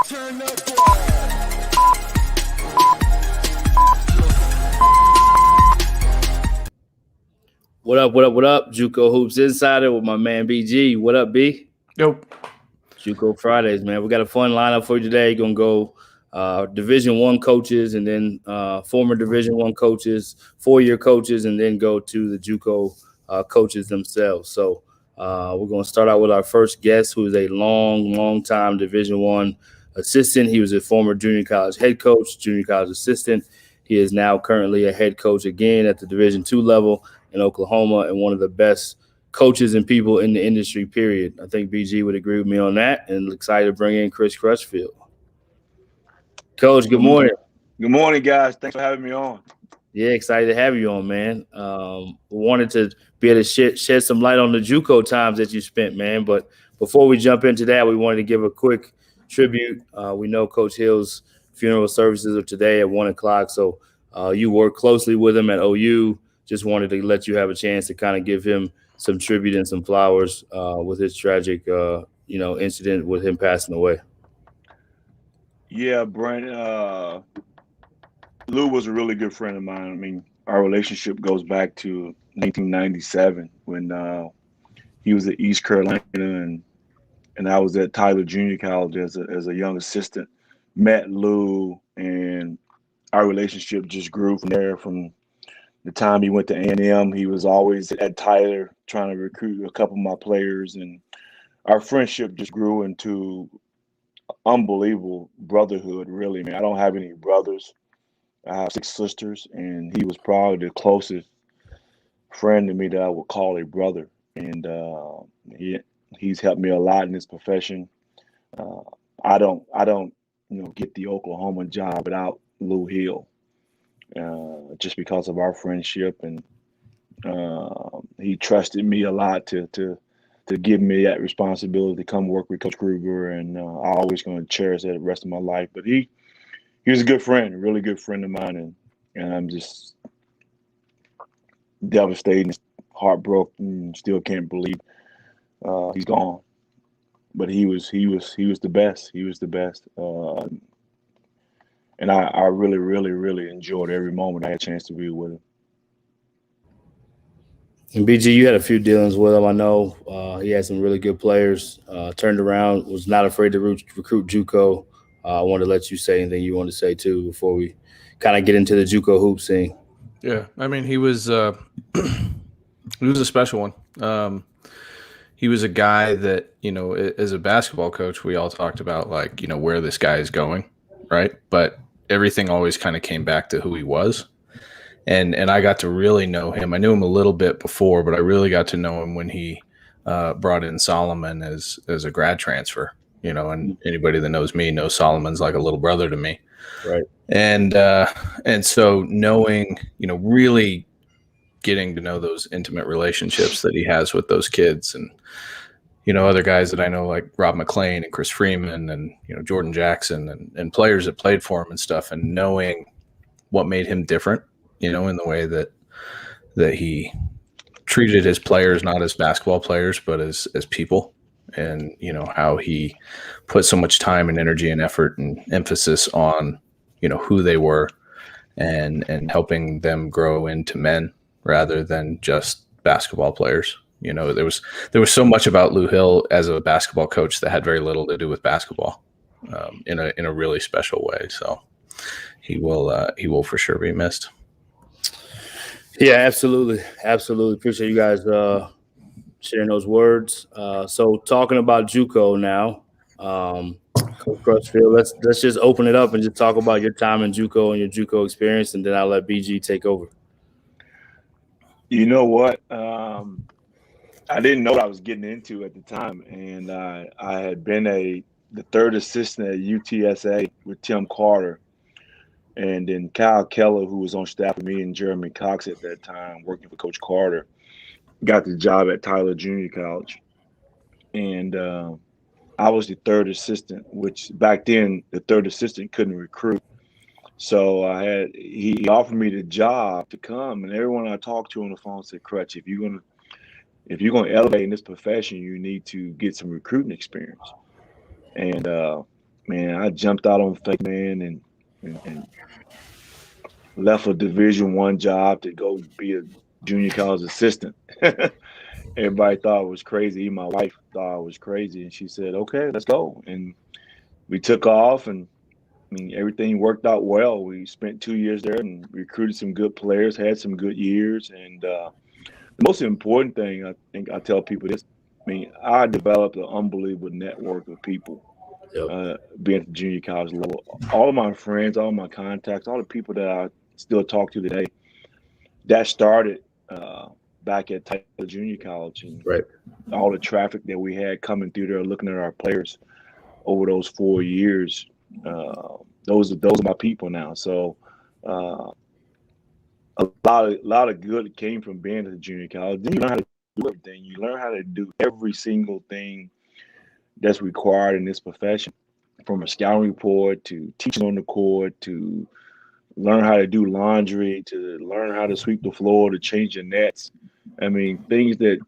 What up, what up, what up? JUCO Hoops Insider with my man BG. What up, B? Yo. JUCO Fridays, man. We got a fun lineup for you today. Gonna go Division I coaches, and then former Division I coaches, 4-year coaches, and then go to the JUCO coaches themselves. So we're gonna start out with our first guest, who is a long time Division I assistant. He was a former junior college head coach, junior college assistant. He is now currently a head coach again at the Division II level in Oklahoma, and one of the best coaches and people in the industry, period. I think BG would agree with me on that, and excited to bring in Chris Crutchfield. Coach, good morning. Good morning, guys. Thanks for having me on. Yeah, excited to have you on, man. We wanted to be able to shed some light on the JUCO times that you spent, man. But before we jump into that, we wanted to give a quick tribute. We know Coach Hill's funeral services are today at 1 o'clock, so you work closely with him at OU. Just wanted to let you have a chance to kind of give him some tribute and some flowers with his tragic, incident with him passing away. Yeah, Brent. Lou was a really good friend of mine. I mean, our relationship goes back to 1997 when he was at East Carolina and I was at Tyler Junior College as a young assistant. Met Lou, and our relationship just grew from there. From the time he went to A&M, he was always at Tyler trying to recruit a couple of my players, and our friendship just grew into unbelievable brotherhood, really, man. I don't have any brothers. I have 6 sisters, and he was probably the closest friend to me that I would call a brother. And he's helped me a lot in this profession. I don't get the Oklahoma job without Lou Hill. Just because of our friendship, and he trusted me a lot to give me that responsibility to come work with Coach Kruger, and I'm always going to cherish that the rest of my life. But he was a good friend, a really good friend of mine, and I'm just devastated, heartbroken, still can't believe he's gone. But he was the best. He was the best. And I really enjoyed every moment I had a chance to be with him. And BG, you had a few dealings with him. I know he had some really good players. Turned around, was not afraid to recruit JUCO. I wanted to let you say anything you want to say too before we kind of get into the JUCO hoop scene. Yeah, I mean, he was a special one. He was a guy that, as a basketball coach, we all talked about where this guy is going, right? But everything always kind of came back to who he was. And I got to really know him. I knew him a little bit before, but I really got to know him when he brought in Solomon as a grad transfer. And anybody that knows me knows Solomon's like a little brother to me. Right. And so knowing, really getting to know those intimate relationships that he has with those kids, and other guys that I know like Rob McClain and Chris Freeman and Jordan Jackson and players that played for him and stuff, and knowing what made him different, in the way that he treated his players not as basketball players but as people, and how he put so much time and energy and effort and emphasis on who they were and helping them grow into men rather than just basketball players. There was so much about Lou Hill as a basketball coach that had very little to do with basketball, in a really special way. So he will for sure be missed. Yeah, absolutely. Appreciate you guys sharing those words. So talking about JUCO now, Coach Crutchfield, let's just open it up and just talk about your time in JUCO and your JUCO experience, and then I'll let BG take over. You know what? I didn't know what I was getting into at the time, and I had been the third assistant at UTSA with Tim Carter, and then Kyle Keller, who was on staff with me, and Jeremy Cox at that time, working for Coach Carter, got the job at Tyler Junior College, and I was the third assistant, which back then the third assistant couldn't recruit. So he offered me the job to come, and everyone I talked to on the phone said, "Crutch, if you're gonna elevate in this profession, you need to get some recruiting experience." And man, I jumped out on faith, man, and left a Division I job to go be a junior college assistant. Everybody thought I was crazy. Even my wife thought I was crazy, and she said, "Okay, let's go." And we took off, and I mean, everything worked out well. We spent 2 years there and recruited some good players, had some good years, and the most important thing I think I tell people this: I mean, I developed an unbelievable network of people Yep. being at the junior college level. All of my friends, all my contacts, all the people that I still talk to today, that started back at Taylor Junior College, and Right. all the traffic that we had coming through there, looking at our players over those 4 years. Those are my people now. So a lot of good came from being at the junior college. Then you learn how to do everything. You learn how to do every single thing that's required in this profession, from a scouting report to teaching on the court to learn how to do laundry to learn how to sweep the floor to change your nets. I mean, things that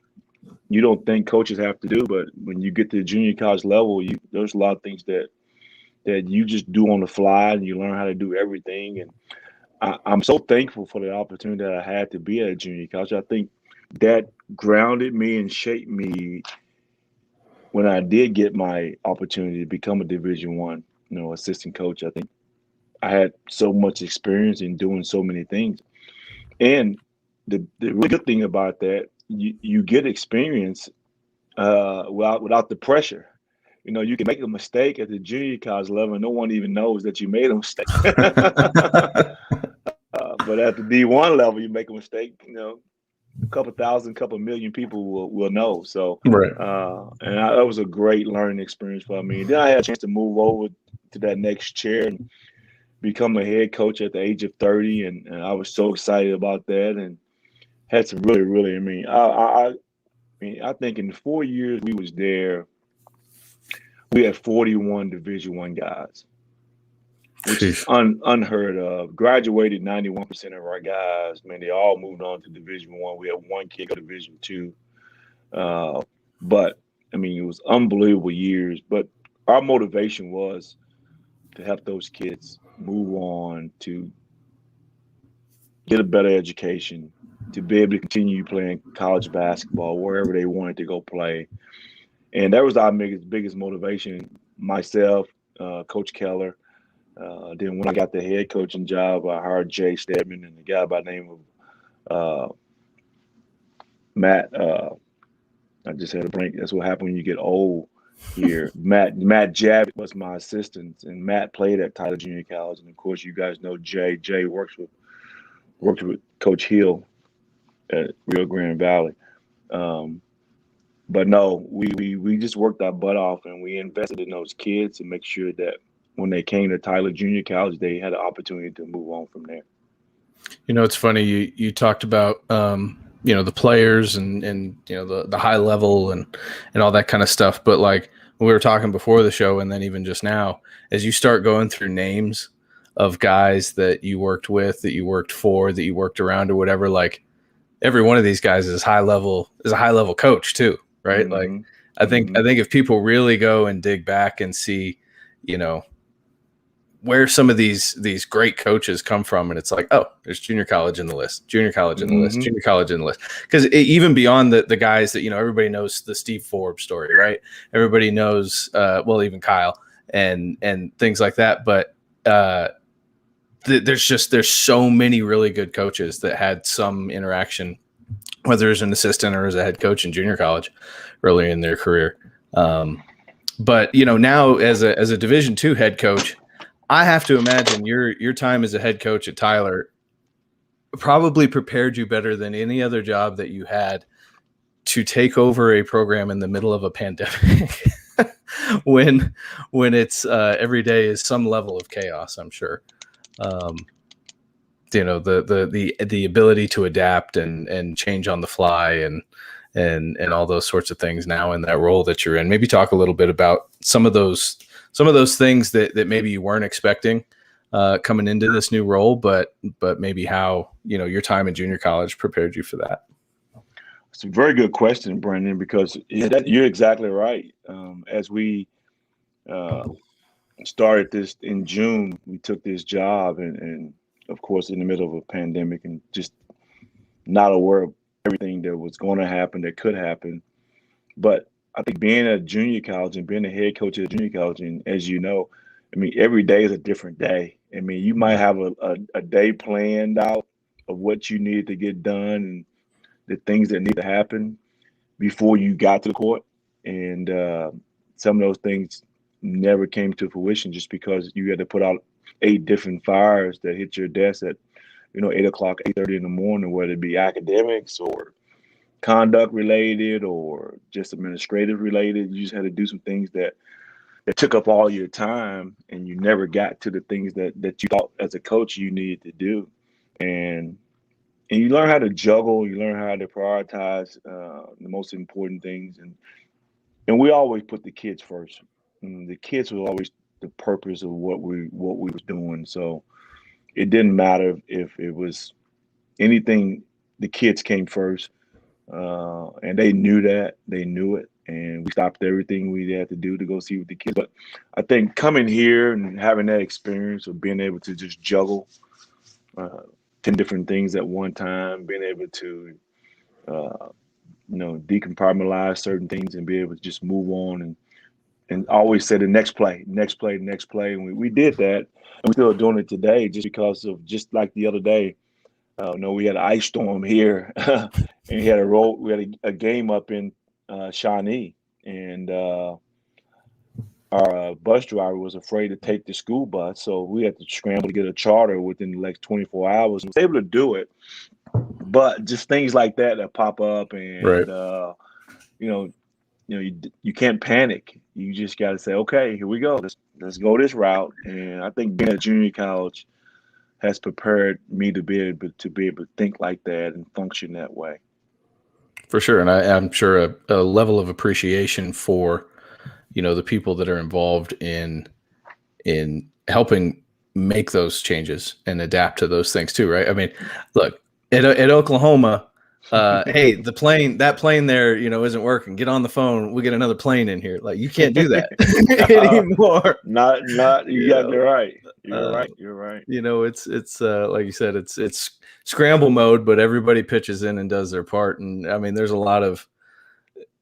you don't think coaches have to do, but when you get to the junior college level, there's a lot of things that you just do on the fly, and you learn how to do everything. And I'm so thankful for the opportunity that I had to be at a junior college. I think that grounded me and shaped me when I did get my opportunity to become a Division I, assistant coach. I think I had so much experience in doing so many things. And the really good thing about that, you get experience without the pressure. You can make a mistake at the junior college level, and no one even knows that you made a mistake. But at the D1 level, you make a mistake, a couple thousand, couple million people will know. So, Right. That was a great learning experience for me. Then I had a chance to move over to that next chair and become a head coach at the age of 30, and I was so excited about that, and had some really. I think in the 4 years we was there, we had 41 Division I guys, which is unheard of. Graduated 91% of our guys. Man, they all moved on to Division I. We had one kid go to Division II. But I mean, it was unbelievable years. But our motivation was to help those kids move on, to get a better education, to be able to continue playing college basketball wherever they wanted to go play. And that was our biggest motivation. Myself, Coach Keller. Then when I got the head coaching job, I hired Jay Stedman and a guy by the name of Matt. I just had a break. That's what happened when you get old here. Matt Javit was my assistant, and Matt played at Tyler Junior College. And of course, you guys know Jay. Jay worked with Coach Hill at Rio Grande Valley. But no, we just worked our butt off, and we invested in those kids to make sure that when they came to Tyler Junior College, they had an opportunity to move on from there. It's funny you talked about the players and the high level and all that kind of stuff, but like we were talking before the show, and then even just now, as you start going through names of guys that you worked with, that you worked for, that you worked around or whatever, like every one of these guys is a high level coach too, right? Mm-hmm. Like I think if people really go and dig back and see, where some of these great coaches come from, and it's like, oh, there's junior college in the list, junior college in the list, junior college in the list. Because even beyond the guys that, everybody knows the Steve Forbes story, right? Everybody knows, even Kyle and things like that. But there's so many really good coaches that had some interaction, whether as an assistant or as a head coach in junior college early in their career. But now as a Division II head coach, I have to imagine your time as a head coach at Tyler probably prepared you better than any other job that you had to take over a program in the middle of a pandemic when it's every day is some level of chaos, I'm sure. The ability to adapt and change on the fly and all those sorts of things now in that role that you're in. Maybe talk a little bit about some of those things that maybe you weren't expecting coming into this new role, but maybe how, your time in junior college prepared you for that. It's a very good question, Brendan, because you're exactly right. As we started this in June. We took this job, and of course, in the middle of a pandemic, and just not aware of everything that was going to happen, that could happen. But I think being at junior college and being a head coach at junior college, and as you know, I mean, every day is a different day. I mean, you might have a day planned out of what you need to get done and the things that need to happen before you got to the court. And some of those things never came to fruition just because you had to put out 8 different fires that hit your desk at, 8 o'clock, 8:30 in the morning, whether it be academics or conduct related or just administrative related. You just had to do some things that took up all your time, and you never got to the things that you thought as a coach you needed to do. And you learn how to juggle, you learn how to prioritize the most important things, and we always put the kids first. And the kids were always the purpose of what we was doing. So it didn't matter if it was anything. The kids came first, and they knew that. They knew it, and we stopped everything we had to do to go see with the kids. But I think coming here and having that experience of being able to just juggle 10 different things at one time, being able to uh, decompartmentalize certain things and be able to just move on and always say the next play, next play, next play. And we did that, and we're still doing it today just because of, just like the other day, we had an ice storm here, and we had a game up in Shawnee, and our bus driver was afraid to take the school bus, so we had to scramble to get a charter within the next 24 hours. And was able to do it, but just things like that pop up, and Right. you can't panic. You just got to say, okay, here we go. Let's go this route. And I think being at junior college has prepared me to be able to think like that and function that way. For sure. And I'm sure a level of appreciation for, the people that are involved in helping make those changes and adapt to those things too, right? I mean, look, at Oklahoma, hey, that plane there, isn't working. Get on the phone. We'll get another plane in here. Like, you can't do that anymore. You're right. You're right. It's like you said, it's scramble mode, but everybody pitches in and does their part. And I mean, there's a lot of,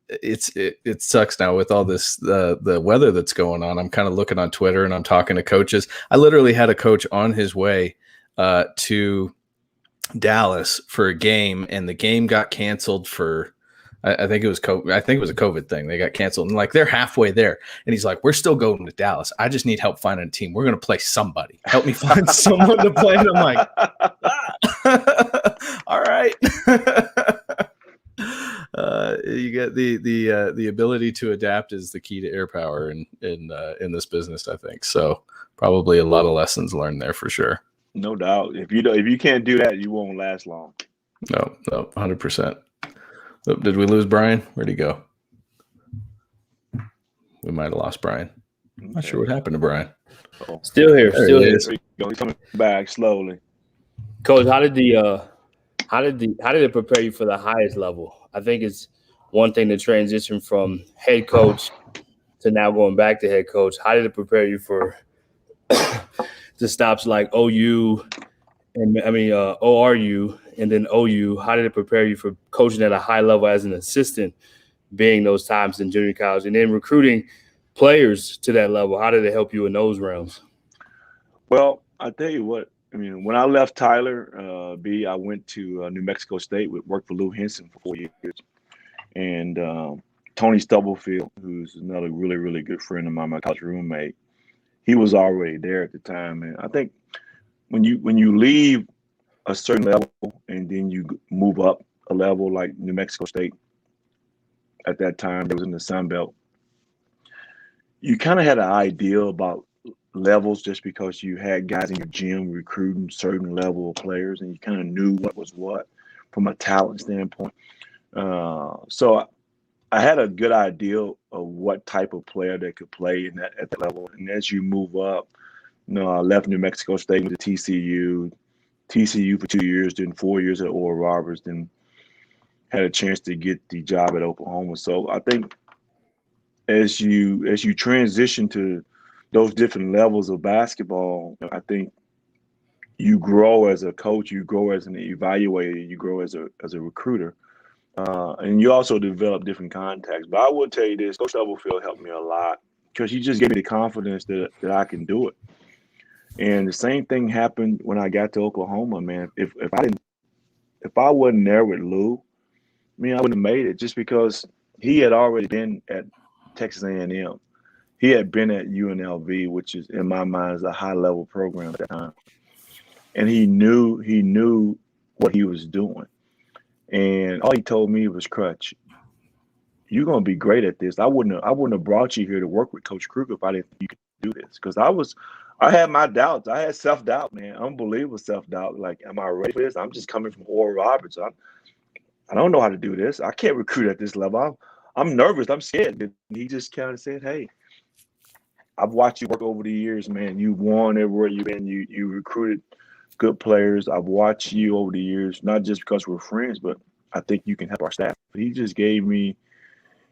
it sucks now with all this, the weather that's going on. I'm kind of looking on Twitter and I'm talking to coaches. I literally had a coach on his way to Dallas for a game, and the game got canceled for, I think it was COVID. I think it was a COVID thing. They got canceled, and like they're halfway there, and he's like, "We're still going to Dallas. I just need help finding a team. We're going to play somebody. Help me find someone to play." And I'm like, "All right." You get the ability to adapt is the key to air power in this business, I think. So probably a lot of lessons learned there for sure. No doubt. If you can't do that, you won't last long. No, 100%. Did we lose Brian? Where'd he go? We might have lost Brian. I'm not sure what happened to Brian. Still here. He's coming back slowly. Coach, how did it prepare you for the highest level? I think it's one thing to transition from head coach to now going back to head coach. How did it prepare you for the stops like OU and ORU and then OU? How did it prepare you for coaching at a high level as an assistant, being those times in junior college, and then recruiting players to that level? How did it help you in those realms? Well, I'll tell you what. I mean, when I left Tyler, I went to New Mexico State, worked for Lou Henson for 4 years. And Tony Stubblefield, who's another really, really good friend of mine, my college roommate, he was already there at the time. And I think when you leave a certain level and then you move up a level, like New Mexico State at that time, it was in the Sun Belt, you kind of had an idea about levels just because you had guys in your gym recruiting certain level of players, and you kind of knew what was what from a talent standpoint. So I had a good idea of what type of player they could play at that level. And as you move up, I left New Mexico State, went to TCU for 2 years, then 4 years at Oral Roberts, then had a chance to get the job at Oklahoma. So I think as you transition to those different levels of basketball, I think you grow as a coach, you grow as an evaluator, you grow as a recruiter, and you also develop different contacts. But I will tell you this: Coach Stubblefield helped me a lot because he just gave me the confidence that I can do it. And the same thing happened when I got to Oklahoma, man. If I wasn't there with Lou, I mean, I wouldn't have made it just because he had already been at Texas A&M. He had been at UNLV, which is in my mind is a high level program at that time, and he knew what he was doing. And all he told me was, Crutch, you're gonna be great at this. I wouldn't have brought you here to work with Coach Kruger if I didn't think you could do this. Because I had my doubts. I had self-doubt, man. Unbelievable self-doubt. Like, am I ready for this? I'm just coming from Oral Roberts. I don't know how to do this. I can't recruit at this level. I'm nervous. I'm scared. And he just kind of said, hey, I've watched you work over the years, man. You won everywhere you've been. You recruited good players. I've watched you over the years, not just because we're friends, but I think you can help our staff. But he just gave me,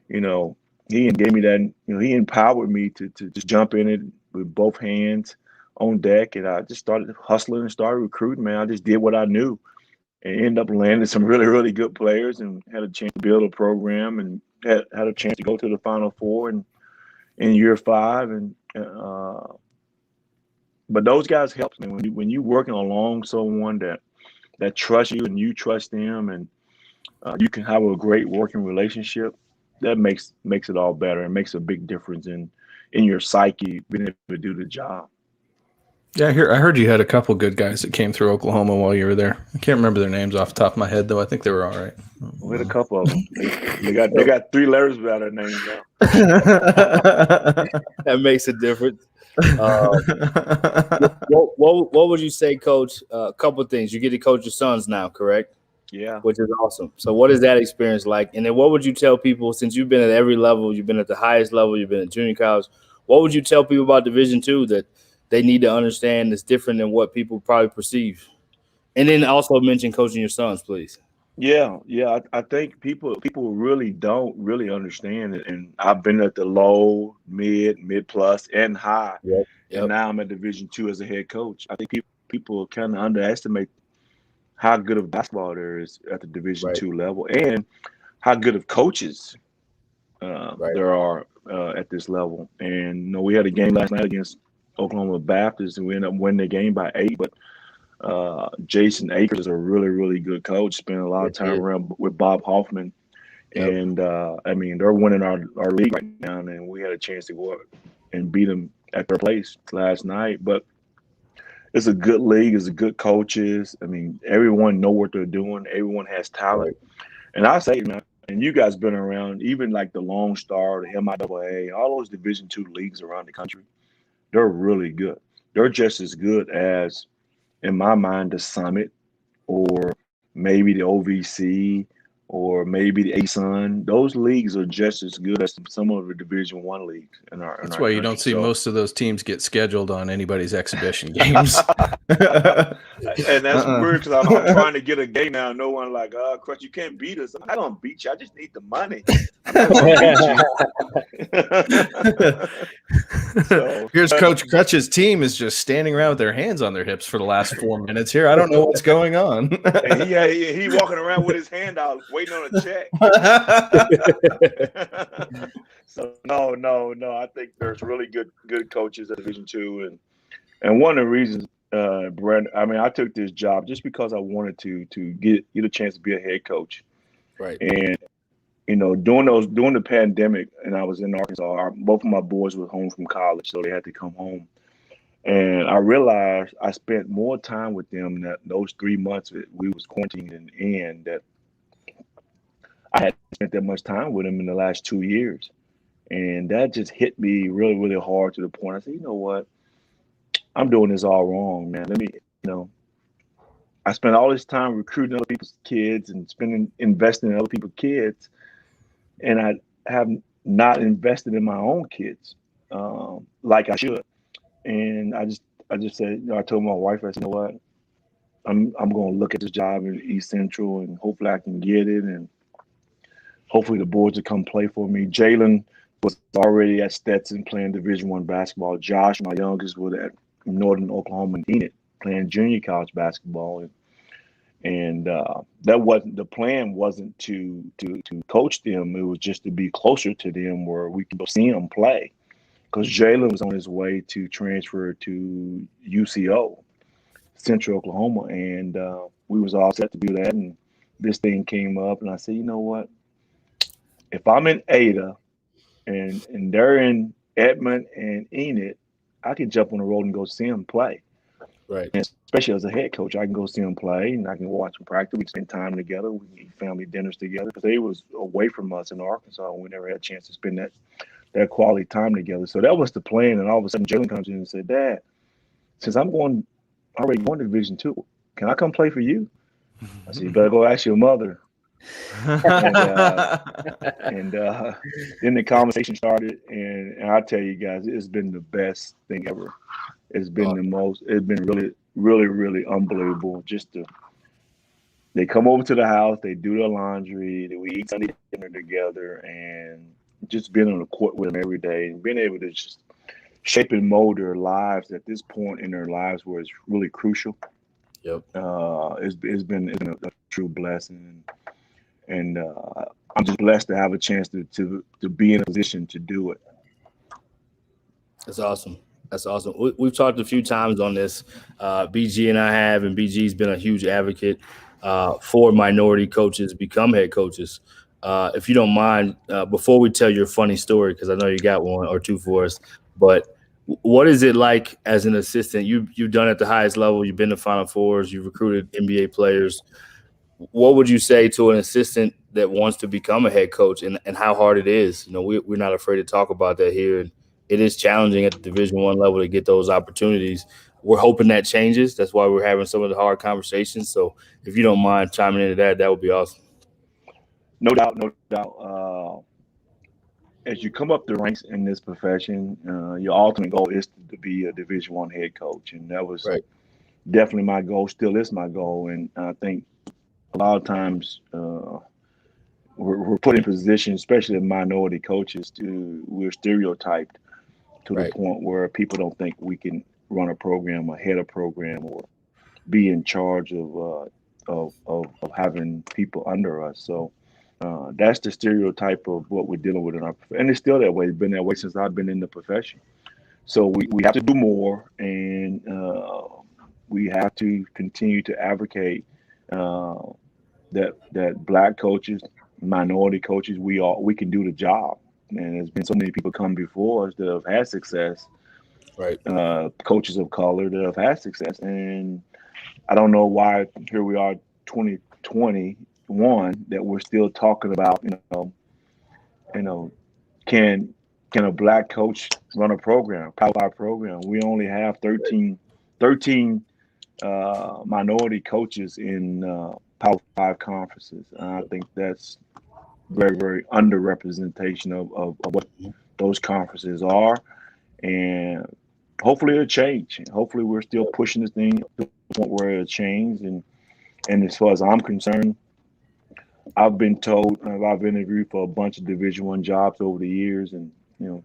he gave me that, he empowered me to just jump in it with both hands on deck. And I just started hustling and started recruiting, man. I just did what I knew and ended up landing some really, really good players and had a chance to build a program and had a chance to go to the Final Four and in year 5. And but those guys help, man. When you're working along someone that trusts you and you trust them, and you can have a great working relationship, that makes it all better and makes a big difference in your psyche being able to do the job. Yeah, I heard you had a couple good guys that came through Oklahoma while you were there. I can't remember their names off the top of my head, though. I think they were all right. We had a couple of them. They got 3 letters without their names now. That makes a difference. What would you say, Coach? A couple of things. You get to coach your sons now, correct? Yeah. Which is awesome. So what is that experience like? And then what would you tell people, since you've been at every level, you've been at the highest level, you've been at junior college, what would you tell people about Division II that they need to understand is different than what people probably perceive? And then also mention coaching your sons, please. Yeah. I think people really don't really understand it. And I've been at the low, mid plus, and high. Yep. And now I'm at Division II as a head coach. I think people kind of underestimate how good of basketball there is at the Division II level, and how good of coaches there are at this level. And we had a game last night against Oklahoma Baptist, and we ended up winning the game by 8. But Jason Akers is a really, really good coach. Spent a lot of time around with Bob Hoffman, and I mean, they're winning our league right now, and we had a chance to go up and beat them at their place last night. But it's a good league. It's a good coaches. I mean, everyone know what they're doing. Everyone has talent. And I say, man, and you guys been around, even like the Lone Star, the MIAA, all those Division II leagues around the country, they're really good. They're just as good as, in my mind, the Summit or maybe the OVC or maybe the ASUN. Those leagues are just as good as some of the Division I leagues in our That's in our why country. you don't see So, most of those teams get scheduled on anybody's exhibition games. and that's weird because I'm trying to get a game now. No one like, Crutch, you can't beat us. I'm not gonna beat you. I just need the money. I'm not gonna beat you. So, Here's Coach Crutch's team is just standing around with their hands on their hips for the last 4 minutes here. I don't know what's going on. and he walking around with his hand out, waiting on a check. So no. I think there's really good coaches at Division II, and one of the reasons, Brent, I mean, I took this job just because I wanted to get a chance to be a head coach. Right. And during the pandemic, and I was in Arkansas, both of my boys were home from college, so they had to come home. And I realized I spent more time with them that those 3 months that we was quarantined and that I hadn't spent that much time with them in the last 2 years. And that just hit me really, really hard to the point I said, you know what? I'm doing this all wrong, man. I spent all this time recruiting other people's kids and investing in other people's kids, and I have not invested in my own kids like I should. And I just said, I told my wife, I said, you know what? I'm going to look at this job in East Central, and hopefully I can get it, and hopefully the boys will come play for me. Jalen was already at Stetson playing Division I basketball. Josh, my youngest, was at Northern Oklahoma and Enid playing junior college basketball. And that wasn't the plan. Wasn't to coach them. It was just to be closer to them, where we could see them play. Because Jalen was on his way to transfer to UCO, Central Oklahoma, and we was all set to do that. And this thing came up, and I said, you know what? If I'm in Ada, and they're in Edmond and Enid, I can jump on the road and go see them play. Right. And especially as a head coach, I can go see them play, and I can watch them practice. We spend time together. We eat family dinners together, because they was away from us in Arkansas. We never had a chance to spend that quality time together. So that was the plan. And all of a sudden, Jalen comes in and said, "Dad, since I'm already going to Division II, can I come play for you?" I said, "You better go ask your mother." and then the conversation started, and I tell you guys, it's been the best thing ever. It's been it's been really, really, really unbelievable. They come over to the house, they do their laundry, we eat Sunday dinner together, and just being on the court with them every day and being able to just shape and mold their lives at this point in their lives where it's really crucial. Yep. It's been a true blessing. And I'm just blessed to have a chance to be in a position to do it. That's awesome. That's awesome. We've talked a few times on this. BG and I have, and BG's been a huge advocate for minority coaches become head coaches. If you don't mind, before we tell your funny story, because I know you got one or two for us, but what is it like as an assistant? You've done at the highest level. You've been to Final Fours. You've recruited NBA players. What would you say to an assistant that wants to become a head coach, and how hard it is? You know, we're not afraid to talk about that here. And it is challenging at the Division I level to get those opportunities. We're hoping that changes. That's why we're having some of the hard conversations. So if you don't mind chiming into that would be awesome. No doubt, no doubt. As you come up the ranks in this profession, your ultimate goal is to be a Division I head coach, and that was definitely my goal. Still is my goal, and I think a lot of times we're put in positions, especially minority coaches, we're stereotyped to the point where people don't think we can run a program or head a program or be in charge of having people under us. So that's the stereotype of what we're dealing with in our profession. And it's still that way. It's been that way since I've been in the profession. So we have to do more, and we have to continue to advocate that Black coaches, minority coaches, we can do the job. And there's been so many people come before us that have had success, coaches of color that have had success. And I don't know why here we are 2021 that we're still talking about, can a Black coach run a program, Power 5 program? We only have 13 minority coaches in Power 5 conferences. I think that's very, very underrepresentation of what those conferences are. And hopefully it'll change. Hopefully we're still pushing this thing to the point where it'll change. And as far as I'm concerned, I've been told, I've interviewed for a bunch of Division I jobs over the years, and you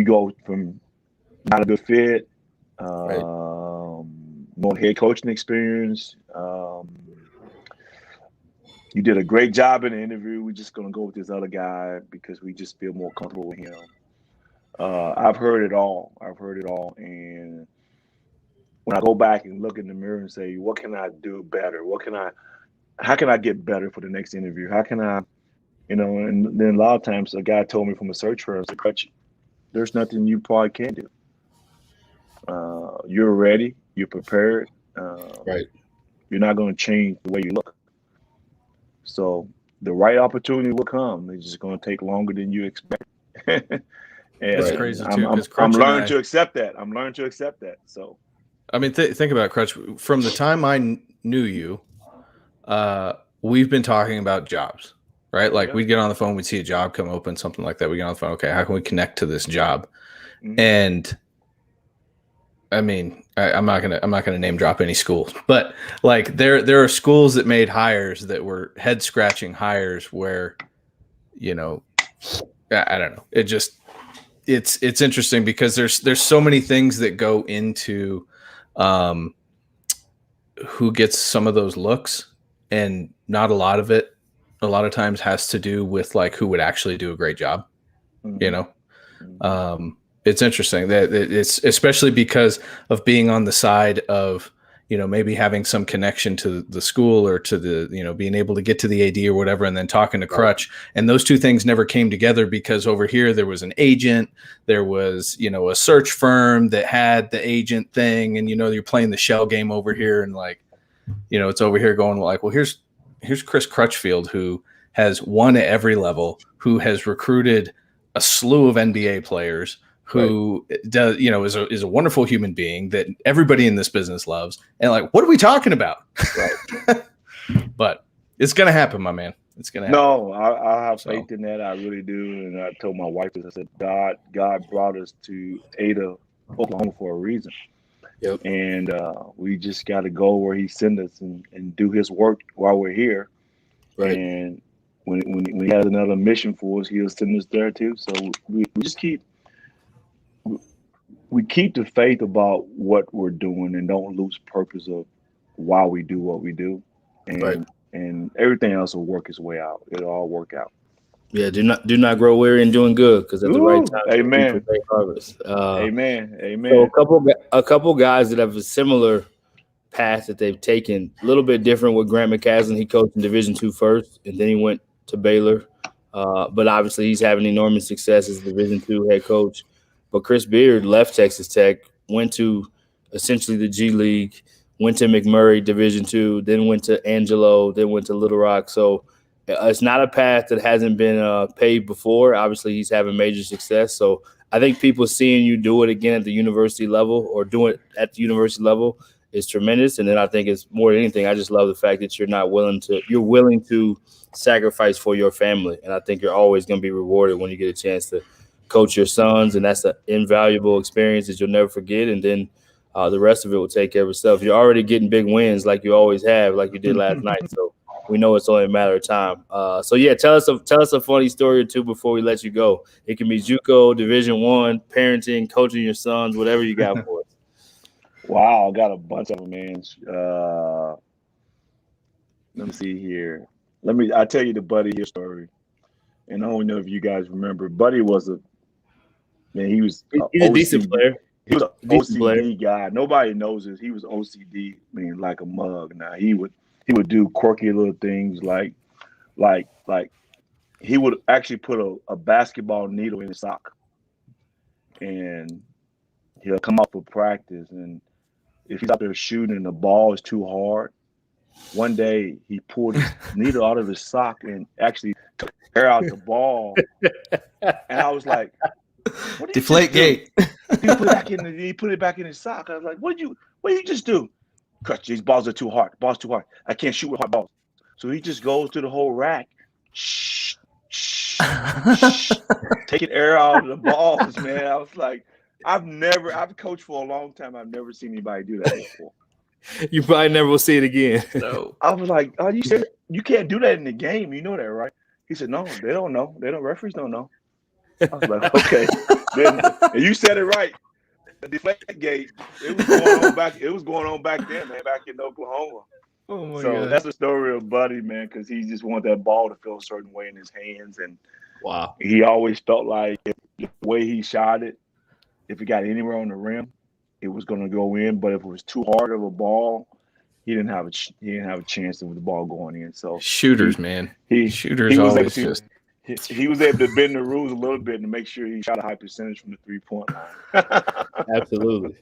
go from not a good fit, no head coaching experience. You did a great job in the interview. We're just gonna go with this other guy because we just feel more comfortable with him. I've heard it all. And when I go back and look in the mirror and say, what can I do better? How can I get better for the next interview? How can I, and then a lot of times a guy told me from a search firm, said, "Crutch, there's nothing you probably can do. You're ready. You're prepared. You're not going to change the way you look. So the right opportunity will come. It's just going to take longer than you expect." That's crazy too. I'm learning to accept that. So, I mean, think about it, Crutch. From the time I knew you, we've been talking about jobs, right? Like we'd get on the phone, we'd see a job come open, something like that. We get on the phone. Okay, how can we connect to this job? Mm-hmm. And I mean, I'm not gonna name drop any schools, but like there are schools that made hires that were head scratching hires where, I don't know. It's interesting because there's so many things that go into who gets some of those looks, and not a lot of it a lot of times has to do with like who would actually do a great job. Mm-hmm. It's interesting that it's especially because of being on the side of, maybe having some connection to the school or to the, being able to get to the AD or whatever, and then talking to Crutch. And those two things never came together because over here there was an agent, there was, a search firm that had the agent thing. And, you're playing the shell game over here. And like, it's over here going like, well, here's Chris Crutchfield, who has won at every level, who has recruited a slew of NBA players, who does, is a wonderful human being that everybody in this business loves. And like, what are we talking about? Right. But it's going to happen, my man. It's going to happen. No, I have faith in that. I really do. And I told my wife this. I said, God brought us to Ada, Oklahoma for a reason. Yep. And we just got to go where he sent us and do his work while we're here. Right. And when he has another mission for us, he'll send us there too. So we just keep the faith about what we're doing and don't lose purpose of why we do what we do. And everything else will work its way out. It'll all work out. Yeah, do not grow weary in doing good, because at the right time, amen. Great harvest. Amen. So a couple guys that have a similar path that they've taken, a little bit different with Grant McCaslin. He coached in Division II first, and then he went to Baylor. But obviously, he's having enormous success as Division II head coach. But Chris Beard left Texas Tech, went to essentially the G League, went to McMurray Division II, then went to Angelo, then went to Little Rock. So it's not a path that hasn't been paved before. Obviously, he's having major success. So I think people seeing you do it again at the university level, or do it at the university level, is tremendous. And then I think it's more than anything, I just love the fact that you're willing to sacrifice for your family. And I think you're always going to be rewarded when you get a chance to coach your sons. And that's an invaluable experience that you'll never forget. And then the rest of it will take care of itself. You're already getting big wins like you always have, like you did last night. So we know it's only a matter of time. So yeah, tell us a funny story or two before we let you go. It can be JUCO, Division I, parenting, coaching your sons, whatever you got for us. Wow, I got a bunch of them, man. Let me see here. I'll tell you the Buddy Hill story. And I don't know if you guys remember. Buddy was he's a decent player. He was an OCD guy. Nobody knows this. He was OCD, like a mug. Now he would do quirky little things like he would actually put a basketball needle in his sock, and he'll come up for practice. And if he's out there shooting and the ball is too hard, one day he pulled his needle out of his sock and actually took air out the ball. And I was like, what did Deflate gate. He put it back in his sock. I was like, what did you just do? Crutch, these balls are too hard. Ball's too hard. I can't shoot with hard balls. So he just goes to the whole rack, taking air out of the balls, man. I was like, I've coached for a long time. I've never seen anybody do that before. You probably never will see it again. So I was like, oh, you said you can't do that in the game. You know that, right? He said, no, they don't know. Referees don't know. I was like, okay. And you said it right. The deflate gate. It was going on back then, man, back in Oklahoma. Oh my so God. That's the story of Buddy, man, because he just wanted that ball to feel a certain way in his hands. And wow, he always felt like the way he shot it, if it got anywhere on the rim, it was going to go in. But if it was too hard of a ball, he didn't have a chance of the ball going in. So shooters, man. Shooters always just. He was able to bend the rules a little bit to make sure he shot a high percentage from the 3-point line. Absolutely.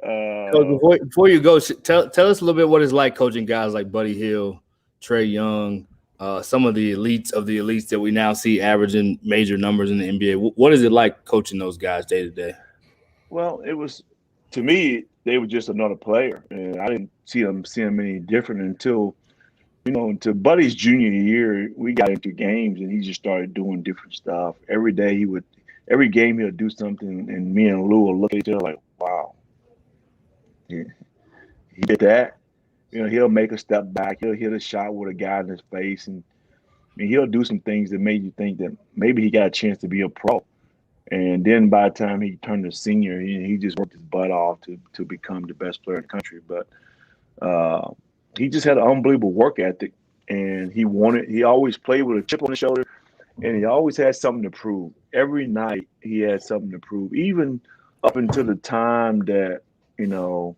Coach, before you go, tell us a little bit what it's like coaching guys like Buddy Hill, Trae Young, some of the elites that we now see averaging major numbers in the NBA. What is it like coaching those guys day to day? Well, it was, to me, they were just another player, and I didn't see them any different until to Buddy's junior year. We got into games, and he just started doing different stuff. Every day every game he'll do something, and me and Lou will look at each other like, wow, yeah, he did that. He'll make a step back. He'll hit a shot with a guy in his face, and mean, he'll do some things that made you think that maybe he got a chance to be a pro. And then by the time he turned a senior, he just worked his butt off to become the best player in the country. But he just had an unbelievable work ethic, and he always played with a chip on his shoulder, and he always had something to prove. Every night he had something to prove, even up until the time that, you know,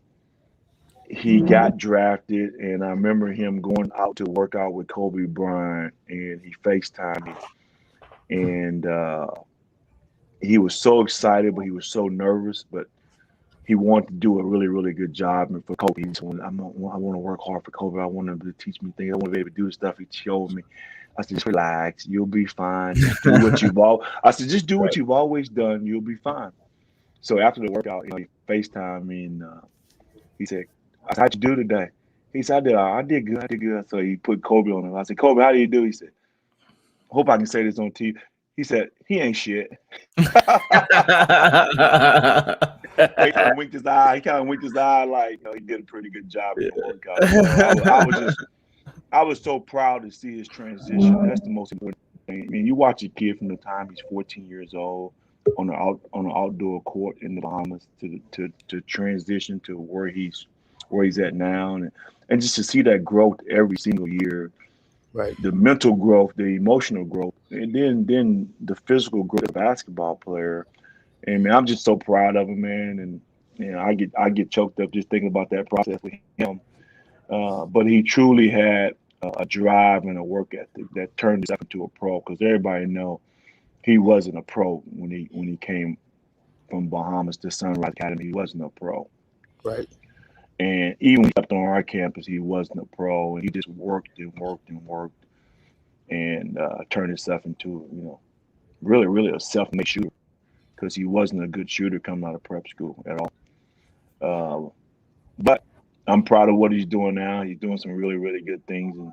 he got drafted. And I remember him going out to work out with Kobe Bryant, and he FaceTimed me. And he was so excited, but he was so nervous. But he wanted to do a really, really good job. And for Kobe, I want to work hard for Kobe. I want him to teach me things. I want to be able to do the stuff he showed me. I said, just relax. You'll be fine. Just do what just do what you've always done. You'll be fine. So after the workout, he FaceTimed me, and he said, how'd you do today? He said, I did good. I did good. So he put Kobe on him. I said, Kobe, how do you do? He said, hope I can say this on TV. He said, he ain't shit. He kind of winked his eye. Like, he did a pretty good job in the workout. So I was so proud to see his transition. That's the most important thing. I mean, you watch a kid from the time he's 14 years old on an outdoor court in the Bahamas to transition to where he's at now, and just to see that growth every single year. Right. The mental growth, the emotional growth, and then the physical growth of a basketball player. And man, I'm just so proud of him, man. And I get choked up just thinking about that process with him. But he truly had a drive and a work ethic that turned himself into a pro. Because everybody know he wasn't a pro when he came from Bahamas to Sunrise Academy. He wasn't a pro. Right. And even when he up on our campus, he wasn't a pro, and he just worked and worked and worked, and turned himself into, really, really a self-made shooter, because he wasn't a good shooter coming out of prep school at all. But I'm proud of what he's doing now. He's doing some really, really good things and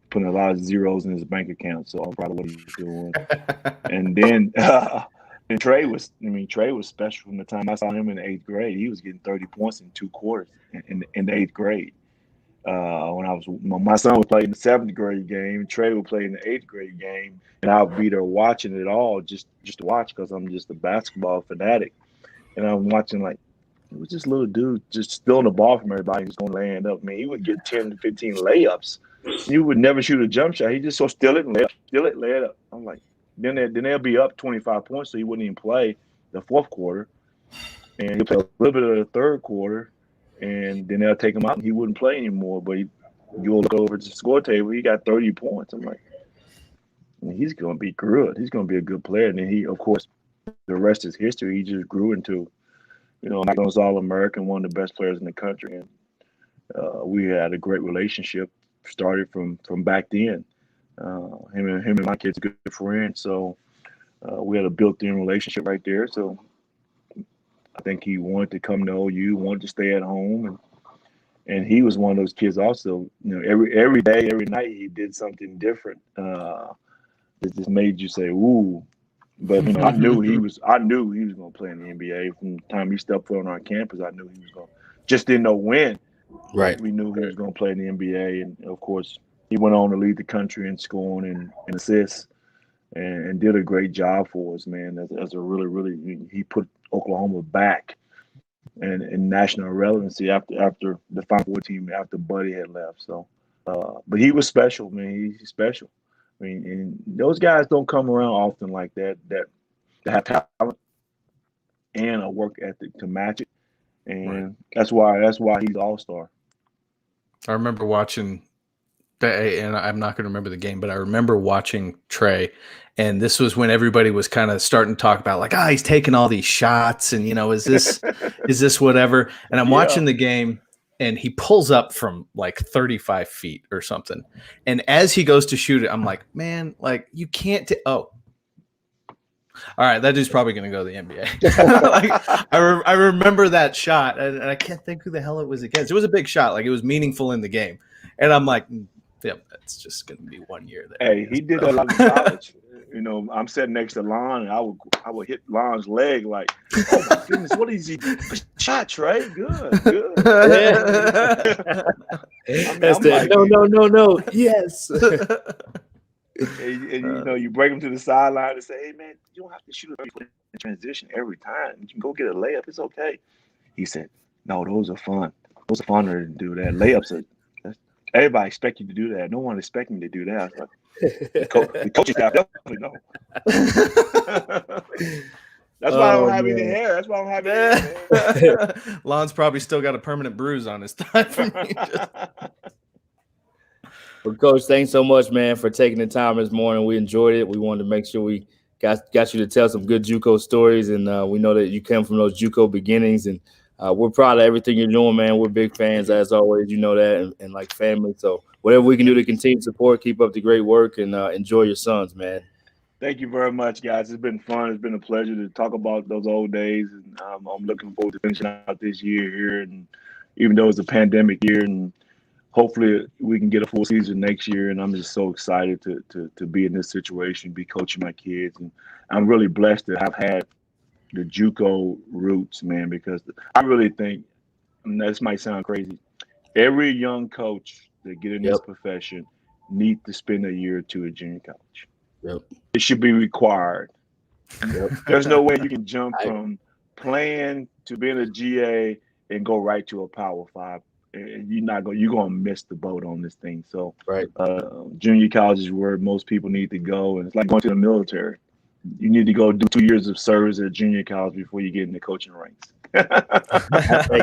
putting a lot of zeros in his bank account. So I'm proud of what he's doing. And then and Trey was special from the time I saw him in the 8th grade. He was getting 30 points in 2 quarters in the 8th grade. When my son was playing the 7th grade game, Trey would play in the 8th grade game, and I would be there watching it all just to watch, because I'm just a basketball fanatic. And I'm watching, like, it was this little dude just stealing the ball from everybody, just going to land up. Man, he would get 10 to 15 layups. He would never shoot a jump shot. He just so steal it and lay it up. I'm like, then they'll be up 25 points, so he wouldn't even play the 4th quarter. And he'll play a little bit of the 3rd quarter, and then they'll take him out and he wouldn't play anymore. But you'll look over to the score table, he got 30 points. I'm like, he's going to be good. He's going to be a good player. And then he, of course, the rest is history. He just grew into, McDonald's All-American, one of the best players in the country. And we had a great relationship, started from back then. Him and my kid's a good friend. So we had a built-in relationship right there. So I think he wanted to come to OU, wanted to stay at home, and he was one of those kids also. Every day, every night, he did something different. It just made you say, "Ooh!" But I knew he was going to play in the NBA from the time he stepped foot on our campus. I knew he was going. Just didn't know when. Right. We knew he was going to play in the NBA, and of course, he went on to lead the country in scoring and assists, and did a great job for us, man. As a really, really, he put Oklahoma back and in national relevancy after the Final Four team, after Buddy had left. So, but he was special, man. He's special. I mean, and those guys don't come around often like that have talent and a work ethic to match it, and that's why he's all-star. I remember watching that, and I'm not going to remember the game, but I remember watching Trey, and this was when everybody was kind of starting to talk about, like, he's taking all these shots, and is this whatever? And I'm watching the game, and he pulls up from like 35 feet or something, and as he goes to shoot it, I'm like, man, like, you can't. All right, that dude's probably going to go to the NBA. I remember that shot, and I can't think who the hell it was against. It was a big shot, like it was meaningful in the game, and I'm like, yep, that's just going to be 1 year there. Hey, he did that in college. I'm sitting next to Lon, and I would hit Lon's leg like, oh my goodness, what is he? Shots, right? Good. Yeah. No. Yes. And you break them to the sideline and say, "Hey man, you don't have to shoot a 3-point in transition every time. You can go get a layup. It's okay." He said, "No, those are fun. Those are funner to do that. Layups are. Everybody expect you to do that. No one expect me to do that." Like, the coaching staff definitely know. That's why I don't have any hair. That's why I don't have any hair. Lon's probably still got a permanent bruise on his thigh from me. Well, Coach, thanks so much, man, for taking the time this morning. We enjoyed it. We wanted to make sure we got you to tell some good JUCO stories, and we know that you came from those JUCO beginnings, and we're proud of everything you're doing, man. We're big fans, as always. You know that, and like family. So whatever we can do to continue support, keep up the great work, and enjoy your sons, man. Thank you very much, guys. It's been fun. It's been a pleasure to talk about those old days, and I'm looking forward to finishing out this year here. And even though it's a pandemic year, and hopefully we can get a full season next year, and I'm just so excited to be in this situation, be coaching my kids, and I'm really blessed to have had the JUCO roots, man, because I really think, and this might sound crazy, every young coach that get in this profession need to spend a year or two at junior college. Yep. It should be required. There's no way you can jump from playing to being a GA and go right to a Power 5. You're gonna miss the boat on this thing. So junior college is where most people need to go, and it's like going to the military. You need to go do 2 years of service at junior college before you get in the coaching ranks. Hey,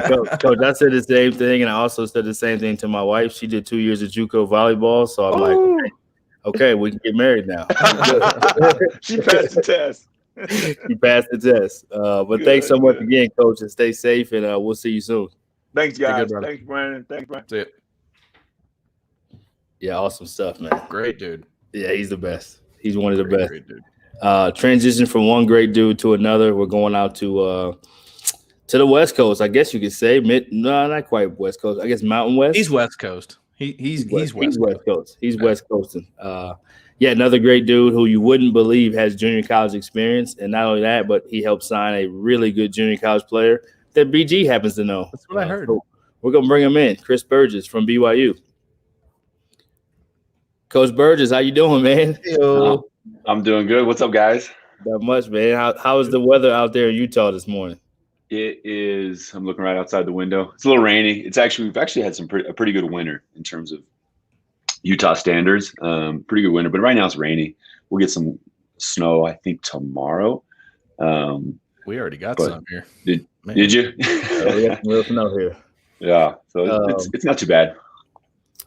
Coach, I said the same thing, and I also said the same thing to my wife. She did 2 years of JUCO volleyball, so I'm like, okay, we can get married now. She passed the test. She passed the test. But thanks so much again, Coach, and stay safe, and we'll see you soon. Thanks, guys. Thanks, Brandon. Thanks, Brandon. That's it. Yeah, awesome stuff, man. Great dude. Yeah, he's the best. He's one of the best. Great dude. Transition from one great dude to another. We're going out to the West Coast, I guess you could say. No, not quite West Coast. I guess Mountain West. He's West Coast. He's West Coast. He's West Coasting. Another great dude who you wouldn't believe has junior college experience, and not only that, but he helped sign a really good junior college player that BG happens to know. That's what I heard. So we're gonna bring him in, Chris Burgess from BYU. Coach Burgess, how you doing, man? I'm doing good. What's up, guys? Not much, man. How is the weather out there in Utah this morning? It is. I'm looking right outside the window. It's a little rainy. We've actually had a pretty good winter in terms of Utah standards. Pretty good winter, but right now it's rainy. We'll get some snow, I think, tomorrow. We already got some here. Did you? We got some real snow here. Yeah, so it's not too bad.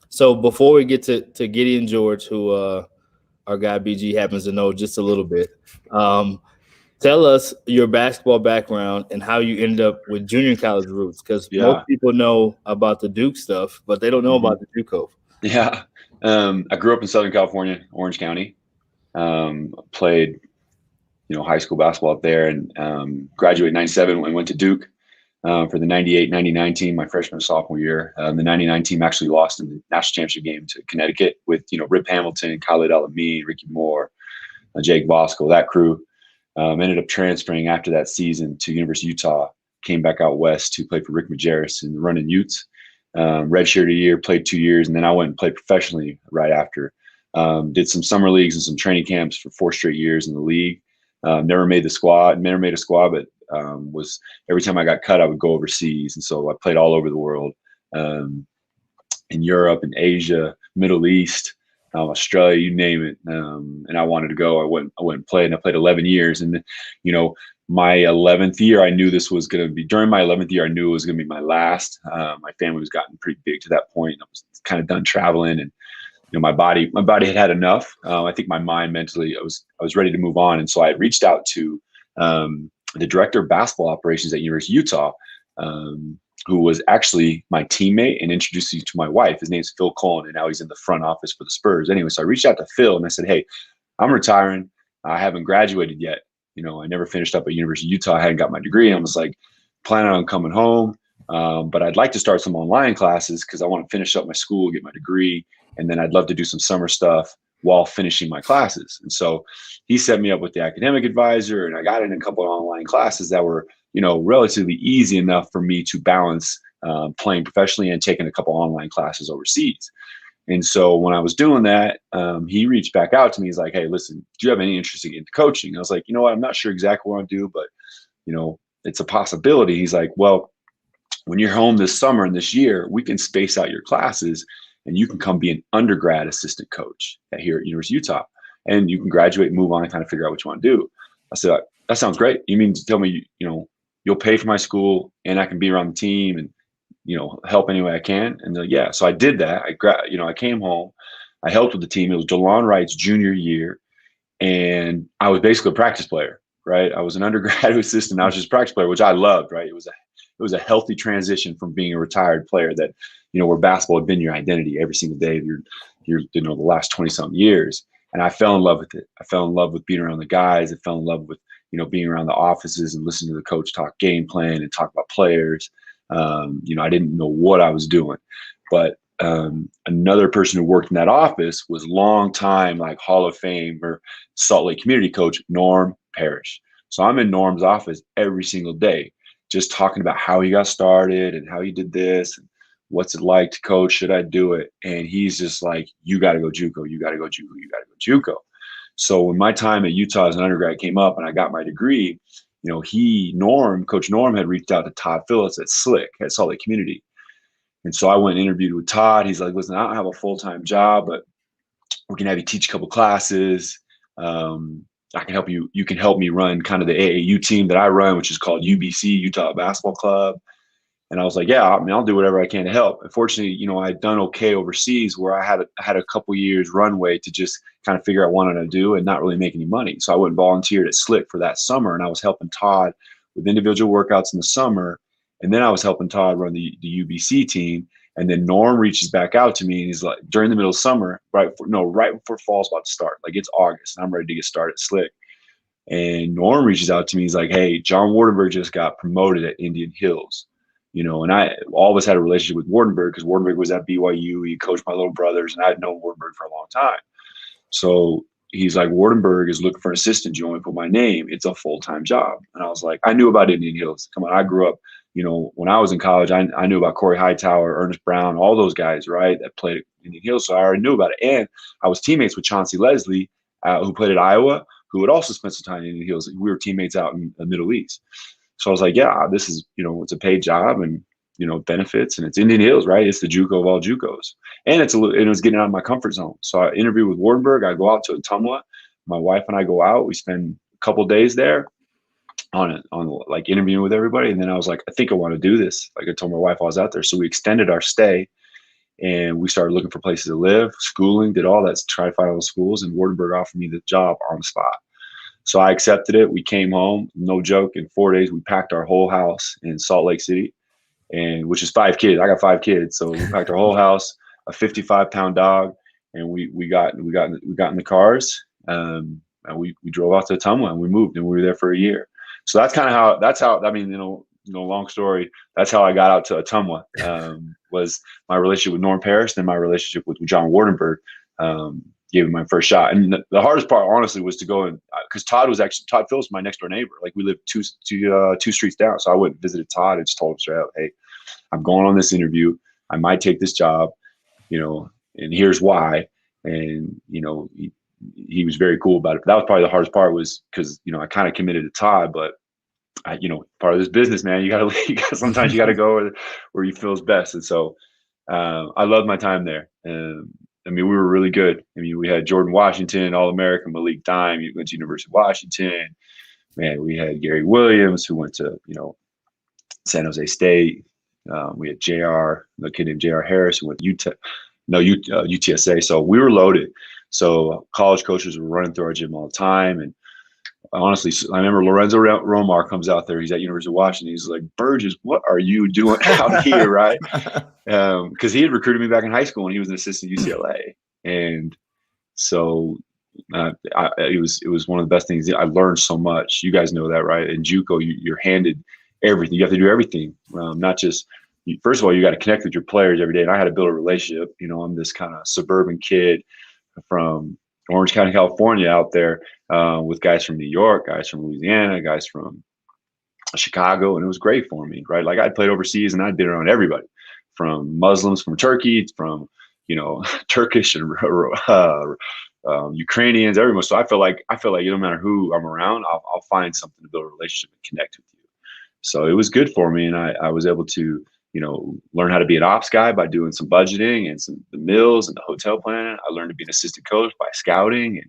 So before we get to Gideon George, who our guy BG happens to know just a little bit, tell us your basketball background and how you end up with junior college roots, because most people know about the Duke stuff, but they don't know about the JUCO. Yeah, I grew up in Southern California, Orange County. Played, high school basketball up there, and graduated in '97 and went to Duke for the '98-'99 team my freshman and sophomore year. The '99 team actually lost in the national championship game to Connecticut with Rip Hamilton, Khalid El-Amin, Ricky Moore, Jake Bosco, that crew. Ended up transferring after that season to University of Utah. Came back out west to play for Rick Majerus in the running Utes. Redshirted a year, played 2 years, and then I went and played professionally right after. Did some summer leagues and some training camps for 4 straight years in the league. Never made a squad, but was every time I got cut, I would go overseas. And so I played all over the world, in Europe and Asia, Middle East, Australia, you name it. And I wanted to go. I went and played, and I played 11 years. And, my 11th year, I knew this was going to be, during my 11th year, I knew it was going to be my last. My family was gotten pretty big to that point. I was kind of done traveling, and my body had enough. I think my mind mentally, I was ready to move on. And so I reached out to the director of basketball operations at University of Utah, who was actually my teammate and introduced me to my wife. His name's Phil Cullen, and now he's in the front office for the Spurs. Anyway, so I reached out to Phil and I said, "Hey, I'm retiring. I haven't graduated yet. I never finished up at University of Utah. I hadn't got my degree. And I was like, planning on coming home. But I'd like to start some online classes because I want to finish up my school, get my degree. And then I'd love to do some summer stuff while finishing my classes." And so he set me up with the academic advisor, and I got in a couple of online classes that were, relatively easy enough for me to balance playing professionally and taking a couple online classes overseas. And so when I was doing that, he reached back out to me. He's like, "Hey, listen, do you have any interest in getting coaching?" I was like, "You know what? I'm not sure exactly what I do, but it's a possibility." He's like, "Well, when you're home this summer and this year, we can space out your classes and you can come be an undergrad assistant coach here at University of Utah. And you can graduate and move on and kind of figure out what you want to do." I said, "That sounds great. You mean to tell me, you'll pay for my school and I can be around the team and, help any way I can?" And yeah, so I did that. I came home, I helped with the team. It was DeLon Wright's junior year. And I was basically a practice player, right? I was an undergraduate assistant. I was just a practice player, which I loved, right? It was a healthy transition from being a retired player that, where basketball had been your identity every single day of your the last 20 something years. And I fell in love with it. I fell in love with being around the guys. I fell in love with, being around the offices and listening to the coach talk game plan and talk about players. I didn't know what I was doing, but another person who worked in that office was longtime like Hall of Fame or Salt Lake community coach, Norm Parrish. So I'm in Norm's office every single day, just talking about how he got started and how he did this and what's it like to coach. Should I do it? And he's just like, "You got to go JUCO. You got to go JUCO. You got to go JUCO." So when my time at Utah as an undergrad came up and I got my degree, Coach Norm had reached out to Todd Phillips at Slick at Salt Lake Community. And so I went and interviewed with Todd. He's like, "Listen, I don't have a full-time job, but we can have you teach a couple classes. I can help you. You can help me run kind of the AAU team that I run, which is called UBC, Utah Basketball Club." And I was like, "Yeah, I'll do whatever I can to help." Unfortunately, I'd done okay overseas where I had a couple years runway to just kind of figure out what I'm going to do and not really make any money. So I went and volunteered at Slick for that summer, and I was helping Todd with individual workouts in the summer. And then I was helping Todd run the UBC team. And then Norm reaches back out to me and he's like, during the middle of summer, right before fall's about to start, like it's August and I'm ready to get started at Slick. And Norm reaches out to me. He's like, "Hey, John Wardenberg just got promoted at Indian Hills." And I all of us had a relationship with Wardenberg because Wardenberg was at BYU. He coached my little brothers and I'd known Wardenberg for a long time. So he's like, "Wardenberg is looking for an assistant. Do you want me to put my name? It's a full-time job." And I was like, I knew about Indian Hills. Come on, I grew up, when I was in college, I knew about Corey Hightower, Ernest Brown, all those guys, right, that played at Indian Hills. So I already knew about it. And I was teammates with Chauncey Leslie, who played at Iowa, who had also spent some time in Indian Hills. We were teammates out in the Middle East. So I was like, yeah, this is, it's a paid job and, benefits, and it's Indian Hills, right? It's the JUCO of all JUCOs. And it was getting out of my comfort zone. So I interviewed with Wardenberg. I go out to Ottumwa. My wife and I go out. We spend a couple of days there on like interviewing with everybody. And then I was like, I think I want to do this. Like I told my wife I was out there. So we extended our stay and we started looking for places to live, schooling, did all that to try to find all the schools. And Wardenberg offered me the job on the spot. So I accepted it. We came home, no joke. In 4 days, we packed our whole house in Salt Lake City, and which is 5 kids. I got 5 kids. So we packed our whole house, a 55-pound dog. And we got in the cars. And we drove out to Ottumwa and we moved and we were there for a year. So that's how, I mean, long story. That's how I got out to Ottumwa, was my relationship with Norm Parrish, then my relationship with John Wardenberg, gave me my first shot. And the hardest part, honestly, was to go and, cause Todd Phillips was my next door neighbor. Like we lived two streets down. So I went and visited Todd and just told him straight out, "Hey, I'm going on this interview. I might take this job, and here's why." And, he was very cool about it. But that was probably the hardest part, was because, I kind of committed to Todd, but part of this business, man, sometimes you got to go where you feel is best. And so I loved my time there. I mean, we were really good. I mean, we had Jordan Washington, All-American, Malik Dime. He went to University of Washington. Man, we had Gary Williams, who went to, San Jose State. We had the kid named J.R. Harris, who went to UTSA. So we were loaded. So college coaches were running through our gym all the time. And honestly, I remember Lorenzo Romar comes out there. He's at University of Washington. He's like, "Burgess, what are you doing out here?" Right? Because he had recruited me back in high school when he was an assistant at UCLA. And so it was one of the best things. I learned so much. You guys know that, right? In JUCO, you're handed everything. You have to do everything. Not just, first of all, you got to connect with your players every day. And I had to build a relationship. I'm this kind of suburban kid from Orange County, California, out there with guys from New York, guys from Louisiana, guys from Chicago. And it was great for me, right? Like I'd played overseas and I'd been around everybody, from Muslims from Turkey, from Turkish and Ukrainians, everyone. So I feel like no matter who I'm around, I'll find something to build a relationship and connect with you. So it was good for me, and I was able to learn how to be an ops guy by doing some budgeting and the meals and the hotel planning. I learned to be an assistant coach by scouting and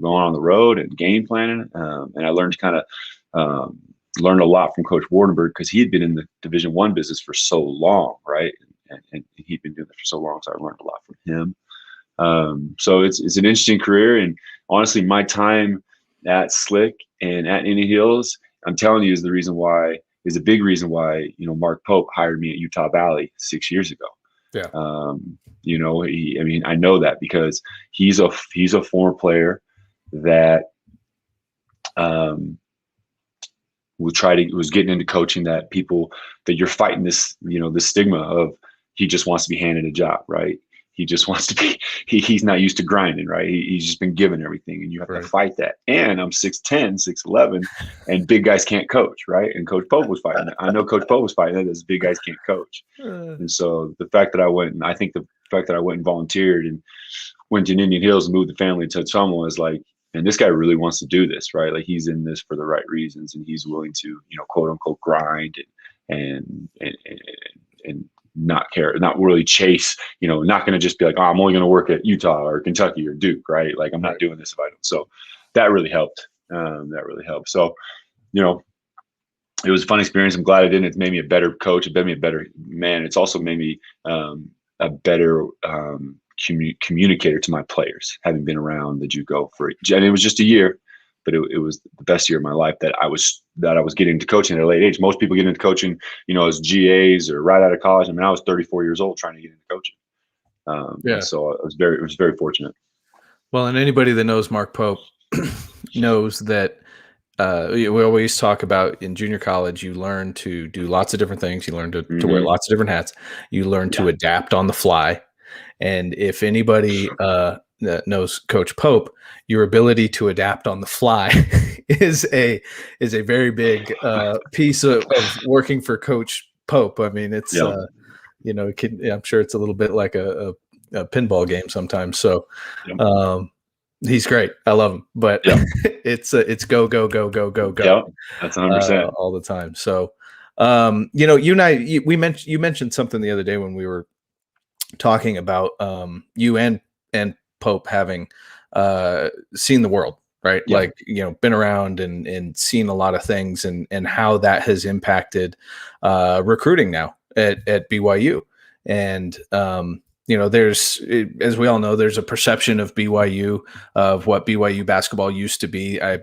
going on the road and game planning. And I learned to kind of learned a lot from Coach Wardenberg because he had been in the Division I business for so long, right? And he'd been doing it for so long, so I learned a lot from him. So it's an interesting career, and honestly, my time at Slick and at Indian Hills, I'm telling you, is a big reason why Mark Pope hired me at Utah Valley 6 years ago. Yeah. I know that because he's a former player that was getting into coaching, that you're fighting this, this stigma of he just wants to be handed a job, right? He just wants to be, he's not used to grinding, right? He's just been given everything, and you have to fight that. And I'm 6'10", 6'11", and big guys can't coach, right? And Coach Pope was fighting that. I know Coach Pope was fighting that, as big guys can't coach. And so the fact that I went and volunteered and went to Indian Hills and moved the family to Tacoma was like, and this guy really wants to do this, right? Like, he's in this for the right reasons, and he's willing to, quote unquote, grind and not care, not really chase, not going to just be like, oh, I'm only going to work at Utah or Kentucky or Duke, right? Like, I'm not doing this if I don't. So that really helped. So, it was a fun experience. I'm glad I didn't. It's made me a better coach. It made me a better man. It's also made me a better communicator to my players, having been around the JUCO and it was just a year, but it was the best year of my life that I was getting into coaching at a late age. Most people get into coaching, as GAs or right out of college. I mean, I was 34 years old trying to get into coaching. So I was very fortunate. Well, and anybody that knows Mark Pope knows that we always talk about in junior college, you learn to do lots of different things. You learn to wear lots of different hats. You learn to adapt on the fly. And if anybody that knows Coach Pope, your ability to adapt on the fly is a very big piece of working for Coach Pope. I mean, it's I'm sure it's a little bit like a pinball game sometimes. So he's great. I love him, but it's go. Yeah, that's 100% all the time. So you and I, you mentioned something the other day when we were talking about you and Pope having seen the world, right? Yeah. Like, been around and seen a lot of things, and how that has impacted recruiting now at BYU. And there's, as we all know, there's a perception of BYU, of what BYU basketball used to be. I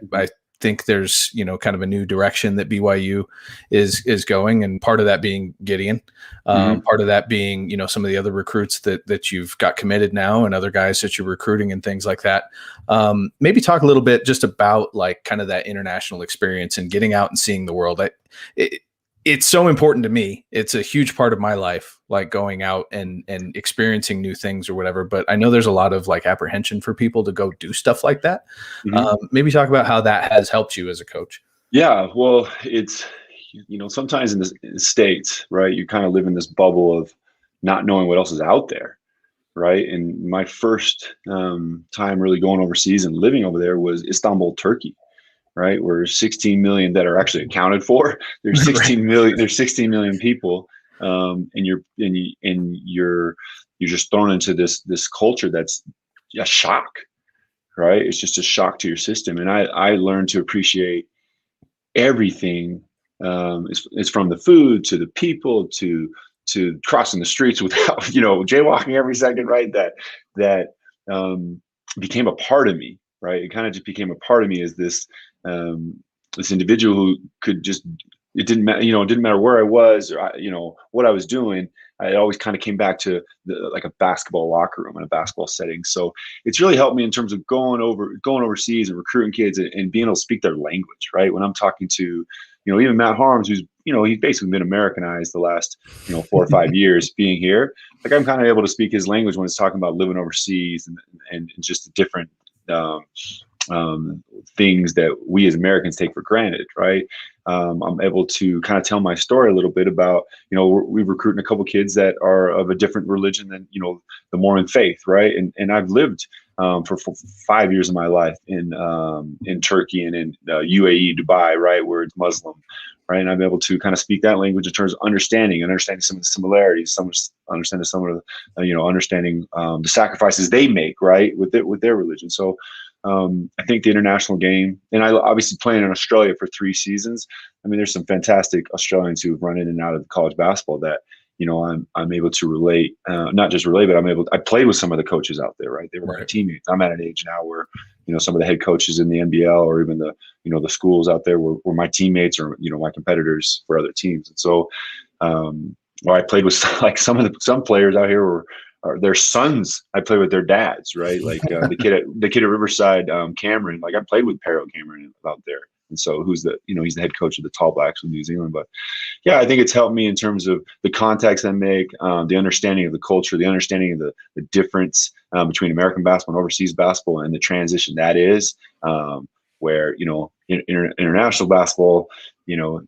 think there's, kind of a new direction that BYU is going, and part of that being Gideon, part of that being, some of the other recruits that you've got committed now, and other guys that you're recruiting and things like that. Maybe talk a little bit just about like kind of that international experience and getting out and seeing the world. It's so important to me. It's a huge part of my life, like going out and experiencing new things or whatever. But I know there's a lot of like apprehension for people to go do stuff like that. Maybe talk about how that has helped you as a coach. Yeah, well, it's, sometimes in the States, right, you kind of live in this bubble of not knowing what else is out there, right? And my first time really going overseas and living over there was Istanbul, Turkey. Right, where 16 million that are actually accounted for. There's 16 million. There's 16 million people, and you're just thrown into this culture that's a shock, right? It's just a shock to your system. And I learned to appreciate everything. It's from the food to the people to crossing the streets without jaywalking every second, right? That became a part of me, right? It kind of just became a part of me as this individual who could just, it didn't matter where I was or what I was doing. I always kind of came back to like a basketball locker room in a basketball setting. So it's really helped me in terms of going overseas and recruiting kids and being able to speak their language, right? When I'm talking to, even Matt Harms, who's, he's basically been Americanized the last, 4 or 5 years being here. Like, I'm kind of able to speak his language when it's talking about living overseas and just the different, things that we as Americans take for granted, right? I'm able to kind of tell my story a little bit about, we've recruited a couple kids that are of a different religion than, the Mormon faith. Right. And I've lived for 5 years of my life in Turkey and in UAE, Dubai, right, where it's Muslim. Right. And I'm able to kind of speak that language in terms of understanding some of the similarities, understanding the sacrifices they make, right, with their religion. So I think the international game, and I obviously playing in Australia for 3 seasons. I mean, there's some fantastic Australians who've run in and out of college basketball that, I'm able to relate, not just relate, but I played with some of the coaches out there, right? They were my teammates. I'm at an age now where, some of the head coaches in the NBL or even the schools out there were my teammates or, my competitors for other teams. And so, I played with like some players out here were, their sons, I played with their dads, right? Like the kid at Riverside, Cameron, like I played with Perro Cameron out there. And so he's the head coach of the Tall Blacks of New Zealand. But yeah, I think it's helped me in terms of the contacts I make, the understanding of the culture, the understanding of the difference between American basketball and overseas basketball and the transition that is, where, international basketball,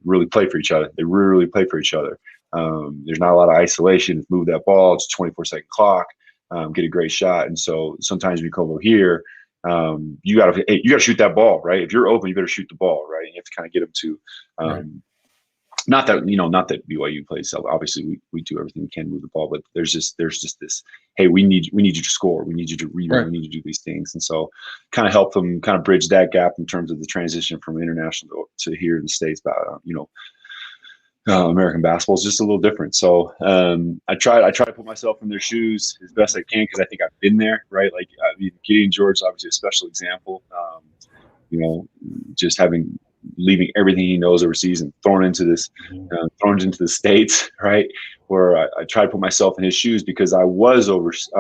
really play for each other. They really play for each other. There's not a lot of isolation. Move that ball. It's a 24-second clock. Get a great shot. And so sometimes when you come over here, you gotta shoot that ball, right? If you're open, you better shoot the ball, right? You have to kind of get them to, not that BYU plays. So obviously we do everything we can to move the ball, but there's just this, hey, we need you to score. We need you to rebound. We need you to do these things. And so kind of help them kind of bridge that gap in terms of the transition from international to here in the States. American basketball is just a little different. So I try to put myself in their shoes as best I can because I think I've been there, right? Like Gideon George is obviously a special example. Just leaving everything he knows overseas and thrown into the States, right? Where I try to put myself in his shoes because I was overseas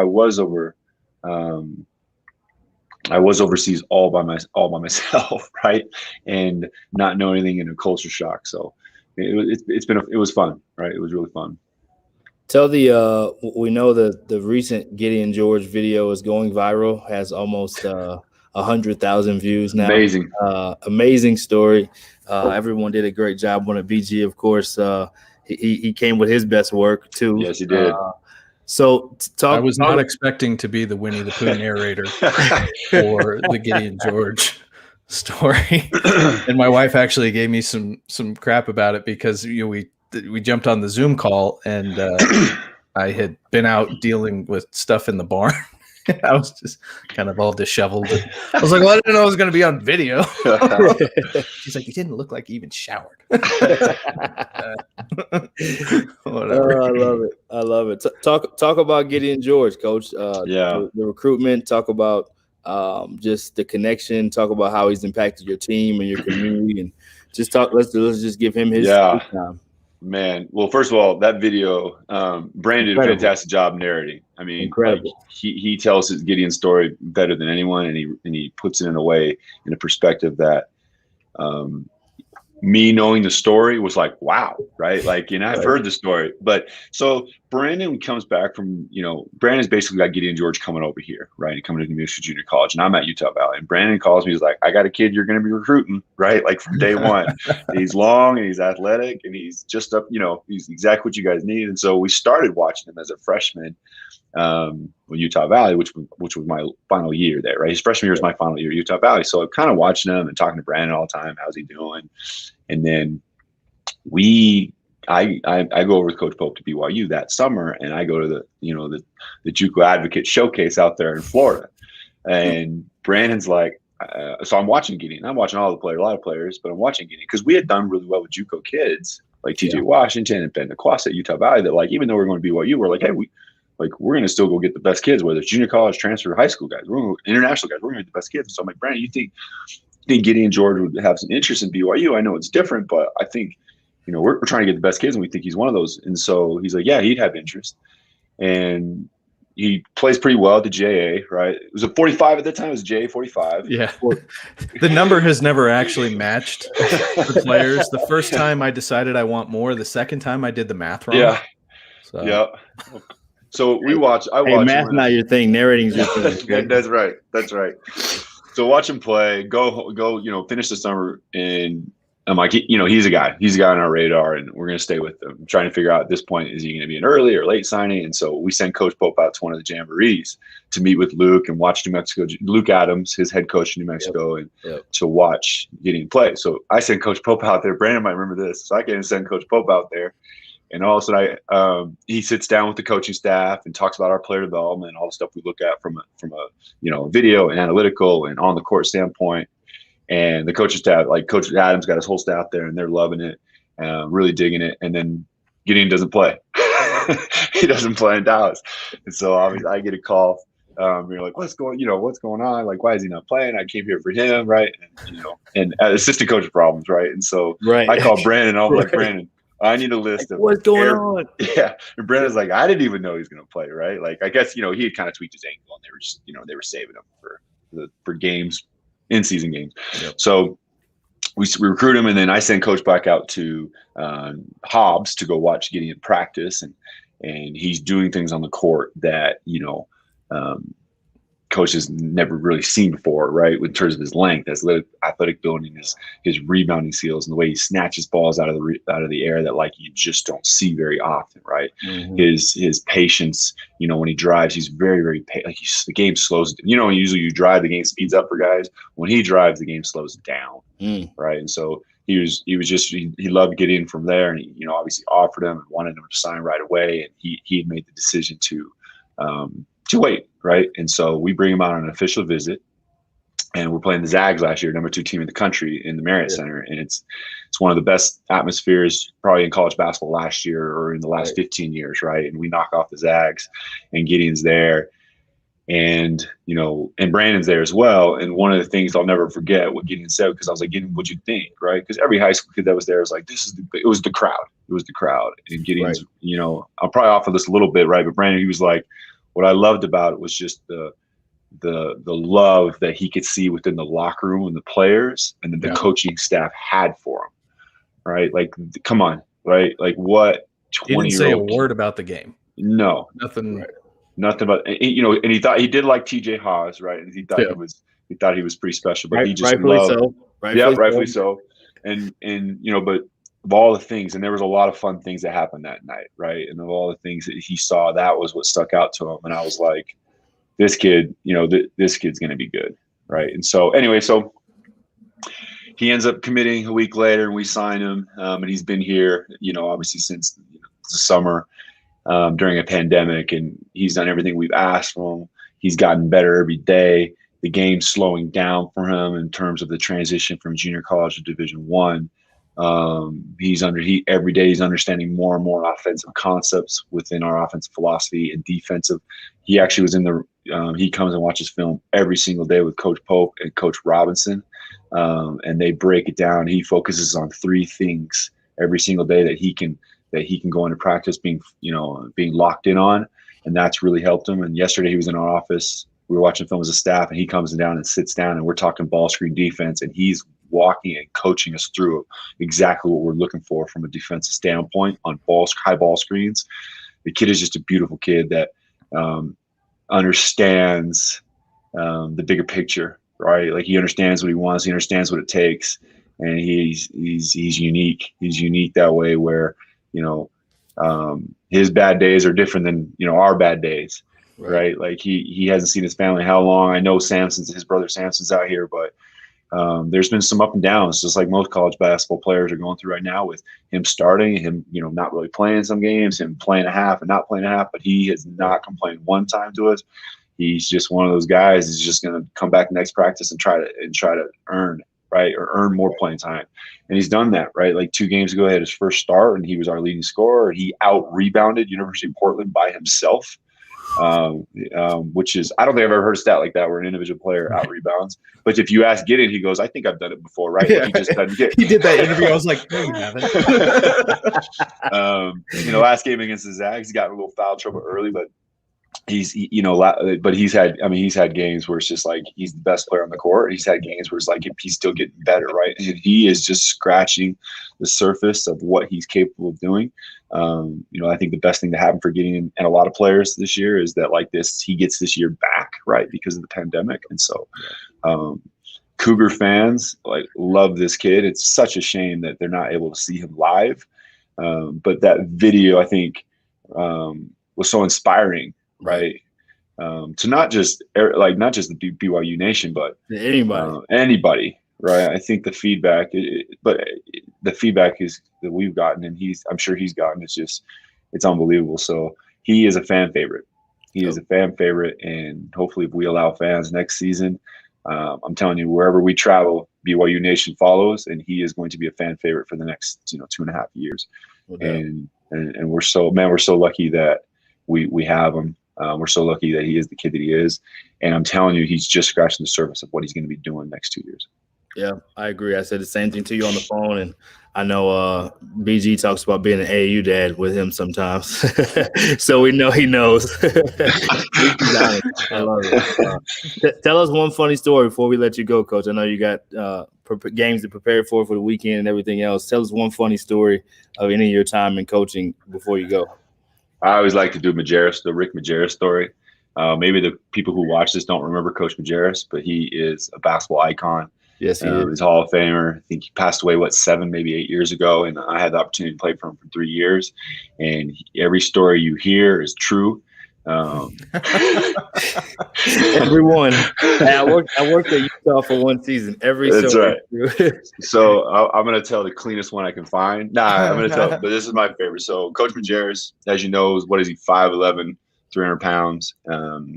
all by myself, right? And not know anything in a culture shock. So it was fun, right? It was really fun. Tell we know that the recent Gideon George video is going viral, has almost 100,000 views now. Amazing story. Everyone did a great job on it. BG, of course, he came with his best work too. Yes, he did. I was not expecting to be the Winnie the Pooh narrator for the Gideon George story. And my wife actually gave me some crap about it because we jumped on the Zoom call and I had been out dealing with stuff in the barn. I was just kind of all disheveled. I was like, well, I didn't know I was going to be on video. She's like, you didn't look like you even showered. Whatever. I love it. Talk about Gideon George, Coach. The recruitment. Talk about just the connection. Talk about how he's impacted your team and your community, and just talk. Let's just give him his time. Man, well, first of all, that video, Brandon did a fantastic job narrating. I mean, incredible. Like, he tells his Gideon story better than anyone, and he puts it in a perspective that me knowing the story was like, wow, right? Like, I've heard the story. But so Brandon comes back from, Brandon's basically got Gideon George coming over here, right? And coming to New Mexico Junior College. And I'm at Utah Valley. And Brandon calls me. He's like, I got a kid you're going to be recruiting, right? Like from day one. He's long and he's athletic and he's just up, he's exactly what you guys need. And so we started watching him as a freshman with Utah Valley, which was my final year there, right? His freshman year was my final year at Utah Valley. So I'm kind of watching him and talking to Brandon all the time. How's he doing? And then I go over with Coach Pope to BYU that summer, and I go to the JUCO Advocate Showcase out there in Florida. And Brandon's like, so I'm watching Gideon. I'm watching a lot of players, but I'm watching Gideon because we had done really well with JUCO kids like TJ Washington and Ben Naquassa at Utah Valley. That like even though we're going to BYU, we're like, hey, we're going to still go get the best kids, whether it's junior college, transfer, high school guys, we're going to international guys, we're going to get the best kids. So I'm like, Brandon, you think Gideon George would have some interest in BYU? I know it's different, but I think, we're trying to get the best kids and we think he's one of those. And so he's like, yeah, he'd have interest. And he plays pretty well at the JA, right? It was a 45 at the time. It was JA 45. Yeah. The number has never actually matched the players. The first time I decided I want more. The second time I did the math wrong. Yeah. So. Yeah. So I watch. Math's not your thing. Narrating's your thing. That's right. So watch him play. Go. Finish the summer in I'm like, he's a guy on our radar, and we're going to stay with him. I'm trying to figure out at this point, is he going to be an early or late signing? And so we sent Coach Pope out to one of the jamborees to meet with Luke and watch New Mexico, Luke Adams, his head coach in New Mexico, and to watch Gideon play. So I sent Coach Pope out there. Brandon might remember this. So I came and send Coach Pope out there. And all of a sudden, he sits down with the coaching staff and talks about our player development and all the stuff we look at from a video and analytical and on the court standpoint. And the coaching staff, like Coach Adams, got his whole staff there, and they're loving it, really digging it. And then Gideon doesn't play. He doesn't play in Dallas, and so obviously I get a call. You're like, what's going on? Like, why is he not playing? I came here for him, right? And assistant coach problems, right? And so I called Brandon. I was like, Brandon, I need a list of what's going on. Yeah. And Brandon's like, I didn't even know he was going to play, right? Like, I guess, he had kind of tweaked his ankle, and they were just, they were saving him for games, in-season games. Yep. So we recruit him, and then I send Coach back out to Hobbs to go watch Gideon practice, and he's doing things on the court that, Coach has never really seen before, right? In terms of his length, his athletic building, his rebounding skills, and the way he snatches balls out of the air that like you just don't see very often, right? Mm-hmm. His patience, when he drives, he's very, very the game slows. Usually you drive, the game speeds up for guys. When he drives, the game slows down, right? And so he loved getting from there, and he, obviously offered him and wanted him to sign right away, and he had made the decision to wait, right? And so we bring him out on an official visit, and we're playing the Zags last year, number 2 team in the country, in the Marriott Center, and it's one of the best atmospheres probably in college basketball last year or in the last 15 years, right? And we knock off the Zags, and Gideon's there, and and Brandon's there as well. And one of the things I'll never forget what Gideon said, because I was like, Gideon, what'd you think, right? Because every high school kid that was there was like, it was the crowd. It was the crowd. And Gideon's, I'll probably offer this a little bit, right? But Brandon, he was like, what I loved about it was just the love that he could see within the locker room and the players, and then the coaching staff had for him, right? Like, come on, right? Like, what 20-year-old? He didn't say a word about the game. No, nothing. Right. Nothing about, and he thought he did like TJ Haas, right? And he thought he was pretty special, but he just loved. Rightfully so. And but of all the things, and there was a lot of fun things that happened that night, right? And of all the things that he saw, that was what stuck out to him. And I was like, this kid, this kid's going to be good, right? And so anyway, so he ends up committing a week later, and we sign him, and he's been here, obviously since the summer. During a pandemic, and he's done everything we've asked from him. He's gotten better every day. The game's slowing down for him in terms of the transition from junior college to Division I. Every day he's understanding more and more offensive concepts within our offensive philosophy and defensive. He actually was he comes and watches film every single day with Coach Pope and Coach Robinson, and they break it down. He focuses on 3 things every single day that he can go into practice being locked in on, and that's really helped him. And yesterday he was in our office, we were watching film as a staff, and he comes down and sits down, and we're talking ball screen defense, and he's walking and coaching us through exactly what we're looking for from a defensive standpoint on high ball screens. The kid is just a beautiful kid that understands the bigger picture, right? Like, he understands what he wants, he understands what it takes, and he's unique. He's unique that way, where his bad days are different than, our bad days, right? Like, he hasn't seen his family how long. I know his brother Samson's out here, but there's been some up and downs, just like most college basketball players are going through right now, with him starting, him, not really playing some games, him playing a half and not playing a half, but he has not complained one time to us. He's just one of those guys. He's just going to come back next practice and try to earn, right, or earn more playing time. And he's done that, right? Like, 2 games ago, he had his first start, and he was our leading scorer. He out-rebounded University of Portland by himself, which is, I don't think I've ever heard a stat like that where an individual player out-rebounds. But if you ask Gideon, he goes, I think I've done it before, right? Yeah. He just doesn't get He did that interview. I was like, no, you haven't. Last game against the Zags, he got a little foul trouble early, but he's had games where it's just like he's the best player on the court. He's had games where it's like he's still getting better, right? And he is just scratching the surface of what he's capable of doing. I think the best thing to happen for Gideon and a lot of players this year is that, like, he gets this year back, right, because of the pandemic. And so Cougar fans like love this kid. It's such a shame that they're not able to see him live. But that video, I think, was so inspiring, right? To not just the BYU Nation, but anybody, right? I think the feedback, the feedback is that we've gotten, and I'm sure he's gotten. It's unbelievable. So he is a fan favorite. He is a fan favorite, and hopefully, if we allow fans next season, I'm telling you, wherever we travel, BYU Nation follows, and he is going to be a fan favorite for the next 2.5 years. And we're so lucky that we have him. We're so lucky that he is the kid that he is, and I'm telling you, he's just scratching the surface of what he's going to be doing next 2 years. Yeah, I agree. I said the same thing to you on the phone, and I know BG talks about being an AAU dad with him sometimes, so we know he knows. I love it. Tell us one funny story before we let you go, Coach. I know you got games to prepare for the weekend and everything else. Tell us one funny story of any of your time in coaching before you go. I always like to do the Rick Majerus story. Maybe the people who watch this don't remember Coach Majerus, but he is a basketball icon. Yes, he is. He's a Hall of Famer. I think he passed away, 7, maybe 8 years ago, and I had the opportunity to play for him for 3 years. And every story you hear is true. Everyone. I worked at Utah for 1 season. That's right. So I'm going to tell the cleanest one I can find. I'm going to tell, but this is my favorite. So Coach Majerus, as you know, is 5'11", 300 pounds,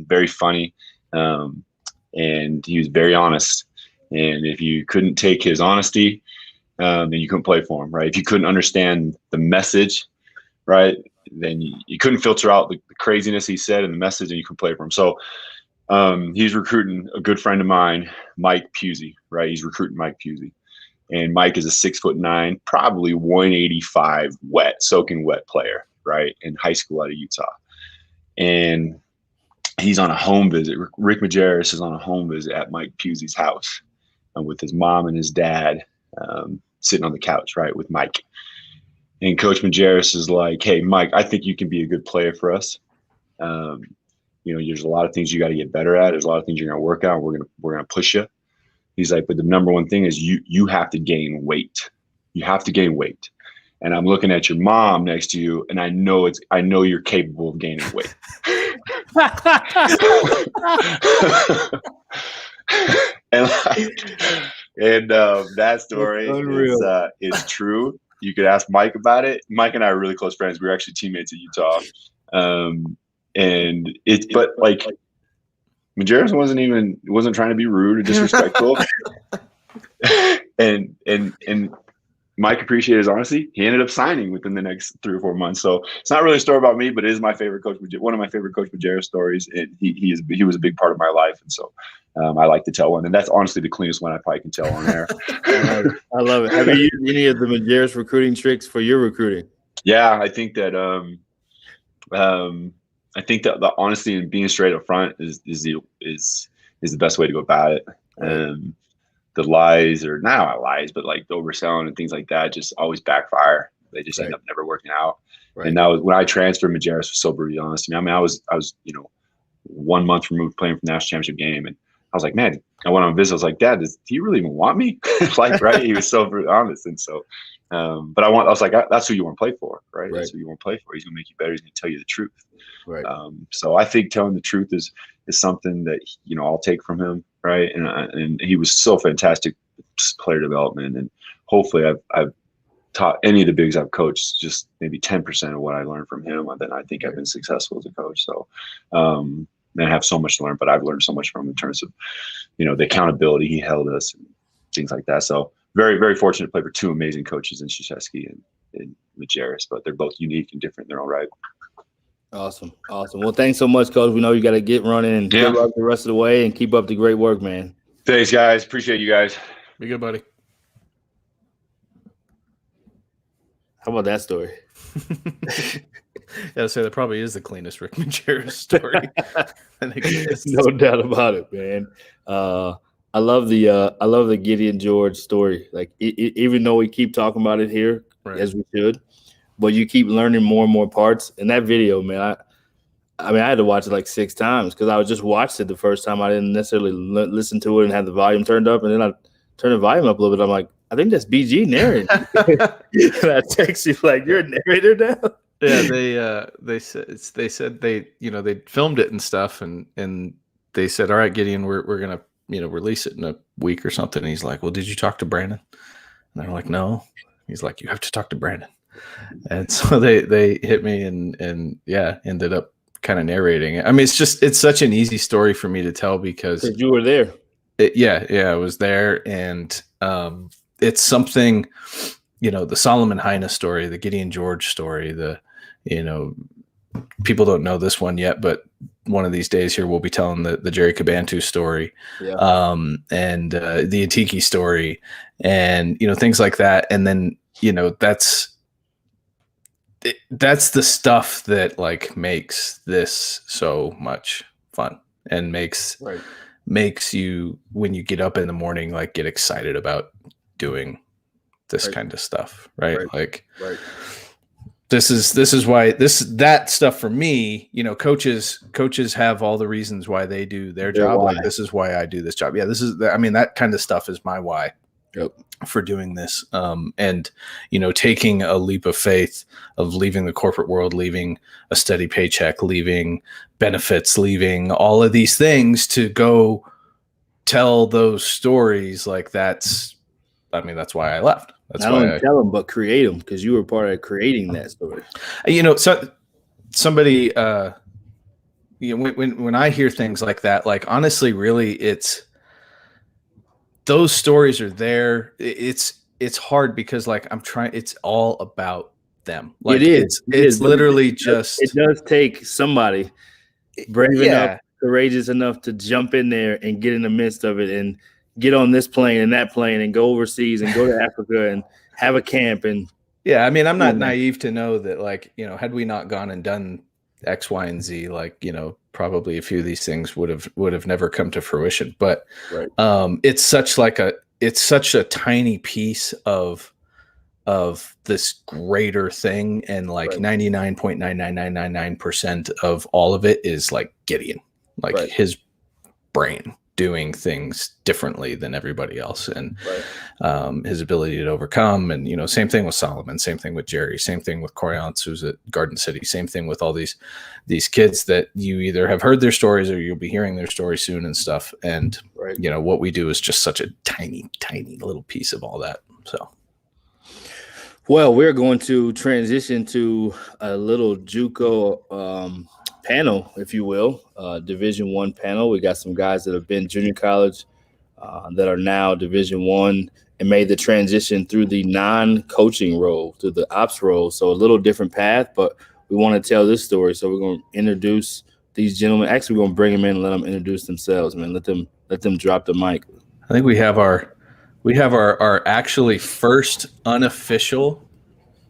very funny, and he was very honest. And if you couldn't take his honesty, then you couldn't play for him, right? If you couldn't understand the message, right, then you couldn't filter out the craziness he said in the message, and you could play for him. So he's recruiting a good friend of mine, Mike Pusey, right? He's recruiting Mike Pusey. And Mike is a 6'9", probably 185 soaking wet player, right, in high school out of Utah. And he's on a home visit. Rick Majerus is on a home visit at Mike Pusey's house with his mom and his dad sitting on the couch, right, with Mike. And Coach Majerus is like, "Hey, Mike, I think you can be a good player for us. There's a lot of things you got to get better at. There's a lot of things you're going to work out. We're gonna push you." He's like, "But the number one thing is you have to gain weight. You have to gain weight. And I'm looking at your mom next to you, and I know you're capable of gaining weight." and that story is true. You could ask Mike about it. Mike and I are really close friends. We were actually teammates at Utah. Majerus wasn't trying to be rude or disrespectful. and Mike appreciated his honesty. He ended up signing within the next 3 or 4 months. So it's not really a story about me, but it is my favorite one of my favorite Coach Majerus stories. And he was a big part of my life. And so I like to tell one. And that's honestly the cleanest one I probably can tell on air. I love it. Have you used any of the Majerus recruiting tricks for your recruiting? Yeah, I think that the honesty and being straight up front is the best way to go about it. The lies, or not lies, but like the overselling and things like that, just always backfire. They just end up never working out. Right. And that was when I transferred. Majerus was so brutally honest to me. I mean, I was 1 month removed playing from the national championship game, and I was like, man, I went on a visit. I was like, Dad, do you really even want me? Right? He was so brutally honest, and so. But I was like, that's who you want to play for, right? That's who you want to play for. He's going to make you better. He's going to tell you the truth. Right. So I think telling the truth is something that I'll take from him, right? And he was so fantastic player development, and hopefully I've taught any of the bigs I've coached just maybe 10% of what I learned from him. And then I think I've been successful as a coach. So and I have so much to learn, but I've learned so much from him in terms of the accountability he held us and things like that. So very, very fortunate to play for 2 amazing coaches in Krzyzewski and Majerus, but they're both unique and different in their own right. Awesome. Well, thanks so much, Coach. We know you got to get running and good luck the rest of the way, and keep up the great work, man. Thanks, guys. Appreciate you guys. Be good, buddy. How about that story? Yeah, so that probably is the cleanest Rick Majerus story. No doubt about it, man. I love the Gideon George story. Like, even though we keep talking about it here, as we should, but you keep learning more and more parts. In that video, man, I mean, I had to watch it like 6 times because I just watched it the first time. I didn't necessarily listen to it and have the volume turned up, and then I turned the volume up a little bit. I'm like, I think that's BG narrating. And I text you like, you're a narrator now. Yeah, they said they filmed it and stuff, and they said, all right, Gideon, we're gonna release it in a week or something. And he's like, well, did you talk to Brandon? And they're like, no. He's like, you have to talk to Brandon. And so they hit me and yeah, ended up kind of narrating it. I mean, it's such an easy story for me to tell because you were there. I was there, and it's something, the Solomon Heine story, the Gideon George story, people don't know this one yet, but one of these days here we'll be telling the Jerry Cabantu story, and the Atiki story, and things like that. And then that's the stuff that like makes this so much fun and makes you, when you get up in the morning, like get excited about doing this kind of stuff, right? This is why that stuff for me, coaches have all the reasons why they do their job. Why. Like, this is why I do this job. Yeah, that kind of stuff is my why for doing this. And taking a leap of faith of leaving the corporate world, leaving a steady paycheck, leaving benefits, leaving all of these things to go tell those stories. Like that's why I left. That's not why only tell them, but create them, because you were part of creating that story. So somebody, when I hear things like that, like honestly, really, it's those stories are there. It's hard because like it's all about them. Like it is. It's literally just. It does take somebody brave enough, courageous enough to jump in there and get in the midst of it and get on this plane and that plane and go overseas and go to Africa and have a camp. And yeah, I mean, I'm not naive to know that, like, had we not gone and done X, Y, and Z, like, probably a few of these things would have never come to fruition. But it's such a tiny piece of this greater thing, and like 99.99999% of all of it is like Gideon, like his brain doing things differently than everybody else, and his ability to overcome. And same thing with Solomon, same thing with Jerry, same thing with Coriance, who's at Garden City, same thing with all these kids that you either have heard their stories or you'll be hearing their stories soon and stuff. And what we do is just such a tiny little piece of all that. So well, we're going to transition to a little JUCO panel, if you will, Division I panel. We got some guys that have been junior college that are now Division I and made the transition through the non-coaching role to the ops role. So a little different path, but we want to tell this story. So we're going to introduce these gentlemen. Actually, we're going to bring them in and let them introduce themselves, man. Let them drop the mic. I think we have our actually first unofficial,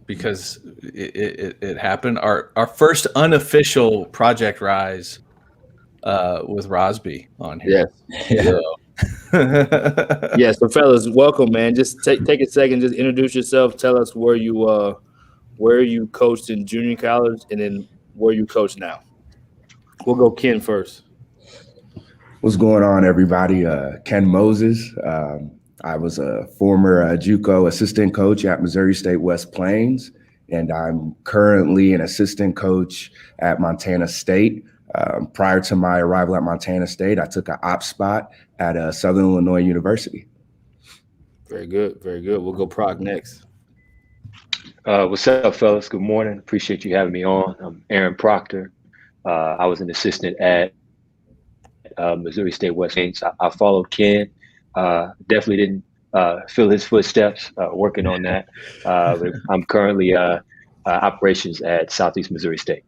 because it happened, our first unofficial Project Rise with Rosby on here. Yes. So fellas, welcome, man. Just take a second, just introduce yourself. Tell us where you coached in junior college and then where you coach now. We'll go Ken first. What's going on, everybody? Ken Moses. I was a former JUCO assistant coach at Missouri State West Plains, and I'm currently an assistant coach at Montana State. Prior to my arrival at Montana State, I took an ops spot at Southern Illinois University. Very good, very good. We'll go Proc next. What's up, fellas? Good morning. Appreciate you having me on. I'm Aaron Proctor. I was an assistant at Missouri State West Plains. I followed Ken. Definitely didn't fill his footsteps, working on that. But I'm currently operations at Southeast Missouri State.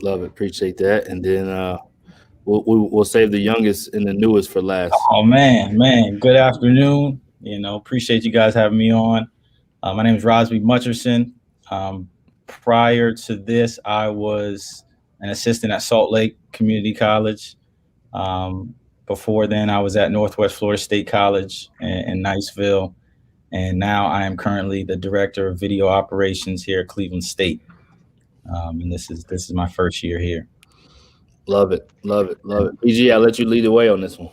Love it. Appreciate that. And then we'll save the youngest and the newest for last. Oh, man. Good afternoon. Appreciate you guys having me on. My name is Rosby Mutcherson. Prior to this, I was an assistant at Salt Lake Community College. Before then, I was at Northwest Florida State College in Niceville. And now I am currently the director of video operations here at Cleveland State. And this is my first year here. Love it. PG, I'll let you lead the way on this one.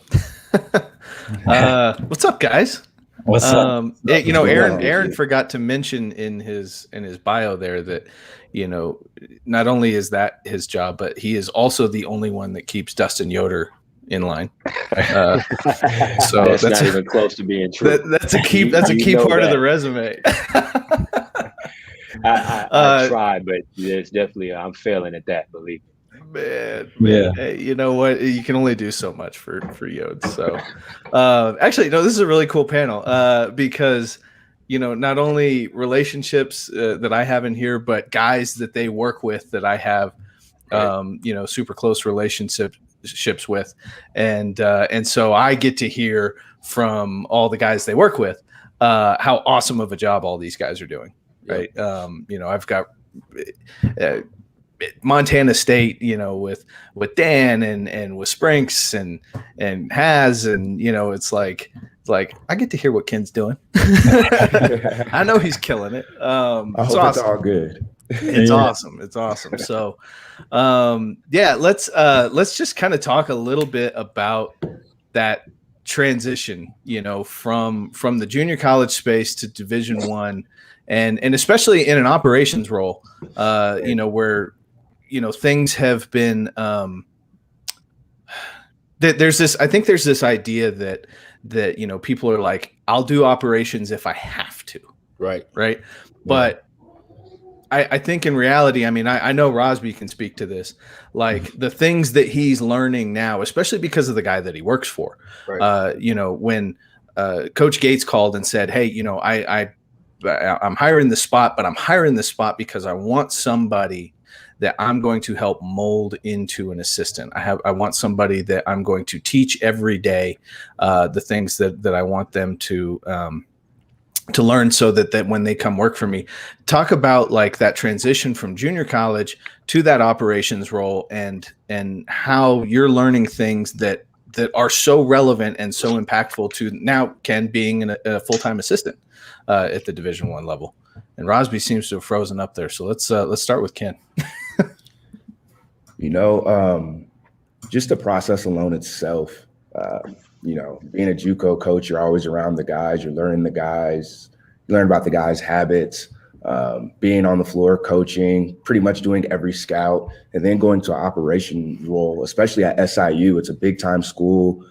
What's up, guys? What's up? Aaron forgot to mention in his bio there that, not only is that his job, but he is also the only one that keeps Dustin Yoder in line. So that's not even close to being true. That's a key part of the resume. I try, but it's definitely I'm failing at that. Believe me. Man, Yeah. Hey, you know what? You can only do so much for Yod. So, actually, no, this is a really cool panel because, not only relationships that I have in here, but guys that they work with that I have, super close relationships with, and so I get to hear from all the guys they work with how awesome of a job all these guys are doing. Right? I've got. Montana State, with Dan and with Sprinks and Has, and it's like I get to hear what Ken's doing. I know he's killing it. I hope it's all good. It's awesome. It's awesome. So, let's just kind of talk a little bit about that transition, from the junior college space to Division I, and especially in an operations role, where things have been there's this idea that people are like, I'll do operations if I have to. Right. But I think in reality, I know Rosby can speak to this, like the things that he's learning now, especially because of the guy that he works for. Right. When Coach Gates called and said, hey, I'm hiring the spot, but I'm hiring the spot because I want somebody that I'm going to help mold into an assistant. I want somebody that I'm going to teach every day the things that I want them to learn, so that when they come work for me. Talk about like that transition from junior college to that operations role, and how you're learning things that are so relevant and so impactful to now Ken being a full-time assistant at the Division I level. And Rosby seems to have frozen up there. So let's start with Ken. Just the process alone itself, being a JUCO coach, you're always around the guys, you're learning the guys, you learn about the guys' habits, being on the floor, coaching, pretty much doing every scout, and then going to an operation role, especially at SIU. It's a big time school,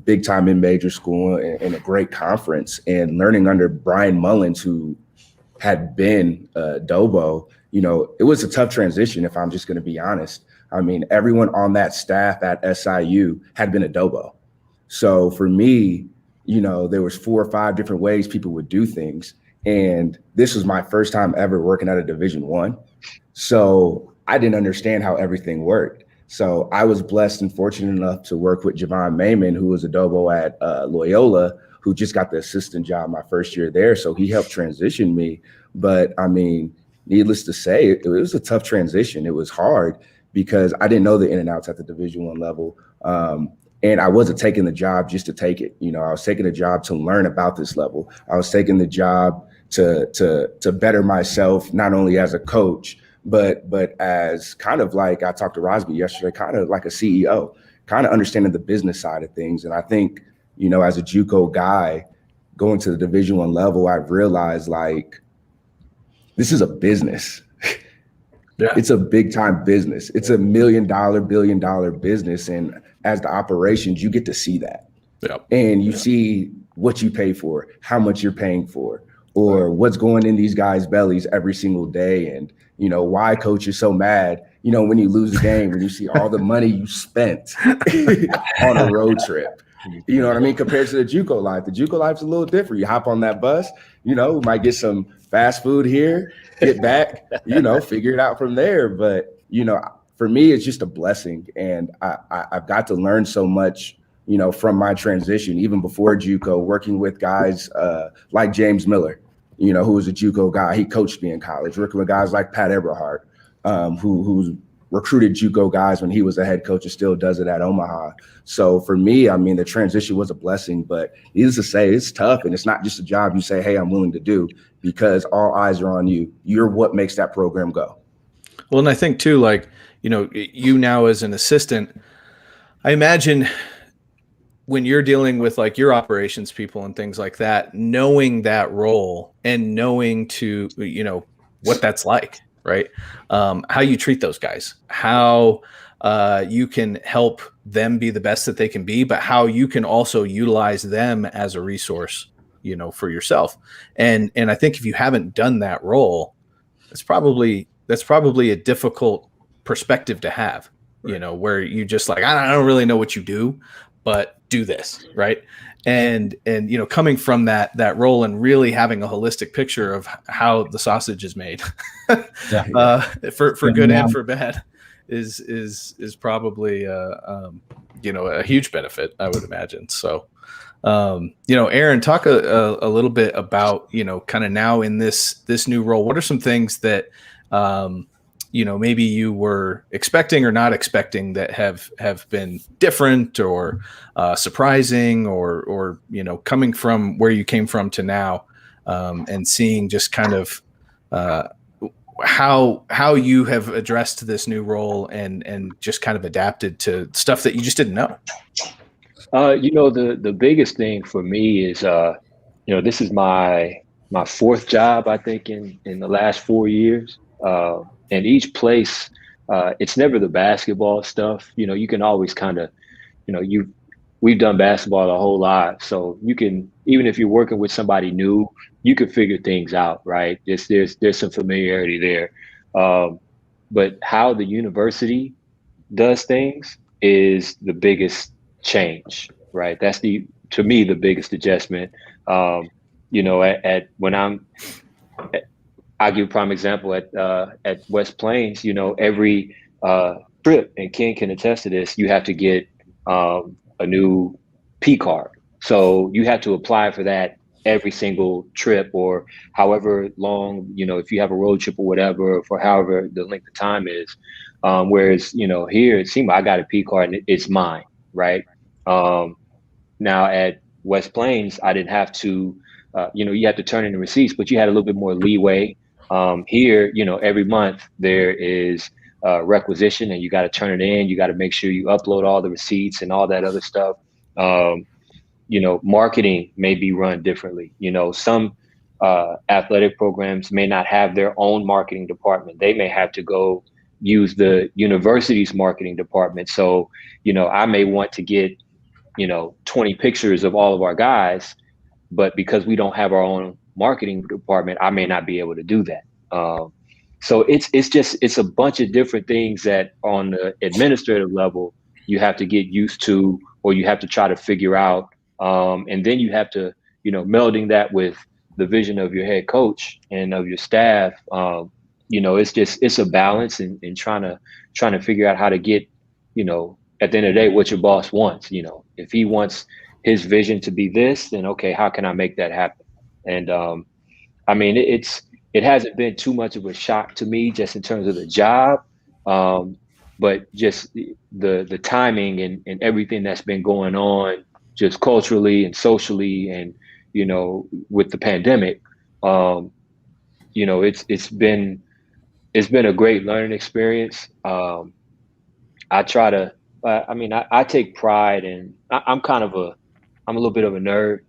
big time in major school, and a great conference, and learning under Brian Mullins, who had been Dobo. It was a tough transition, if I'm just going to be honest. Everyone on that staff at SIU had been a Dobo. So for me, there was 4 or 5 different ways people would do things. And this was my first time ever working at a Division I. So I didn't understand how everything worked. So I was blessed and fortunate enough to work with Javon Mayman, who was a Dobo at Loyola, who just got the assistant job my first year there. So he helped transition me. But needless to say, it was a tough transition. It was hard because I didn't know the in and outs at the Division I level. And I wasn't taking the job just to take it. I was taking the job to learn about this level. I was taking the job to better myself, not only as a coach, but as kind of like, I talked to Rosby yesterday, kind of like a CEO, kind of understanding the business side of things. And I think, as a JUCO guy going to the Division I level, I've realized like, this is a business. Yeah. It's a big time business. It's $1 million, $1 billion business. And as the operations, you get to see that. Yeah. And you see what you pay for, how much you're paying for, or what's going in these guys' bellies every single day. And, why coach is so mad, when you lose a game, when you see all the money you spent on a road trip. You know what I mean? Compared to the JUCO life. The JUCO life's a little different. You hop on that bus, we might get some fast food here, get back, figure it out from there. But, for me, it's just a blessing. And I've got to learn so much, from my transition, even before JUCO, working with guys like James Miller, who was a JUCO guy. He coached me in college, working with guys like Pat Eberhardt, who's recruited JUCO guys when he was a head coach and still does it at Omaha. So for me, the transition was a blessing, but needless to say, it's tough. And it's not just a job you say, hey, I'm willing to do, because all eyes are on you. You're what makes that program go. Well, and I think too, like, you know, you now as an assistant, I imagine when you're dealing with like your operations people and things like that, knowing that role and knowing to, you know, what that's like, right? How you treat those guys, how you can help them be the best that they can be, but how you can also utilize them as a resource, you know, for yourself. And I think if you haven't done that role, that's probably a difficult perspective to have, you know, where you just like, I don't really know what you do, but do this, right? And you know, coming from that role and really having a holistic picture of how the sausage is made, for good and for bad, is probably you know, a huge benefit, I would imagine. So you know, Aaron, talk a little bit about, you know, kind of now in this new role, what are some things that you know, maybe you were expecting or not expecting that have been different or surprising, or you know, coming from where you came from to now, and seeing just kind of how you have addressed this new role and just kind of adapted to stuff that you just didn't know. You know, the biggest thing for me is, you know, this is my fourth job, I think, in the last 4 years. And each place, it's never the basketball stuff. You know, you can always kind of, you know, we've done basketball a whole lot. So you can, even if you're working with somebody new, you can figure things out, right? There's some familiarity there. But how the university does things is the biggest change, right? That's to me, the biggest adjustment. You know, I'll give a prime example at West Plains. You know, every trip, and Ken can attest to this, you have to get a new P card. So you have to apply for that every single trip, or however long, you know, if you have a road trip or whatever, for however the length of time is. Whereas, you know, here it seemed I got a P card and it's mine, right? Now at West Plains, I didn't have to, you know, you had to turn in the receipts, but you had a little bit more leeway. Here, you know, every month there is requisition, and you got to turn it in. You got to make sure you upload all the receipts and all that other stuff. You know, marketing may be run differently. You know, some athletic programs may not have their own marketing department. They may have to go use the university's marketing department. So, you know, I may want to get, you know, 20 pictures of all of our guys, but because we don't have our own marketing department, I may not be able to do that. So it's a bunch of different things that on the administrative level you have to get used to, or you have to try to figure out. And then you have to, you know, melding that with the vision of your head coach and of your staff. You know, it's a balance in trying to figure out how to get, you know, at the end of the day, what your boss wants. You know, if he wants his vision to be this, then okay, how can I make that happen? And I mean, it hasn't been too much of a shock to me just in terms of the job, but just the timing and everything that's been going on, just culturally and socially, and you know, with the pandemic, you know, it's been a great learning experience. I try to, I mean, I take pride in, I'm a little bit of a nerd.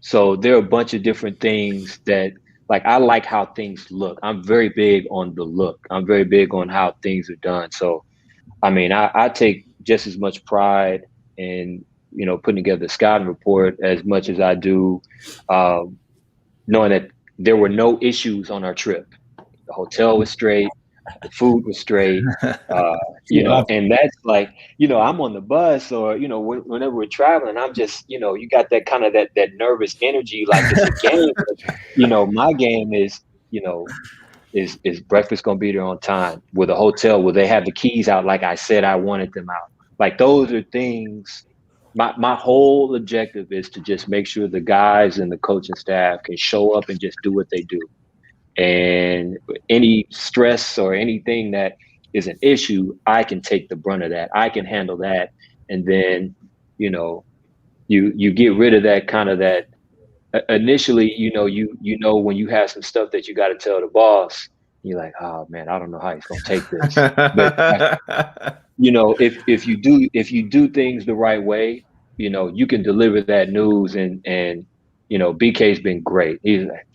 So there are a bunch of different things that, like, I like how things look. I'm very big on the look. I'm very big on how things are done. So, I mean, I take just as much pride in, you know, putting together the scouting report as much as I do knowing that there were no issues on our trip. The hotel was straight. The food was straight, you know, and that's like, you know, I'm on the bus, or, you know, whenever we're traveling, I'm just, you know, you got that kind of that nervous energy, like it's a game. You know, my game is, you know, is breakfast going to be there on time? With a hotel, will they have the keys out like I said I wanted them out? Like, those are things. My whole objective is to just make sure the guys and the coaching staff can show up and just do what they do. And any stress or anything that is an issue, I can take the brunt of that. I can handle that. And then, you know, you get rid of that kind of that initially, you know, you know, when you have some stuff that you got to tell the boss, You're like, oh man, I don't know how he's gonna take this. But you know, if you do things the right way, you know, you can deliver that news. And you know, BK's been great. He's like,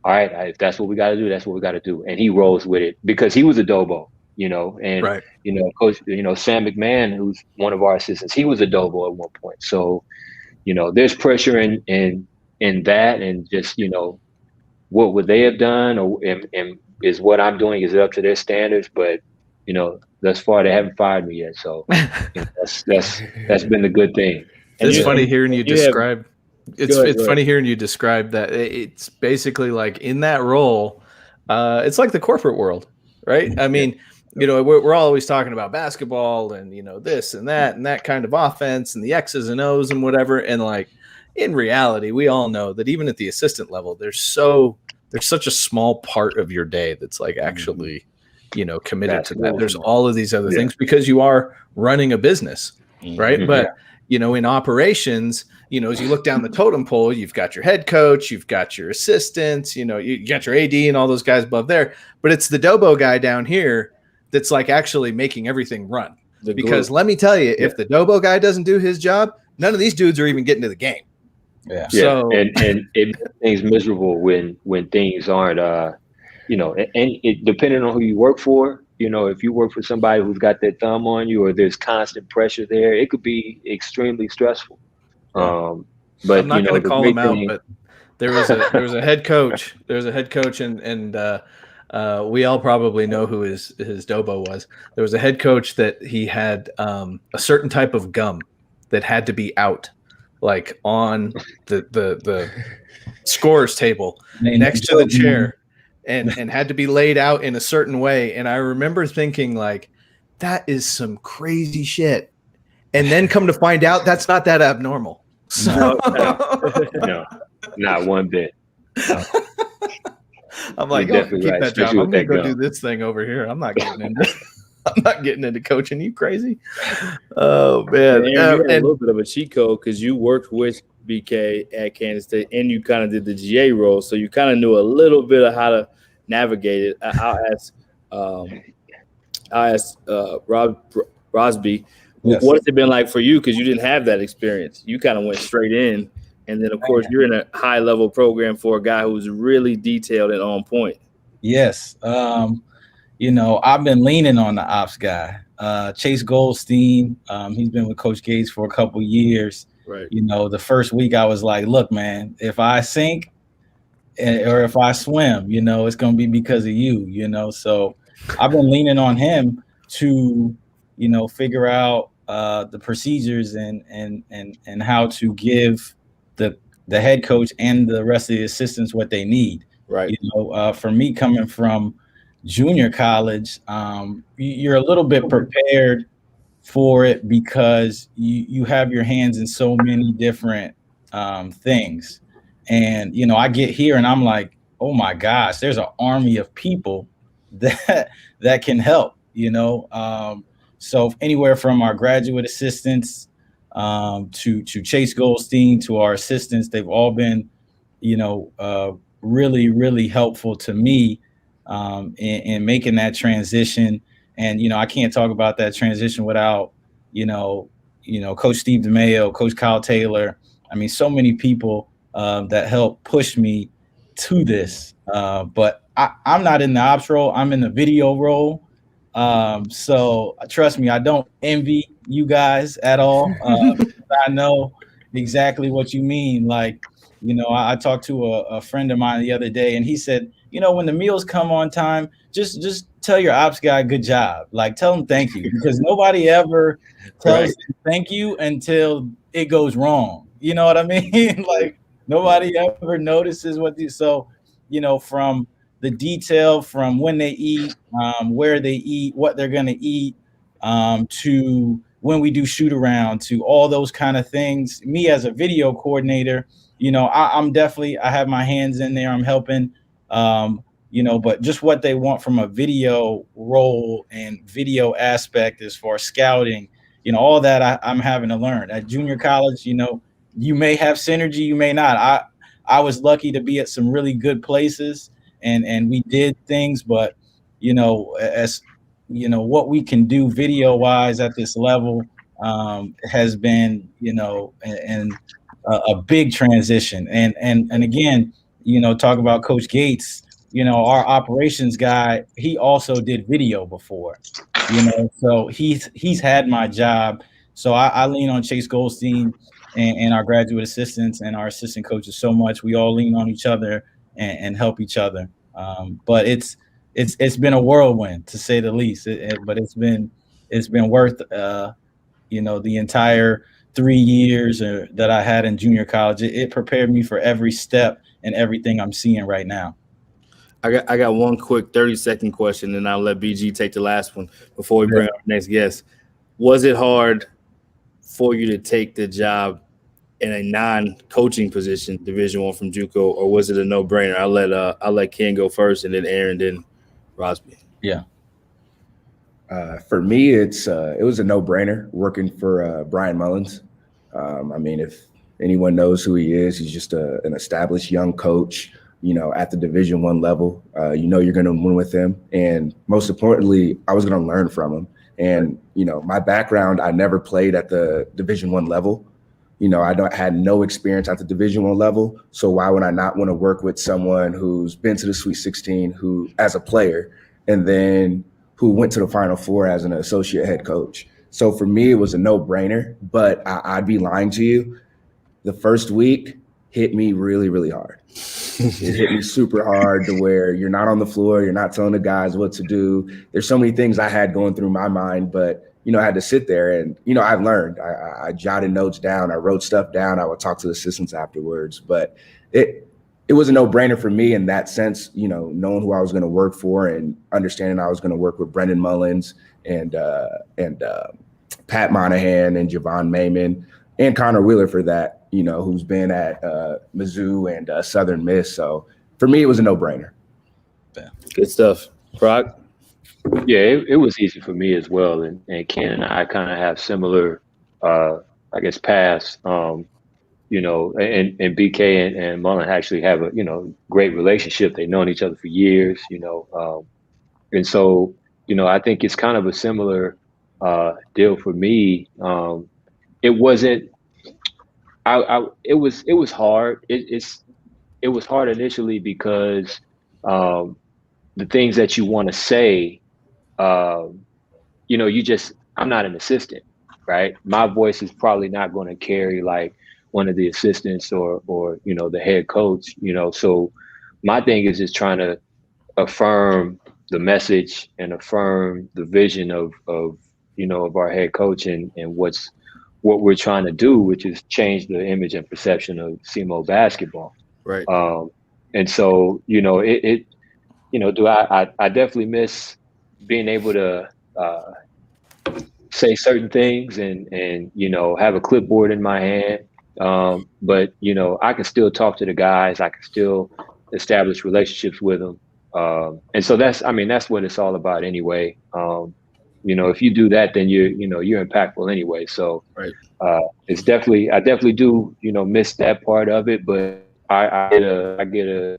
all right, if that's what we got to do, that's what we got to do. And he rolls with it because he was a Dobo, you know, and, Right. you know, Coach, you know, Sam McMahon, who's one of our assistants, he was a Dobo at one point. So, you know, there's pressure in that, and just, you know, what would they have done, or and is what I'm doing, is it up to their standards? But, you know, thus far they haven't fired me yet. So you know, that's been the good thing. It's funny hearing you describe. It's funny hearing you describe that. It's basically like in that role, it's like the corporate world, right? I mean, you know, we're always talking about basketball and, you know, this and that kind of offense and the X's and O's and whatever. And like in reality, we all know that even at the assistant level, there's such a small part of your day that's like actually, you know, committed to that. There's all of these other things because you are running a business, right? But you know, in operations, you know, as you look down the totem pole, you've got your head coach, you've got your assistants, you know, you got your AD and all those guys above there, but it's the Dobo guy down here that's like actually making everything run. Because let me tell you, if the Dobo guy doesn't do his job, none of these dudes are even getting to the game. Yeah. So, and it makes things miserable when things aren't, you know, and it depending on who you work for. You know, if you work for somebody who's got their thumb on you, or there's constant pressure there, it could be extremely stressful. But I'm not going to call him out, but there was a head coach. There was a head coach, and we all probably know who his Dobo was. There was a head coach that he had a certain type of gum that had to be out, like on the scorer's table next to the chair. And had to be laid out in a certain way. And I remember thinking, like, that is some crazy shit. And then come to find out that's not that abnormal. So no, not one bit. No. I'm like, oh, keep that job. I'm gonna go do this thing over here. I'm not getting into coaching. You crazy? Oh man. And you had a little bit of a cheat code because you worked with BK at Kansas State and you kind of did the GA role, so you kind of knew a little bit of how to navigate it. I'll ask Rosby, what has it been like for you? Because you didn't have that experience. You kind of went straight in, and then of course you're in a high level program for a guy who's really detailed and on point. Yes, you know, I've been leaning on the ops guy, Chase Goldstein. He's been with Coach Gates for a couple years. Right. You know, the first week I was like, look, man, if I sink or if I swim, you know, it's going to be because of you, you know. So I've been leaning on him to, you know, figure out the procedures and how to give the head coach and the rest of the assistants what they need. Right. You know, for me coming from junior college, you're a little bit prepared for it because you have your hands in so many different things. And, you know, I get here and I'm like, oh my gosh, there's an army of people that can help, you know. So anywhere from our graduate assistants to Chase Goldstein to our assistants, they've all been, you know, really, really helpful to me in making that transition. And, you know, I can't talk about that transition without, you know, Coach Steve DeMayo, Coach Kyle Taylor. I mean, so many people that helped push me to this. But I'm not in the ops role. I'm in the video role. So trust me, I don't envy you guys at all. I know exactly what you mean. Like, you know, I talked to a friend of mine the other day, and he said, you know, when the meals come on time, just tell your ops guy good job. Like, tell him thank you, because nobody ever tells him thank you until it goes wrong. You know what I mean? Like, nobody ever notices so, you know, from the detail, from when they eat, where they eat, what they're going to eat, to when we do shoot around, to all those kind of things. Me as a video coordinator, you know, I have my hands in there. I'm helping, you know, but just what they want from a video role and video aspect as far as scouting, you know, all that I'm having to learn. At junior college, you know, you may have synergy, you may not. I was lucky to be at some really good places, and we did things, but as what we can do video wise at this level has been and a big transition. And again, talk about Coach Gates. Our operations guy, he also did video before, so he's had my job. So I lean on Chase Goldstein and our graduate assistants and our assistant coaches so much. We all lean on each other and help each other. But it's been a whirlwind, to say the least. But it's been worth the entire 3 years that I had in junior college. It prepared me for every step and everything I'm seeing right now. I got one quick 30-second question, and I'll let BG take the last one before we bring our next guest. Was it hard for you to take the job in a non-coaching position, Division I from JUCO, or was it a no-brainer? I'll let Ken go first, and then Aaron, then Rosby. Yeah. For me, it was a no-brainer working for Brian Mullins. If anyone knows who he is, he's just an established young coach, at the Division I level. You're going to win with him. And most importantly, I was going to learn from him. And, my background, I never played at the Division I level. I had no experience at the Division I level. So why would I not want to work with someone who's been to the Sweet 16, who as a player, and then who went to the Final Four as an associate head coach? So for me, it was a no-brainer, but I'd be lying to you. The first week hit me really, really hard. It hit me super hard to where you're not on the floor. You're not telling the guys what to do. There's so many things I had going through my mind, but, I had to sit there and, I've learned. I jotted notes down. I wrote stuff down. I would talk to the assistants afterwards. But it was a no-brainer for me in that sense, knowing who I was going to work for and understanding I was going to work with Brendan Mullins and Pat Monahan and Javon Mayman and Connor Wheeler for that, who's been at Mizzou and Southern Miss. So for me, it was a no-brainer. Good stuff. Brock? Yeah, it was easy for me as well. And Ken and I kind of have similar, paths. And BK and Mullen actually have a, great relationship. They've known each other for years, and so, I think it's kind of a similar deal for me. It wasn't, it was hard. It was hard initially because the things that you want to say, I'm not an assistant, right? My voice is probably not going to carry like one of the assistants or the head coach, so my thing is just trying to affirm the message and affirm the vision of our head coach and what we're trying to do, which is change the image and perception of SEMO basketball. Right. And so, I definitely miss being able to say certain things and have a clipboard in my hand. But I can still talk to the guys. I can still establish relationships with them. And so that's what it's all about anyway. If you do that, then you're impactful anyway. So right. I definitely do, miss that part of it, but I get a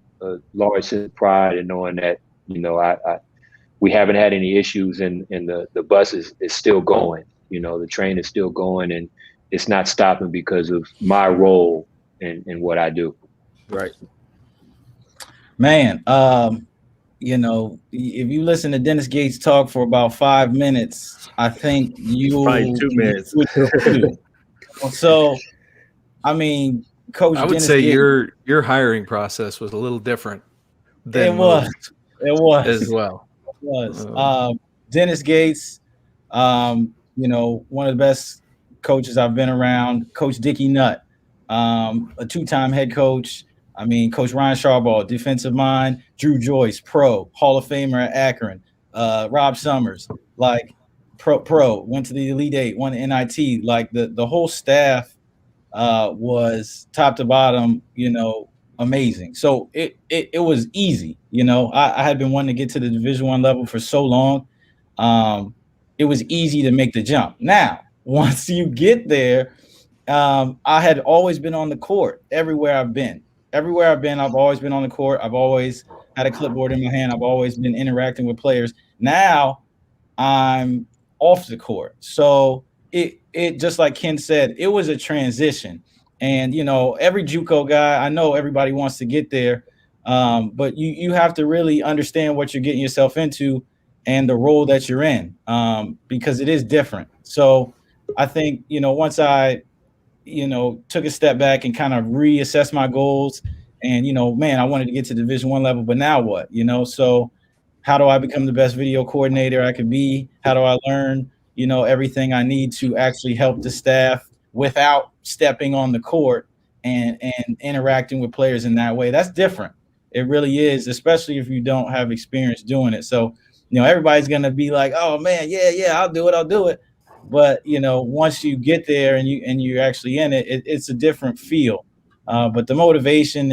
large sense of pride in knowing that, we haven't had any issues and the bus is still going, the train is still going and it's not stopping because of my role in what I do. Right. Man, if you listen to Dennis Gates talk for about 5 minutes, I think you probably 2 minutes. So, Coach, I would Dennis say Gates, your hiring process was a little different than it was as well. Dennis Gates, one of the best coaches I've been around. Coach Dickie Nutt, a 2-time head coach. Coach Ryan Sharbaugh, defensive mind. Drew Joyce, pro, Hall of Famer at Akron. Rob Summers, like pro, went to the Elite Eight, won the NIT. Like the whole staff was top to bottom, amazing. So it was easy. I had been wanting to get to the Division I level for so long. It was easy to make the jump. Now, once you get there, I had always been on the court everywhere I've been. I've always been on the court. I've always had a clipboard in my hand. I've always been interacting with players. Now I'm off the court. So it just like Ken said, it was a transition. And, you know, every JUCO guy, I know everybody wants to get there, but you have to really understand what you're getting yourself into and the role that you're in, because it is different. So I think, you know, once I, you know, took a step back and kind of reassess my goals and, you know, man, I wanted to get to Division I level, but now what, you know? So how do I become the best video coordinator I could be? How do I learn, you know, everything I need to actually help the staff without stepping on the court and interacting with players in that way? That's different. It really is, especially if you don't have experience doing it. So, you know, everybody's going to be like, oh man, yeah, I'll do it. But, you know, once you get there and you're actually in it, it's a different feel. But the motivation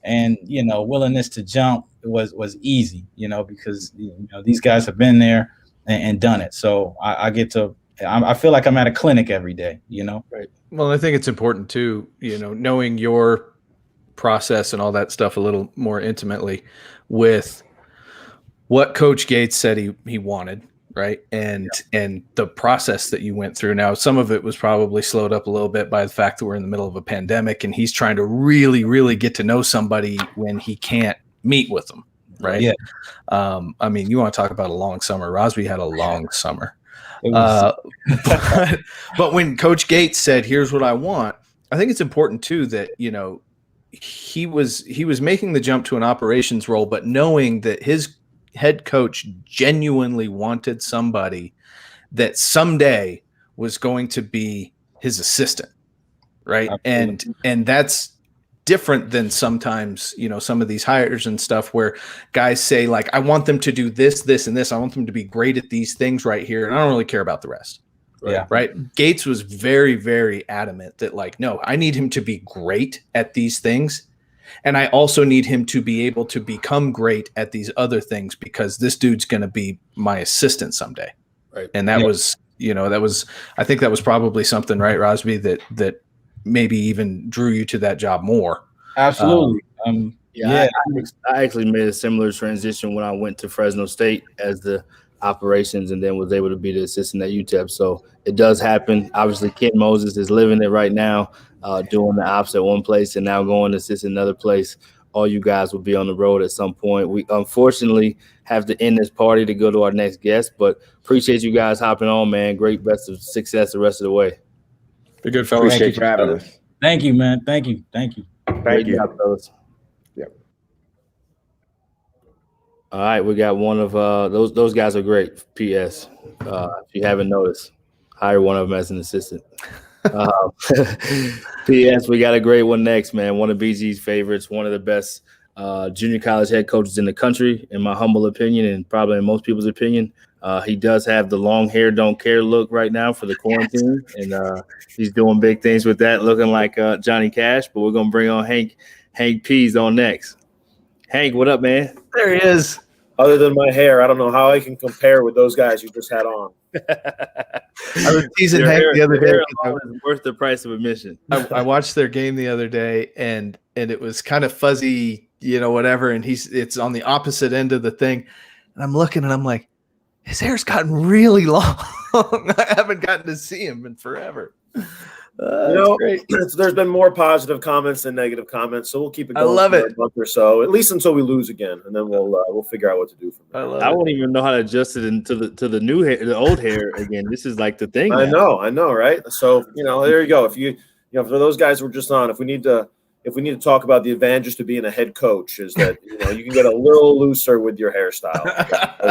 and, you know, willingness to jump was easy, you know, because, you know, these guys have been there and done it. So I feel like I'm at a clinic every day, you know? Right. Well, I think it's important too, you know, knowing your process and all that stuff a little more intimately with what Coach Gates said he wanted, right? And the process that you went through. Now, some of it was probably slowed up a little bit by the fact that we're in the middle of a pandemic and he's trying to really, really get to know somebody when he can't meet with them, right? Yeah. I mean, you want to talk about a long summer. Rosby had a long summer. But when Coach Gates said, here's what I want, I think it's important too that, you know, he was making the jump to an operations role, but knowing that his head coach genuinely wanted somebody that someday was going to be his assistant, right? Absolutely. And that's different than sometimes, you know, some of these hires and stuff where guys say like, I want them to do this, this, and this. I want them to be great at these things right here. And I don't really care about the rest. Yeah. Right. Gates was very, very adamant that like, no, I need him to be great at these things. And I also need him to be able to become great at these other things because this dude's going to be my assistant someday. Right. And that was, you know, I think that was probably something, right, Rosby, that maybe even drew you to that job more. Absolutely. I actually made a similar transition when I went to Fresno State as the operations and then was able to be the assistant at UTEP. So it does happen. Obviously, Ken Moses is living it right now, doing the ops at one place and now going to assist another place. All you guys will be on the road at some point. We unfortunately have to end this party to go to our next guest, but appreciate you guys hopping on, man. Great best of success the rest of the way. Be good, fellas. Thank you for having us. Thank you, man. Thank you. Thank you. Job, fellas. Yep. All right, we got one of those guys are great. P.S. If you haven't noticed, hire one of them as an assistant. P.S. We got a great one next, man. One of BG's favorites, one of the best junior college head coaches in the country, in my humble opinion, and probably in most people's opinion. He does have the long hair, don't care look right now for the quarantine, and he's doing big things with that, looking like Johnny Cash. But we're gonna bring on Hank Pease on next. Hank, what up, man? There he is. Other than my hair, I don't know how I can compare with those guys you just had on. I was teasing Hank the other day. Is worth the price of admission. I watched their game the other day, and it was kind of fuzzy, you know, whatever. And it's on the opposite end of the thing, and I'm looking, and I'm like, his hair's gotten really long. I haven't gotten to see him in forever. Great. There's been more positive comments than negative comments, so we'll keep it going. I love it. For a month or so, at least until we lose again, and then we'll figure out what to do from there. I won't even know how to adjust it into the new hair, the old hair again. This is like the thing. I know, right? So there you go. If for those guys who were just on, if we need to talk about the advantages to being a head coach, is that you can get a little looser with your hairstyle.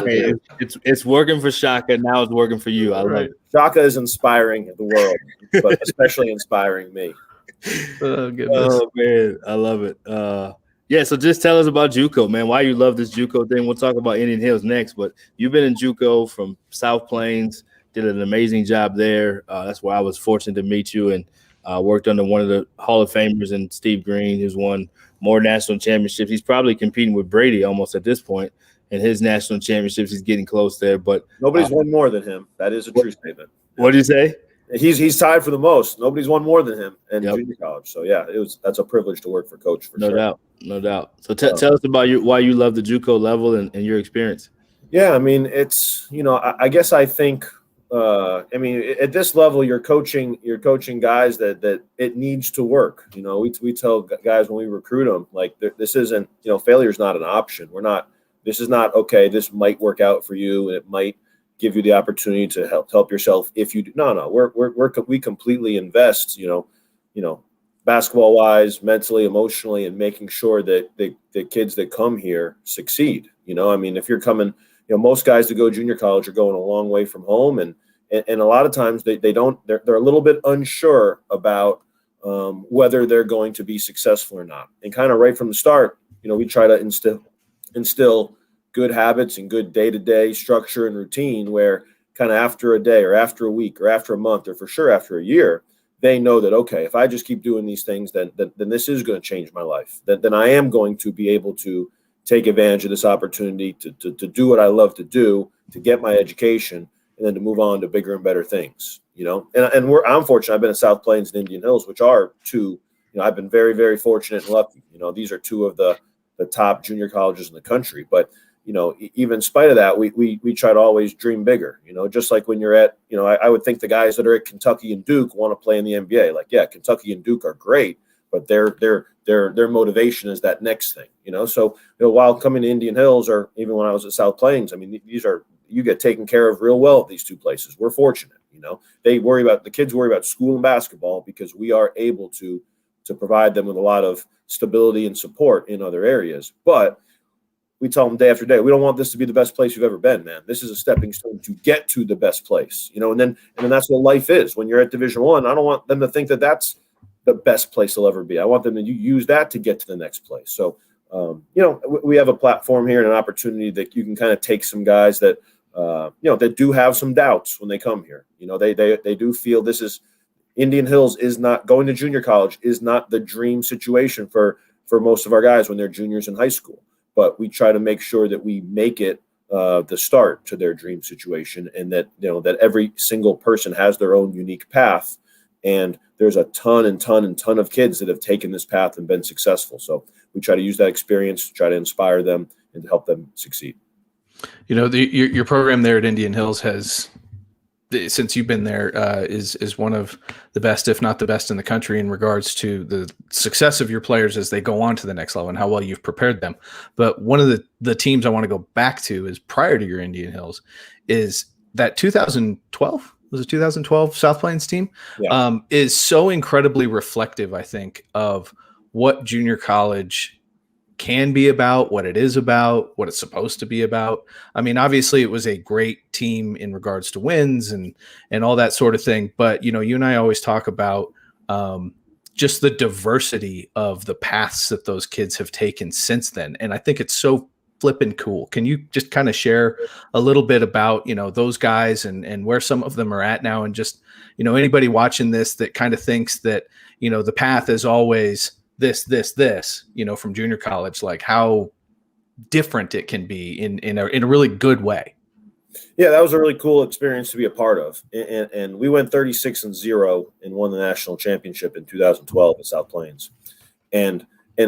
Hey, it's working for Shaka. Now it's working for you. I love it. Shaka is inspiring the world, but especially inspiring me. Oh, goodness. Oh man, I love it. Yeah, so just tell us about JUCO, man. Why you love this JUCO thing. We'll talk about Indian Hills next, but you've been in JUCO from South Plains, did an amazing job there. That's why I was fortunate to meet you and worked under one of the Hall of Famers and Steve Green, who's won more national championships. He's probably competing with Brady almost at this point in his national championships. He's getting close there, but nobody's won more than him. That is a true statement. What did you say? He's tied for the most. Nobody's won more than him in Yep. junior college. So yeah, that's a privilege to work for Coach for No sure. doubt, no doubt. So tell us about why you love the JUCO level and your experience. Yeah, I mean, it's I guess I think at this level you're coaching guys that it needs to work. We tell guys when we recruit them, like, this isn't, failure is not an option. This is not, okay, this might work out for you and it might give you the opportunity to help yourself if you do. No, we completely invest, basketball wise, mentally, emotionally, and making sure that the kids that come here succeed. If you're coming, most guys that go to junior college are going a long way from home, and a lot of times they're a little bit unsure about whether they're going to be successful or not. And kind of right from the start, we try to instill good habits and good day-to-day structure and routine, where kind of after a day or after a week or after a month or for sure after a year, they know that, okay, if I just keep doing these things, then this is going to change my life. Then I am going to be able to take advantage of this opportunity to do what I love to do, to get my education, and then to move on to bigger and better things. I'm fortunate. I've been at South Plains and Indian Hills, which are two. I've been very, very fortunate and lucky. These are two of the top junior colleges in the country. But even in spite of that, we try to always dream bigger. Just like when you're at, I would think the guys that are at Kentucky and Duke want to play in the NBA. Like, yeah, Kentucky and Duke are great, but their motivation is that next thing. So while coming to Indian Hills, or even when I was at South Plains, you get taken care of real well at these two places. We're fortunate. The kids worry about school and basketball because we are able to provide them with a lot of stability and support in other areas. But we tell them day after day, we don't want this to be the best place you've ever been, man. This is a stepping stone to get to the best place, and then that's what life is. When you're at Division I don't want them to think that that's the best place they'll ever be. I want them to use that to get to the next place. So, we have a platform here and an opportunity that you can kind of take some guys that, that do have some doubts when they come here. They do feel this is Indian Hills is not going to junior college is not the dream situation for most of our guys when they're juniors in high school. But we try to make sure that we make it the start to their dream situation, and that that every single person has their own unique path. And there's a ton of kids that have taken this path and been successful. So we try to use that experience, try to inspire them, and to help them succeed. Your program there at Indian Hills has, since you've been there, is one of the best, if not the best, in the country in regards to the success of your players as they go on to the next level and how well you've prepared them. But one of the teams I want to go back to is prior to your Indian Hills is that 2012. Was it 2012 South Plains team? Yeah. Is so incredibly reflective, I think, of what junior college can be about, what it is about, what it's supposed to be about. Obviously it was a great team in regards to wins and all that sort of thing. But, you and I always talk about just the diversity of the paths that those kids have taken since then. And I think it's so flippin' cool. Can you just kind of share a little bit about, those guys and where some of them are at now? And just, anybody watching this that kind of thinks that, the path is always this, from junior college, like how different it can be in a really good way. Yeah, that was a really cool experience to be a part of. And we went 36-0 and won the national championship in 2012 at South Plains. And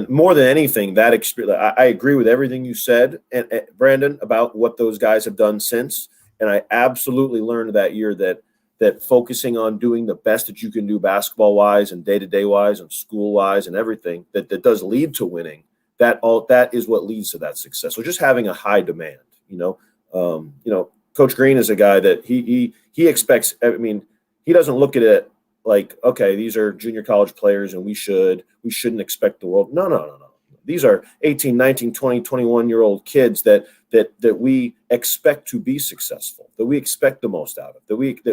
more than anything, that experience, I agree with everything you said, and Brandon, about what those guys have done since. And I absolutely learned that year that focusing on doing the best that you can do basketball wise and day-to-day wise and school wise and everything that does lead to winning, that is what leads to that success. So just having a high demand, Coach Green is a guy that he expects. He doesn't look at it like, okay, these are junior college players and we shouldn't expect the world. No. These are 18, 19, 20, 21-year-old kids that we expect to be successful, that we expect the most out of,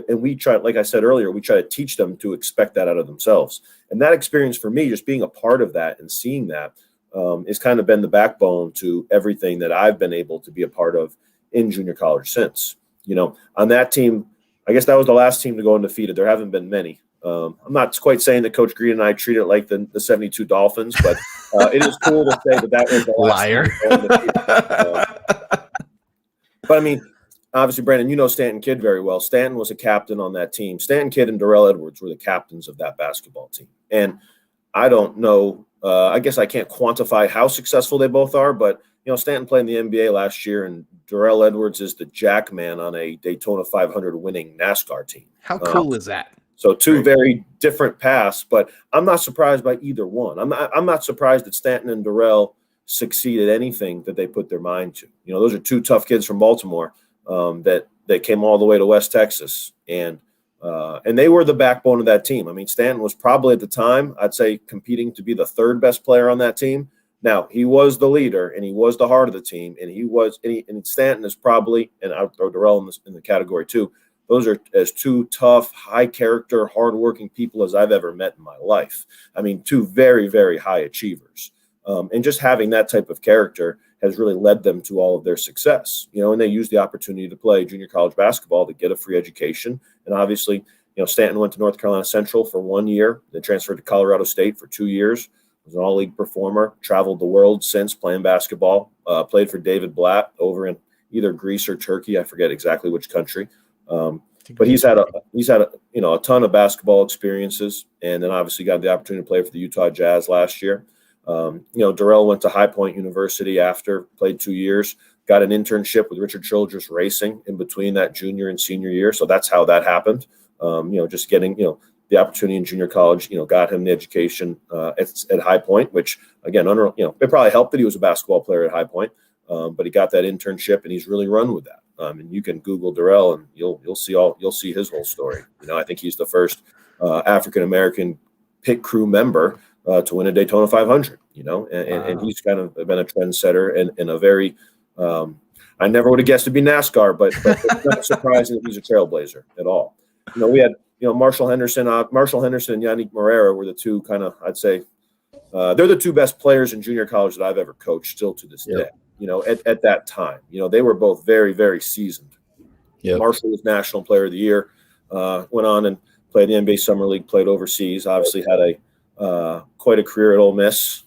and we try, like I said earlier, we try to teach them to expect that out of themselves. And that experience for me, just being a part of that and seeing that, has kind of been the backbone to everything that I've been able to be a part of in junior college since. On that team, I guess that was the last team to go undefeated. There haven't been many. I'm not quite saying that Coach Green and I treat it like the 72 Dolphins, but it is cool to say that was the last liar. But obviously, Brandon, you know Stanton Kidd very well. Stanton was a captain on that team. Stanton Kidd and Darrell Edwards were the captains of that basketball team. And I don't know, I guess I can't quantify how successful they both are, but Stanton played in the NBA last year, and Darrell Edwards is the jack man on a Daytona 500 winning NASCAR team. How cool is that? So two very different paths, but I'm not surprised by either one. I'm not surprised that Stanton and Darrell succeed at anything that they put their mind to. Those are two tough kids from Baltimore that came all the way to West Texas, and they were the backbone of that team. I mean, Stanton was probably at the time, I'd say, competing to be the third best player on that team. Now, he was the leader, and he was the heart of the team, and Stanton is probably, and I'll throw Darrell in the category too. Those are as two tough, high-character, hardworking people as I've ever met in my life. I mean, two very, very high achievers. And just having that type of character has really led them to all of their success. And they used the opportunity to play junior college basketball to get a free education. And obviously, Stanton went to North Carolina Central for 1 year, then transferred to Colorado State for 2 years. Was an all-league performer, traveled the world since playing basketball, played for David Blatt over in either Greece or Turkey. I forget exactly which country. But he's had a ton of basketball experiences, and then obviously got the opportunity to play for the Utah Jazz last year. Darrell went to High Point University after, played 2 years, got an internship with Richard Childress Racing in between that junior and senior year. So that's how that happened. Just getting, the opportunity in junior college, got him the education at High Point, which again, it probably helped that he was a basketball player at High Point, but he got that internship and he's really run with that. And you can Google Darrell and you'll see his whole story. I think he's the first African American pit crew member to win a Daytona 500. And he's kind of been a trendsetter and a very. I never would have guessed it'd be NASCAR, but it's not surprising that he's a trailblazer at all. We had Marshall Henderson and Yannick Morera were the two kind of, I'd say, they're the two best players in junior college that I've ever coached still to this day. At that time, they were both very, very seasoned. Yep. Marshall was National Player of the Year, went on and played the NBA Summer League, played overseas, obviously had quite a career at Ole Miss.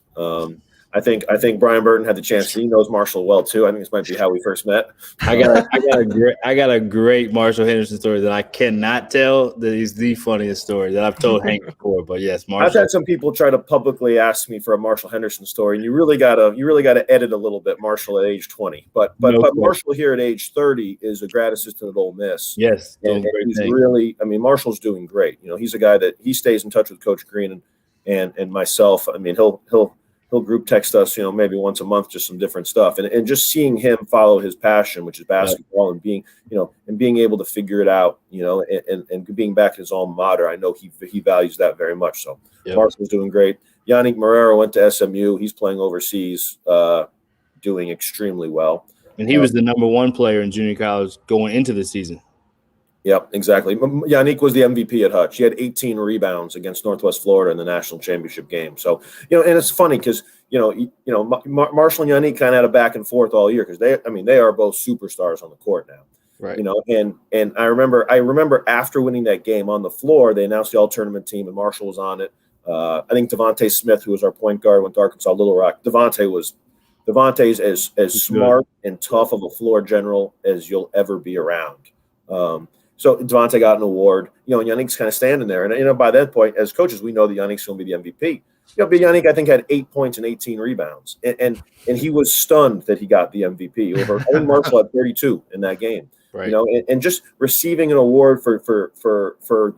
I think Brian Burton had the chance. He knows Marshall well too. I think this might be how we first met. I got a great Marshall Henderson story that I cannot tell. That is the funniest story that I've told Hank before. But yes, Marshall. I've had some people try to publicly ask me for a Marshall Henderson story, and you really gotta edit a little bit. Marshall at age 20, but Marshall here at age 30 is a grad assistant at Ole Miss. Yes, and he's really. I mean, Marshall's doing great. He's a guy that he stays in touch with Coach Green and myself. I mean, he'll group text us, maybe once a month, just some different stuff. And just seeing him follow his passion, which is basketball, and being able to figure it out, and being back in his alma mater, I know he values that very much. So Marshall's doing great. Yannick Morera went to SMU. He's playing overseas, doing extremely well. And he was the number one player in junior college going into the season. Yep, exactly. Yannick was the MVP at Hutch. He had 18 rebounds against Northwest Florida in the national championship game. So, and it's funny because, Marshall and Yannick kind of had a back and forth all year because they are both superstars on the court now. Right. And I remember after winning that game on the floor, they announced the all tournament team and Marshall was on it. I think Devontae Smith, who was our point guard, went to Arkansas Little Rock. Devontae's as smart and tough of a floor general as you'll ever be around. So Devontae got an award, and Yannick's kind of standing there. And, by that point, as coaches, we know that Yannick's going to be the MVP. But Yannick, I think, had 8 points and 18 rebounds. And he was stunned that he got the MVP over, I think Marshall had 32 in that game. Right. And just receiving an award for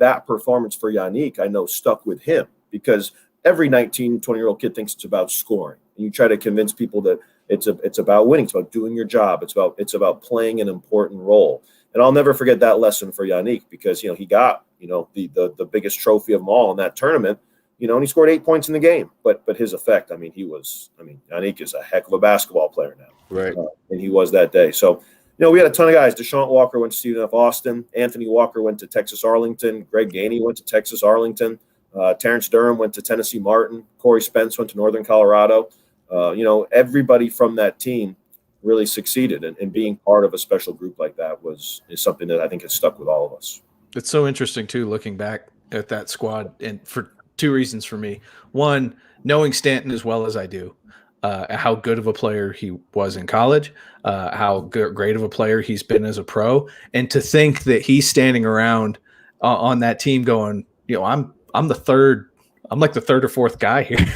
that performance for Yannick, I know stuck with him because every 19, 20-year-old kid thinks it's about scoring. And you try to convince people that it's about winning. It's about doing your job. It's about playing an important role. And I'll never forget that lesson for Yannick because, he got, the biggest trophy of them all in that tournament, and he scored 8 points in the game. But his effect, Yannick is a heck of a basketball player now. Right. And he was that day. So, we had a ton of guys. Deshaun Walker went to Stephen F. Austin. Anthony Walker went to Texas Arlington. Greg Gainey went to Texas Arlington. Terrence Durham went to Tennessee Martin. Corey Spence went to Northern Colorado. Everybody from that team really succeeded, and being part of a special group like that is something that I think has stuck with all of us. It's so interesting too, looking back at that squad, and for two reasons for me. One, knowing Stanton as well as I do, how good of a player he was in college, how great of a player he's been as a pro, and to think that he's standing around on that team going, I'm the third, I'm like the third or fourth guy here.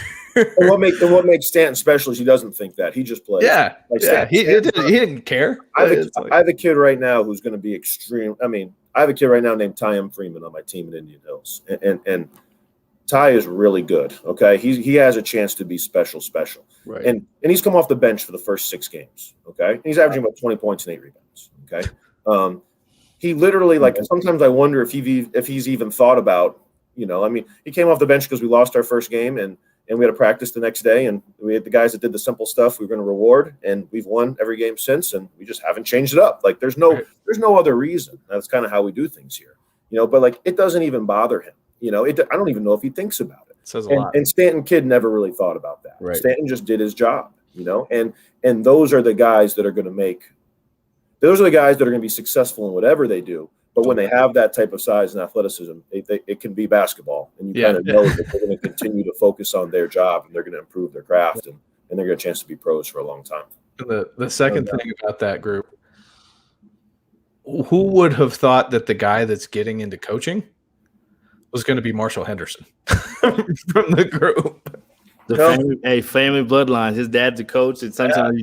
And what makes Stanton special is he doesn't think that. He just plays. Yeah, Like he didn't care. I have a kid right now who's going to be extreme. I mean, I have a kid right now named Ty M. Freeman on my team at Indian Hills, and Ty is really good. Okay, he has a chance to be special, right? And he's come off the bench for the first 6 games. Okay, and he's averaging about 20 points and 8 rebounds. Okay, he literally, like, sometimes I wonder if he's even thought about, I mean, he came off the bench because we lost our first game and we had a practice the next day, and we had the guys that did the simple stuff we were going to reward, and we've won every game since, and we just haven't changed it up. Like, there's no other reason. That's kind of how we do things here, but like, it doesn't even bother him. I don't even know if he thinks about it. Says a lot. And Stanton Kid never really thought about that. Right. Stanton just did his job, and those are the guys that are going to be successful in whatever they do. But when they have that type of size and athleticism, it can be basketball, and you kind of know that they're going to continue to focus on their job, and they're going to improve their craft, and they're going to get a chance to be pros for a long time. The second thing about that group, who would have thought that the guy that's getting into coaching was going to be Marshall Henderson from the group? Family bloodlines. His dad's a coach, and sometimes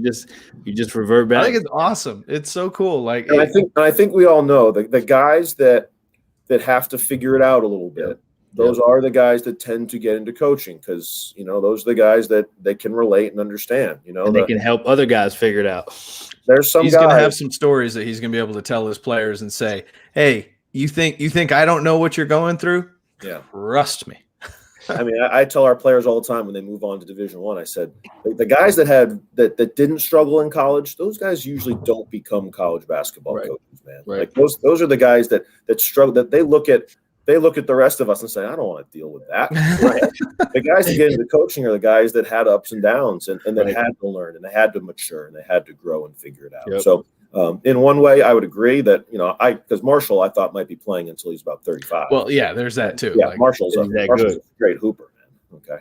you just revert back. I think it's awesome. It's so cool. Like, and I think we all know the guys that have to figure it out a little bit. Those are the guys that tend to get into coaching, because those are the guys that they can relate and understand. And they can help other guys figure it out. There's some he's going to have some stories that he's going to be able to tell his players and say, "Hey, you think I don't know what you're going through? Yeah, trust me." I mean, I tell our players all the time when they move on to Division I, I said, the guys that didn't struggle in college, those guys usually don't become college basketball coaches, man. Right. Like those are the guys that struggle, that they look at the rest of us and say, I don't want to deal with that. Right? The guys that get into coaching are the guys that had ups and downs and that had to learn, and they had to mature, and they had to grow and figure it out. Yep. So in one way, I would agree that, because Marshall, I thought, might be playing until he's about 35. Well, yeah, there's that too. Yeah, like, Marshall's a great hooper, man. Okay,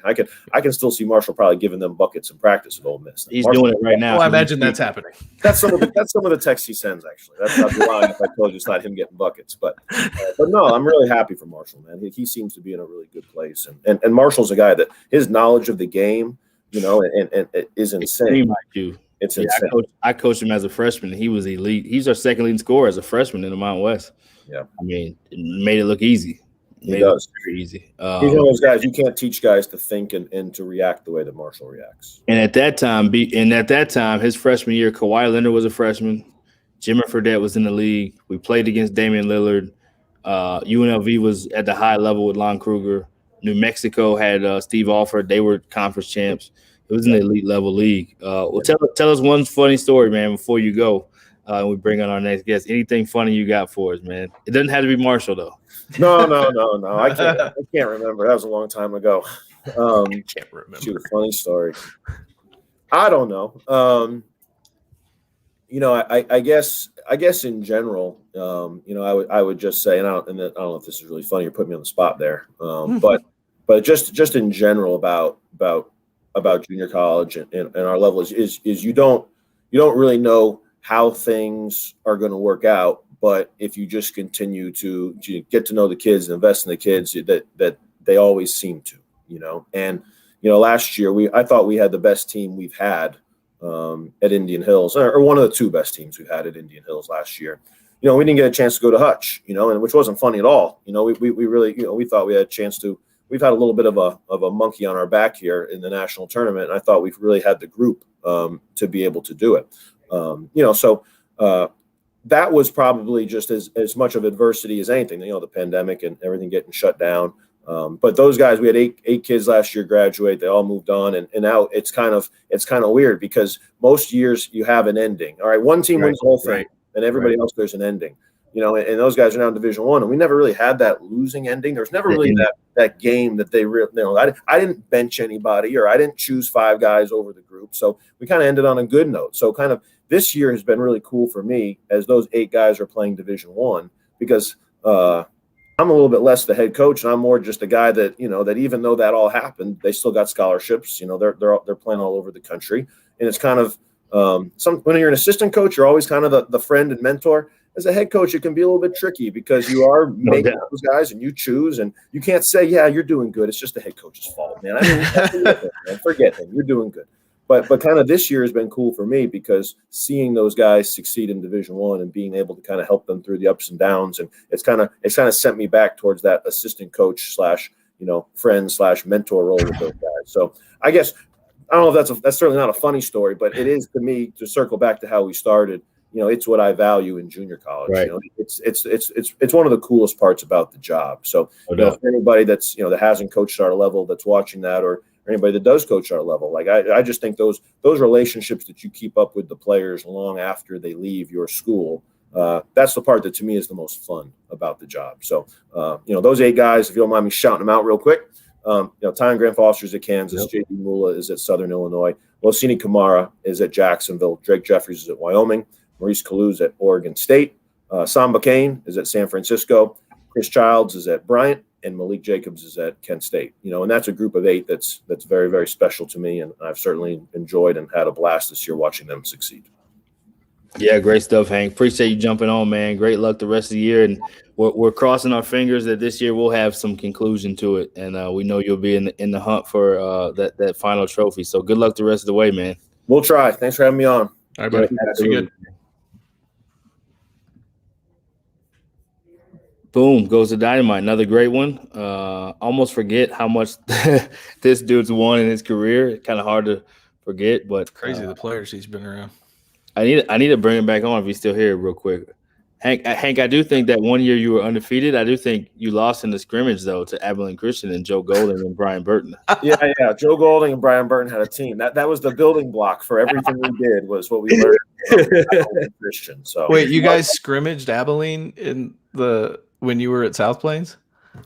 I can still see Marshall probably giving them buckets in practice at Ole Miss. He's doing it right now. Well, I imagine that's happening. That's some of the texts he sends. Actually, that's not the line if I told you it's not him getting buckets. But no, I'm really happy for Marshall, man. He seems to be in a really good place, and Marshall's a guy that his knowledge of the game, and is insane. It's insane. I coached him as a freshman. He was elite. He's our second leading scorer as a freshman in the Mountain West. Yeah, I mean, it made it look easy. He does. Very easy. He's one of those guys you can't teach guys to think and to react the way that Marshall reacts. And at that time, his freshman year, Kawhi Leonard was a freshman. Jimmy Fredette was in the league. We played against Damian Lillard. UNLV was at the high level with Lon Kruger. New Mexico had Steve Alford. They were conference champs. It was an elite level league. Well, tell us one funny story, man, before you go. And we bring on our next guest. Anything funny you got for us, man? It doesn't have to be Marshall, though. No. I can't remember. That was a long time ago. I can't remember. Shoot, a funny story. I don't know. I guess in general, I would just say, and I don't know if this is really funny. You're putting me on the spot there. But just in general about junior college and our level is you don't really know how things are going to work out, but if you just continue to get to know the kids and invest in the kids, that they always seem to, and last year I thought we had the best team we've had at Indian Hills, or one of the two best teams we've had at Indian Hills last year. We didn't get a chance to go to Hutch, and which wasn't funny at all. We really, we thought we had a chance to. We've had a little bit of a monkey on our back here in the national tournament, and I thought we really had the group to be able to do it. So that was probably just as much of adversity as anything. The pandemic and everything getting shut down. But those guys, we had eight kids last year graduate. They all moved on, and now it's kind of weird because most years you have an ending. All right, one team wins the whole thing, and everybody else there's an ending. And those guys are now in Division I, and we never really had that losing ending. There's never really that game that they really, I didn't bench anybody, or I didn't choose 5 guys over the group. So we kind of ended on a good note. So kind of this year has been really cool for me as those 8 guys are playing Division I, because I'm a little bit less the head coach, and I'm more just a guy that, that even though that all happened, they still got scholarships. They're playing all over the country, and it's kind of when you're an assistant coach, you're always kind of the friend and mentor. As a head coach, it can be a little bit tricky because you are making those guys, and you choose, and you can't say, "Yeah, you're doing good. It's just the head coach's fault, man." Forget him. You're doing good. But kind of this year has been cool for me because seeing those guys succeed in Division I and being able to kind of help them through the ups and downs, and it's kind of sent me back towards that assistant coach / friend / mentor role with those guys. So I guess I don't know if that's certainly not a funny story, but it is to me, to circle back to how we started. It's what I value in junior college. Right. It's one of the coolest parts about the job. So for anybody that's that hasn't coached at our level that's watching that, or anybody that does coach at our level, like I just think those relationships that you keep up with the players long after they leave your school, that's the part that to me is the most fun about the job. So those 8 guys, if you don't mind me shouting them out real quick. Ty Grant Foster's at Kansas. J.D. Mula is at Southern Illinois. Losini Kamara is at Jacksonville. Drake Jeffries is at Wyoming. Maurice Kalou's at Oregon State. Samba Kane is at San Francisco. Chris Childs is at Bryant. And Malik Jacobs is at Kent State. And that's a group of 8 that's very, very special to me, and I've certainly enjoyed and had a blast this year watching them succeed. Yeah, great stuff, Hank. Appreciate you jumping on, man. Great luck the rest of the year, and we're crossing our fingers that this year we'll have some conclusion to it, and we know you'll be in the hunt for that final trophy. So good luck the rest of the way, man. We'll try. Thanks for having me on. All right, buddy. See you good. Boom, goes to Dynamite. Another great one. Almost forget how much this dude's won in his career. Kind of hard to forget, but crazy the players he's been around. I need to bring him back on if he's still here real quick. Hank, I do think that one year you were undefeated. I do think you lost in the scrimmage, though, to Abilene Christian and Joe Golding and Brian Burton. Yeah. Joe Golding and Brian Burton had a team. That was the building block for everything we did, was what we learned from Abilene Christian. So wait, you guys scrimmaged Abilene when you were at South Plains?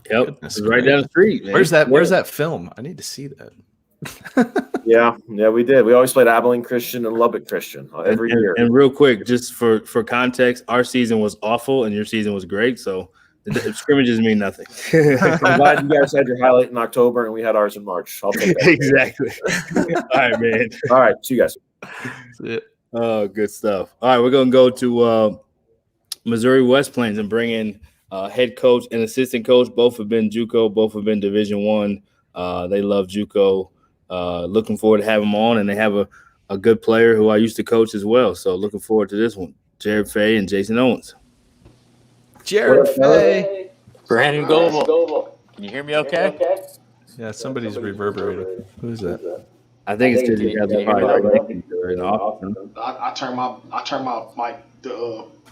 Yep, it's right down the street. Man. Where's that film? I need to see that. Yeah, we did. We always played Abilene Christian and Lubbock Christian every year. And real quick, just for context, our season was awful and your season was great. So the scrimmages mean nothing. I'm glad you guys had your highlight in October and we had ours in March. I'll take that. Exactly. All right, man. All right, see you guys. That's it. Oh, good stuff. All right, we're gonna go to Missouri West Plains and bring in head coach and assistant coach. Both have been JUCO. Both have been Division I. They love JUCO. Looking forward to having them on, and they have a good player who I used to coach as well. So looking forward to this one. Jared Fay and Jason Owens. Jared Fay. Brandon Goebel. Can you hear me okay? Yeah, somebody's reverberating. Who is that? I think it's because you guys are probably in the office. I turned my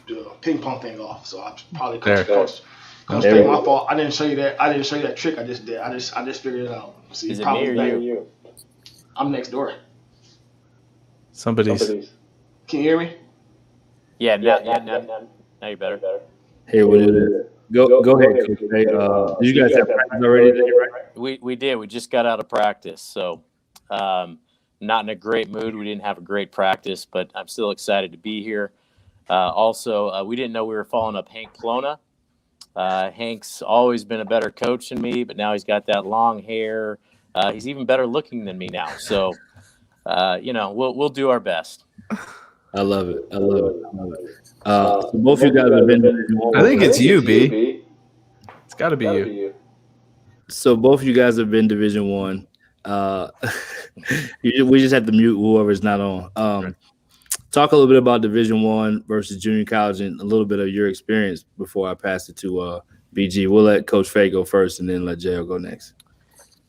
the ping pong thing off, so I probably coach. Coach, my fault. I didn't show you that trick I just did. I just figured it out. See, is it me or you? I'm next door. Somebody's. Can you hear me? Yeah, now you're better. Hey, what is it? Go ahead, Coach. Hey, do you guys have practice already today, right? We did. We just got out of practice, so not in a great mood. We didn't have a great practice, but I'm still excited to be here. Also, we didn't know we were following up Hank Plona. Hank's always been a better coach than me, but now he's got that long hair. He's even better looking than me now. So, we'll do our best. I love it. So both of you guys have been. I think it's you, B. It's got to be you. So both of you guys have been Division I. We just have to mute whoever's not on. Talk a little bit about Division I versus junior college and a little bit of your experience before I pass it to BG. We'll let Coach Fay go first and then let JL go next.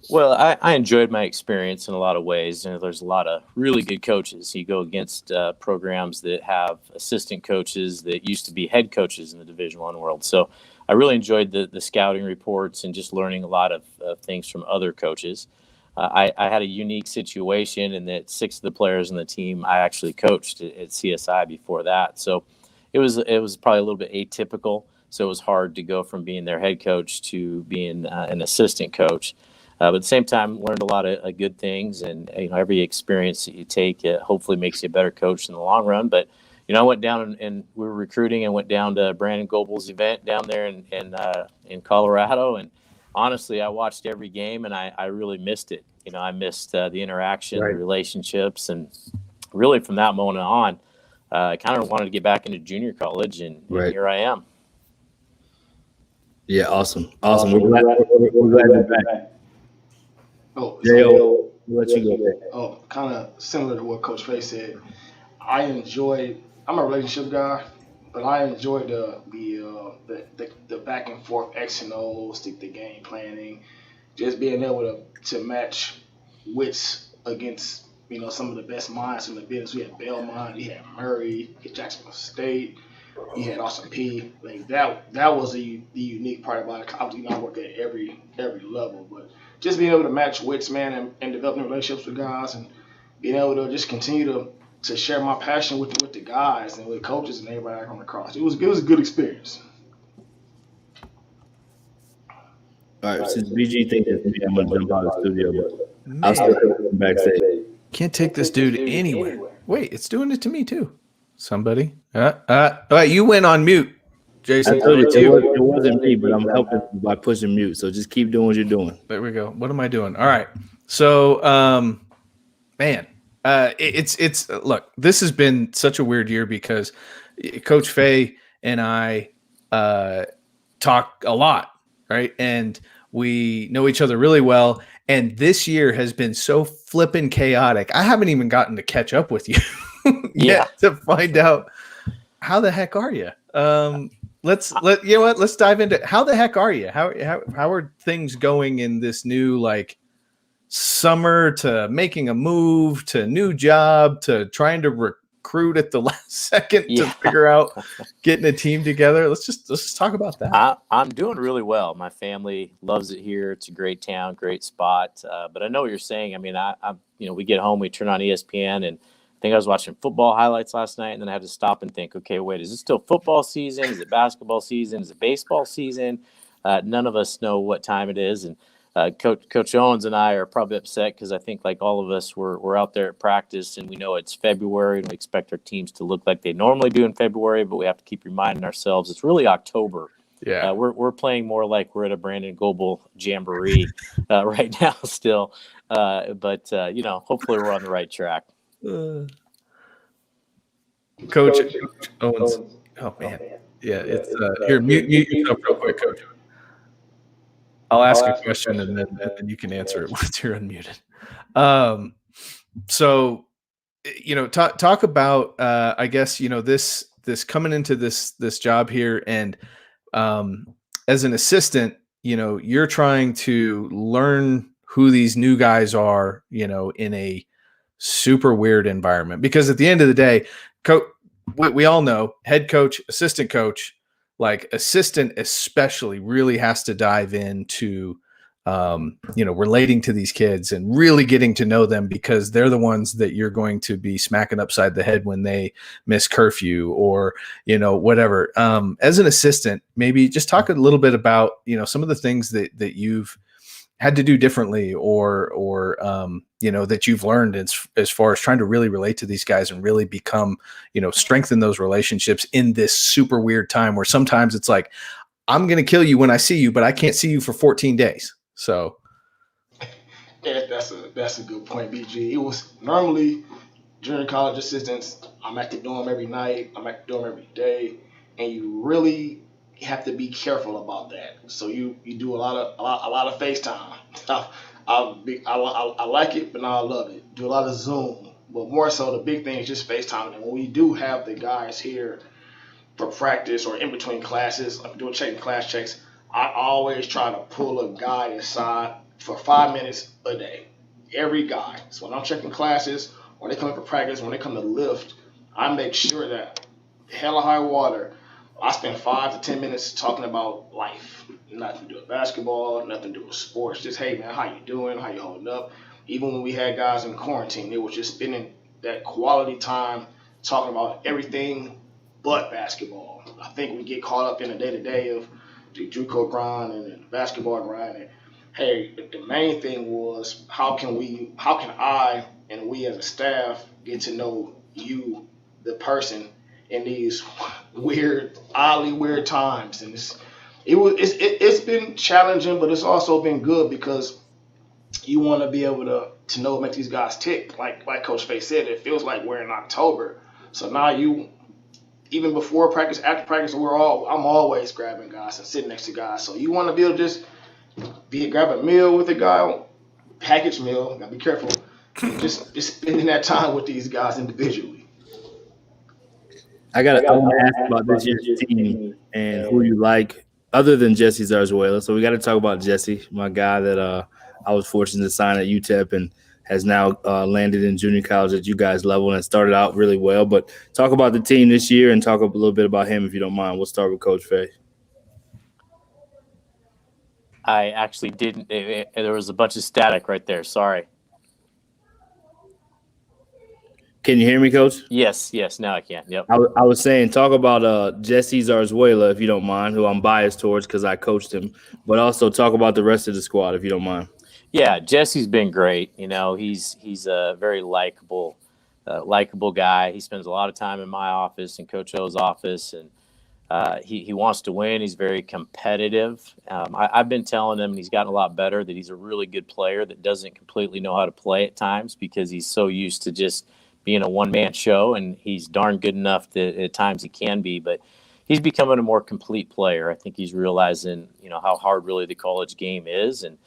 Well, I enjoyed my experience in a lot of ways. There's a lot of really good coaches. You go against programs that have assistant coaches that used to be head coaches in the Division I world. So I really enjoyed the scouting reports and just learning a lot of things from other coaches. I had a unique situation in that 6 of the players on the team I actually coached at CSI before that. So it was probably a little bit atypical. So it was hard to go from being their head coach to being an assistant coach. But at the same time, learned a lot of good things, and every experience that you take hopefully makes you a better coach in the long run. But I went down and we were recruiting and went down to Brandon Goble's event down there in Colorado. And honestly, I watched every game and I really missed it. I missed the interaction, the relationships, and really from that moment on, I kind of wanted to get back into junior college, and here I am. Yeah, awesome. We're glad you're back. Oh, J.O., we'll let you go. Oh, kind of similar to what Coach Faye said. I'm a relationship guy, but I enjoy the back and forth X and O's, the game planning, just being able to match wits against some of the best minds in the business. We had Belmont, you had Murray, you had Jacksonville State, you had Austin P. Like that was the unique part about it. Obviously, I work at every level, but just being able to match wits, man, and developing relationships with guys, and being able to just continue to share my passion with the guys and with coaches and everybody I come across. It was a good experience. All right, since BG thinks it's me, I'm gonna jump out of the studio, but I'll still come backstage. Can't take this dude anywhere. Wait, it's doing it to me too. Somebody. You went on mute, Jason. I told you it wasn't me, but I'm helping you by pushing mute. So just keep doing what you're doing. There we go. What am I doing? All right. So, man, it's look. This has been such a weird year because Coach Faye and I talk a lot, right? And we know each other really well. And this year has been so flippin' chaotic. I haven't even gotten to catch up with you yet to find out how the heck are you. Let's dive into how the heck are you? How are things going in this new summer to making a move to new job to trying to recruit at the last second to figure out getting a team together? Let's just talk about that. I'm doing really well. My family loves it here. It's a great town, great spot. But I know what you're saying. I mean, we get home, we turn on ESPN, and I think I was watching football highlights last night, and then I had to stop and think, okay, wait, is it still football season? Is it basketball season? Is it baseball season? None of us know what time it is. And Coach Owens and I are probably upset because I think like all of us, we're out there at practice and we know it's February and we expect our teams to look like they normally do in February, but we have to keep reminding ourselves it's really October. Yeah, we're playing more like we're at a Brandon Goble jamboree right now still, but hopefully we're on the right track. Coach Owens. Oh man, yeah, it's here. Mute yourself real quick, Coach. I'll ask a question and then you can answer it once you're unmuted. So, talk about I guess this coming into this job here, and as an assistant, you're trying to learn who these new guys are, in a super weird environment, because at the end of the day, we all know head coach, assistant coach, like assistant especially really has to dive into, relating to these kids and really getting to know them, because they're the ones that you're going to be smacking upside the head when they miss curfew or, whatever. As an assistant, maybe just talk a little bit about, some of the things that you've had to do differently or that you've learned as far as trying to really relate to these guys and really become, strengthen those relationships in this super weird time where sometimes it's like, I'm going to kill you when I see you, but I can't see you for 14 days. So. Yeah, that's a good point, BG. It was normally junior college assistants. I'm at the dorm every night. I'm at the dorm every day. And you really have to be careful about that. So you do a lot of FaceTime. I like it, but now I love it. Do a lot of Zoom, but more so the big thing is just FaceTime. And when we do have the guys here for practice or in between classes, I'm doing class checks, I always try to pull a guy aside for 5 minutes a day. Every guy. So when I'm checking classes, when they come in for practice, when they come to lift, I make sure that hell or high water, I spend 5 to 10 minutes talking about life. Nothing to do with basketball, nothing to do with sports. Just, hey, man, how you doing? How you holding up? Even when we had guys in quarantine, they were just spending that quality time talking about everything but basketball. I think we get caught up in the day-to-day of the JUCO grind and the basketball grind. And, hey, the main thing was how can I and we as a staff get to know you, the person, in these oddly weird times, and it's been challenging, but it's also been good because you want to be able to know make these guys tick. Like Coach Faye said, it feels like we're in October, so now you even before practice, after practice, I'm always grabbing guys and sitting next to guys. So you want to be able to just grab a meal with a guy, packaged meal. Gotta be careful. Just spending that time with these guys individually. I want to ask about this year's team and who you like, other than Jesse Zarzuela. So we got to talk about Jesse, my guy that I was fortunate to sign at UTEP and has now landed in junior college at you guys' level and started out really well. But talk about the team this year and talk a little bit about him if you don't mind. We'll start with Coach Faye. I actually didn't. There was a bunch of static right there. Sorry. Can you hear me, Coach? Yes. Now I can. Yep. I was saying, talk about Jesse Zarzuela, if you don't mind, who I'm biased towards because I coached him, but also talk about the rest of the squad, if you don't mind. Yeah, Jesse's been great. You know, he's a very likable guy. He spends a lot of time in my office and Coach O's office, and he wants to win. He's very competitive. I've been telling him, and he's gotten a lot better, that he's a really good player that doesn't completely know how to play at times because he's so used to just being a one-man show, and he's darn good enough that at times he can be, but he's becoming a more complete player. I think he's realizing, how hard really the college game is, and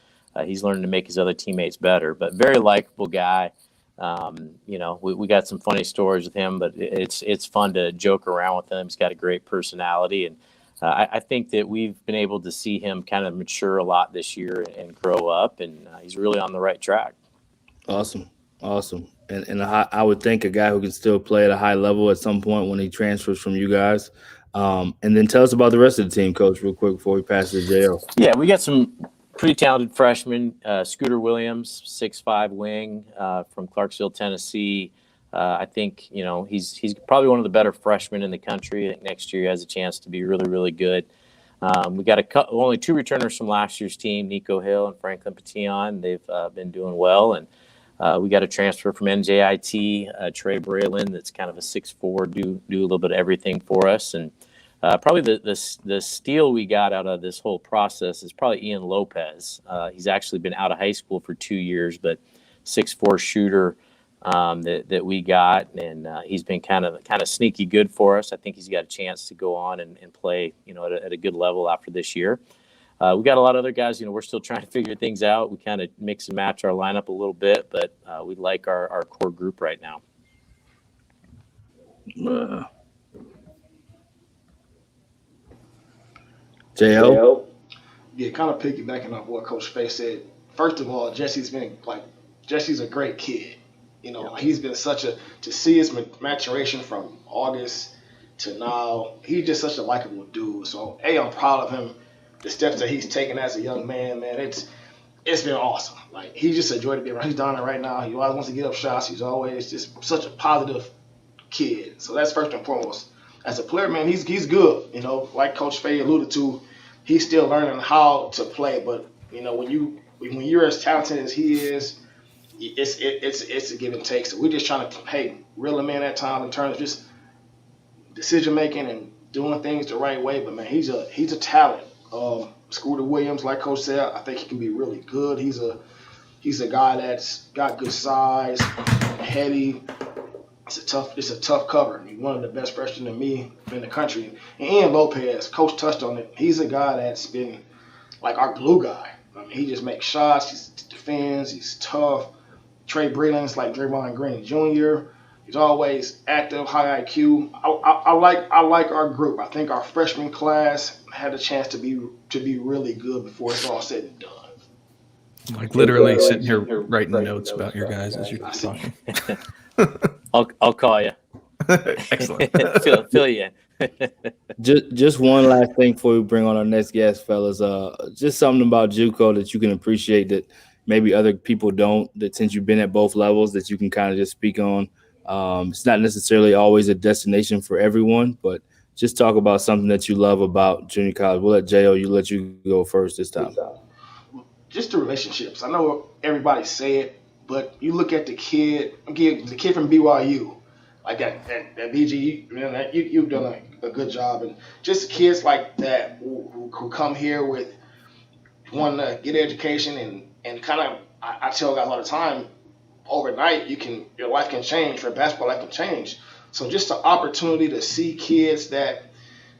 he's learning to make his other teammates better, but very likable guy. We got some funny stories with him, but it's fun to joke around with him. He's got a great personality, and I think that we've been able to see him kind of mature a lot this year and grow up, and he's really on the right track. Awesome. And I would think a guy who can still play at a high level at some point when he transfers from you guys. And then tell us about the rest of the team, Coach, real quick before we pass to JL. Yeah, we got some pretty talented freshmen. Scooter Williams, 6'5" wing from Clarksville, Tennessee. I think, he's probably one of the better freshmen in the country. I think next year he has a chance to be really, really good. We got only two returners from last year's team, Nico Hill and Franklin Patillon. They've been doing well. And we got a transfer from NJIT, Trey Braylon, that's kind of a 6'4", do a little bit of everything for us. And probably the steal we got out of this whole process is probably Ian Lopez. He's actually been out of high school for 2 years, but 6'4" shooter that we got, and he's been kind of sneaky good for us. I think he's got a chance to go on and play, at a good level after this year. We got a lot of other guys, we're still trying to figure things out. We kind of mix and match our lineup a little bit, but we like our core group right now. JL? Yeah, kind of piggybacking off what Coach Faye said. First of all, Jesse's a great kid. He's been to see his maturation from August to now. He's just such a likable dude. So, I'm proud of him. The steps that he's taken as a young man, it's been awesome. Like, he's just a joy to be around. He's down there right now. He always wants to get up shots. He's always just such a positive kid. So that's first and foremost. As a player, man, he's good. Like Coach Faye alluded to, he's still learning how to play. But when you're as talented as he is, it's a give and take. So we're just trying to reel him in at times in terms of just decision making and doing things the right way. But man, he's a talent. Scooter Williams, like Coach said, I think he can be really good. He's a guy that's got good size, heady. It's a tough cover. He's one of the best freshmen in the country. And Ian Lopez, Coach touched on it. He's a guy that's been like our glue guy. He just makes shots. He defends. He's tough. Trey Braylon's like Draymond Green Jr. He's always active, high IQ. I like our group. I think our freshman class had a chance to be really good before it's all said and done. Like literally sitting here writing notes about your guys as you're talking. I'll call you. Excellent. Fill you in. Just one last thing before we bring on our next guest, fellas. Just something about JUCO that you can appreciate that maybe other people don't. That since you've been at both levels, that you can kind of just speak on. It's not necessarily always a destination for everyone, but just talk about something that you love about junior college. We'll let let you go first this time. Just the relationships. I know everybody say it, but you look at the kid from BYU. like that BG, man, you've done a good job, and just kids like that who come here with wanting to get education and kind of I tell guys all the time, overnight your life can change, for basketball life can change. So just the opportunity to see kids that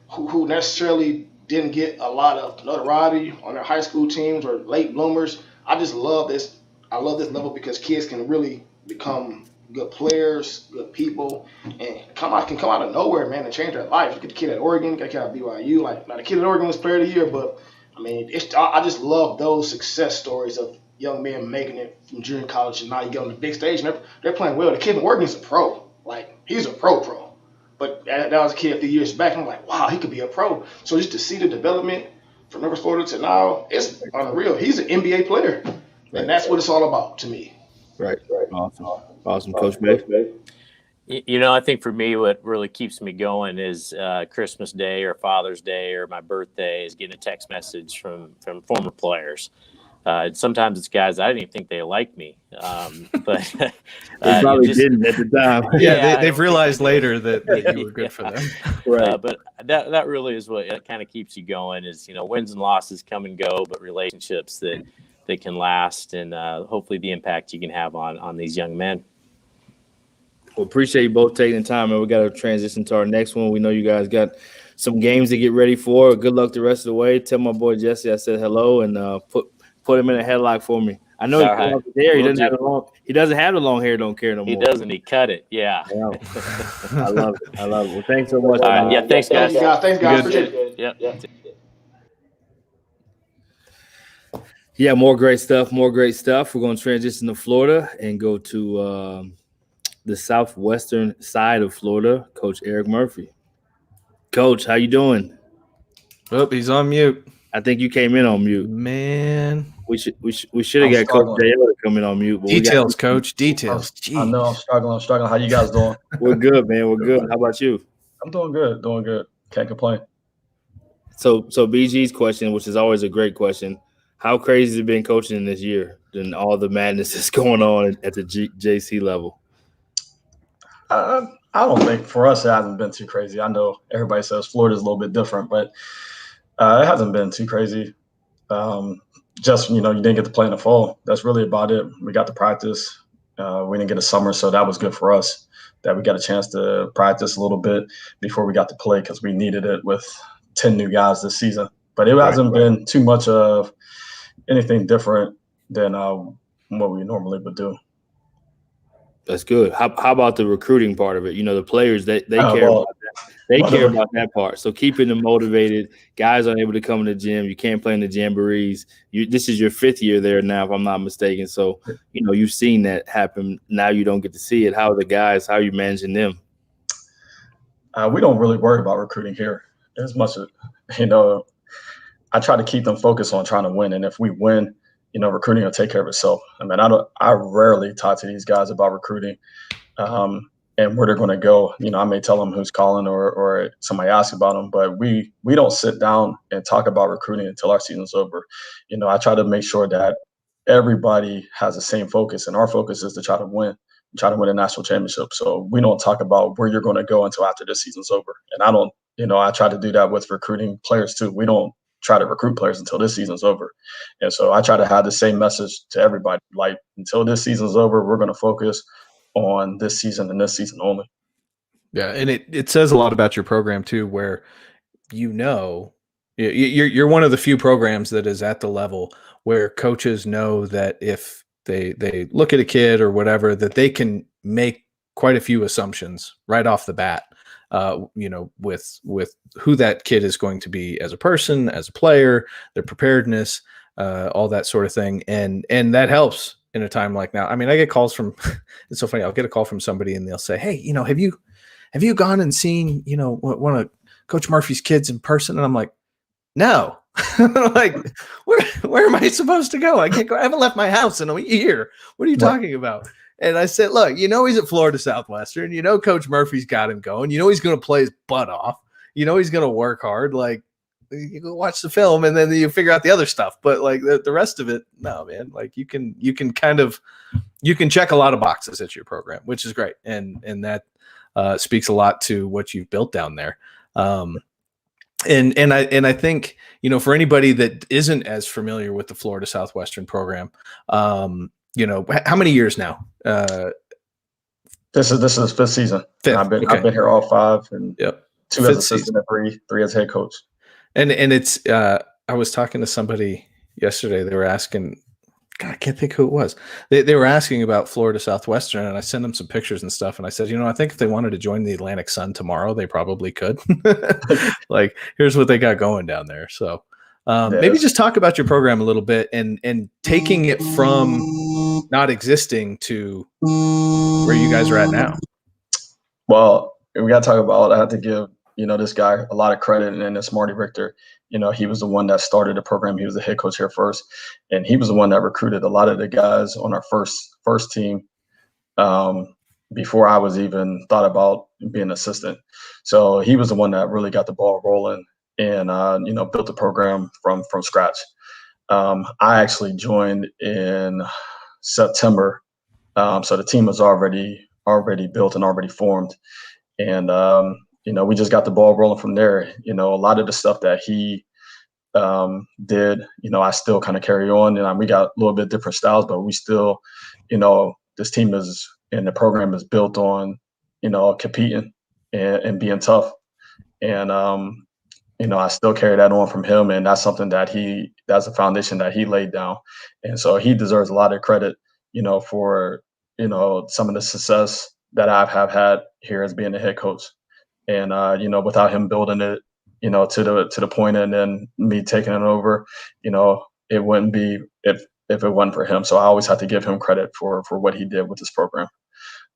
who necessarily didn't get a lot of notoriety on their high school teams or late bloomers. I just love this. I love this level because kids can really become good players, good people, and come out of nowhere, man, and change their life. Look at the kid at Oregon, got the kid at BYU. Like, now the kid at Oregon was player of the year, but I mean, I just love those success stories of young men making it from junior college, and now you get on the big stage and they're playing well. The kid in Oregon's a pro. Like, he's a pro. But that was a kid a few years back. I'm like, wow, he could be a pro. So just to see the development from North Florida to now, it's unreal. He's an NBA player, and that's what it's all about to me. Right. Awesome, Coach Bay. I think for me, what really keeps me going is Christmas Day or Father's Day or my birthday is getting a text message from former players. Sometimes it's guys I didn't even think they liked me, but they probably didn't at the time. They've realized later that you were good for them. Right. But that really is what kind of keeps you going. Is wins and losses come and go, but relationships that can last, and hopefully the impact you can have on these young men. Well, appreciate you both taking the time, and we got to transition to our next one. We know you guys got some games to get ready for. Good luck the rest of the way. Tell my boy Jesse I said hello, and put him in a headlock for me. I know he's there. He doesn't have the long hair. Don't care no more. He doesn't. He cut it. Yeah. I love it. Well, thanks so much. All right. Yeah. Thanks, guys. Thanks, guys. Appreciate it. Yep. Yeah, more great stuff. We're going to transition to Florida and go to the southwestern side of Florida. Coach Eric Murphy. Coach, how you doing? Oh, he's on mute. I think you came in on mute. Man. We should have got Coach JL to come in on mute. But details, Coach. Details. I know I'm struggling. How you guys doing? We're good, man. We're good. How about you? I'm doing good. Can't complain. So BG's question, which is always a great question, how crazy has it been coaching this year and all the madness that's going on at the JC level? I don't think for us it hasn't been too crazy. I know everybody says Florida's a little bit different, but it hasn't been too crazy. Just, you didn't get to play in the fall. That's really about it. We got to practice. We didn't get a summer, so that was good for us that we got a chance to practice a little bit before we got to play because we needed it with 10 new guys this season. But it hasn't been too much of anything different than what we normally would do. That's good. How about the recruiting part of it? The players, they care about that. They care about that part. So keeping them motivated. Guys aren't able to come in the gym. You can't play in the jamborees. This is your 5th year there now, if I'm not mistaken. So, you've seen that happen. Now you don't get to see it. How are the guys? How are you managing them? We don't really worry about recruiting here as much as, I try to keep them focused on trying to win. And if we win, recruiting will take care of itself. I mean, I rarely talk to these guys about recruiting and where they're going to go. I may tell them who's calling or somebody asks about them, but we don't sit down and talk about recruiting until our season's over. I try to make sure that everybody has the same focus, and our focus is to try to win a national championship. So we don't talk about where you're going to go until after this season's over. And I try to do that with recruiting players too. We don't try to recruit players until this season's over. And so I try to have the same message to everybody. Like, until this season's over, we're going to focus on this season and this season only. Yeah, and it says a lot about your program too, where you're one of the few programs that is at the level where coaches know that if they look at a kid or whatever, that they can make quite a few assumptions right off the bat. With who that kid is going to be as a person, as a player, their preparedness, all that sort of thing. And that helps in a time like now. I mean, I get calls from, it's so funny. I'll get a call from somebody and they'll say, hey, have you gone and seen, one of Coach Murphy's kids in person? And I'm like, no. Like, where am I supposed to go? I can't go. I haven't left my house in a year. What are you talking about? And I said, look, he's at Florida Southwestern. Coach Murphy's got him going. He's going to play his butt off. He's going to work hard. Like, you go watch the film and then you figure out the other stuff. But like the rest of it, no, man. Like you can check a lot of boxes at your program, which is great. And that speaks a lot to what you've built down there. And I think, you know, for anybody that isn't as familiar with the Florida Southwestern program, you know, how many years now? This is fifth season. Fifth. I've been here all 5, and yep. 2 Fifth as assistant and three as head coach. And it's I was talking to somebody yesterday. They were asking, God, I can't think who it was. They were asking about Florida Southwestern, and I sent them some pictures and stuff. And I said, you know, I think if they wanted to join the Atlantic Sun tomorrow, they probably could. Like, here's what they got going down there. So maybe just talk about your program a little bit and taking it from not existing to where you guys are at now. Well, we got to talk about, I have to give, you know, this guy a lot of credit, and it's Marty Richter. You know, he was the one that started the program. He was the head coach here first, and he was the one that recruited a lot of the guys on our first team before I was even thought about being an assistant. So he was the one that really got the ball rolling and, you know, built the program from scratch. I actually joined in September. So the team was already built and already formed. And, you know, we just got the ball rolling from there. You know, a lot of the stuff that he did, you know, I still kind of carry on. And we got a little bit different styles, but we still, you know, this team is, and the program is built on, you know, competing and being tough. And, you know, I still carry that on from him. And that's something that that's a foundation that he laid down. And so he deserves a lot of credit, you know, for, you know, some of the success that I have had here as being the head coach. And, you know, without him building it, you know, to the point and then me taking it over, you know, it wouldn't be if it wasn't for him. So I always have to give him credit for what he did with this program.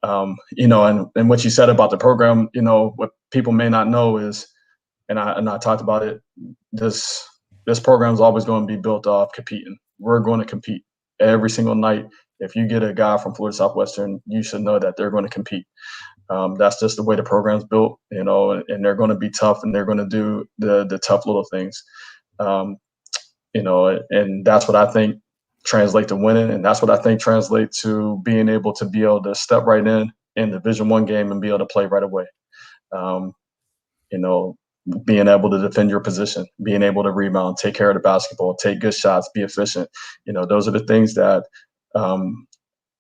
You know, and what you said about the program, you know, what people may not know is, and I talked about it, this program is always going to be built off competing. We're going to compete every single night. If you get a guy from Florida Southwestern, you should know that they're going to compete. That's just the way the program's built, you know, and they're going to be tough, and they're going to do the tough little things, you know, and that's what I think translate to winning, and that's what I think translates to being able to step right in Division I game and be able to play right away. You know, being able to defend your position, being able to rebound, take care of the basketball, take good shots, be efficient. You know, those are the things that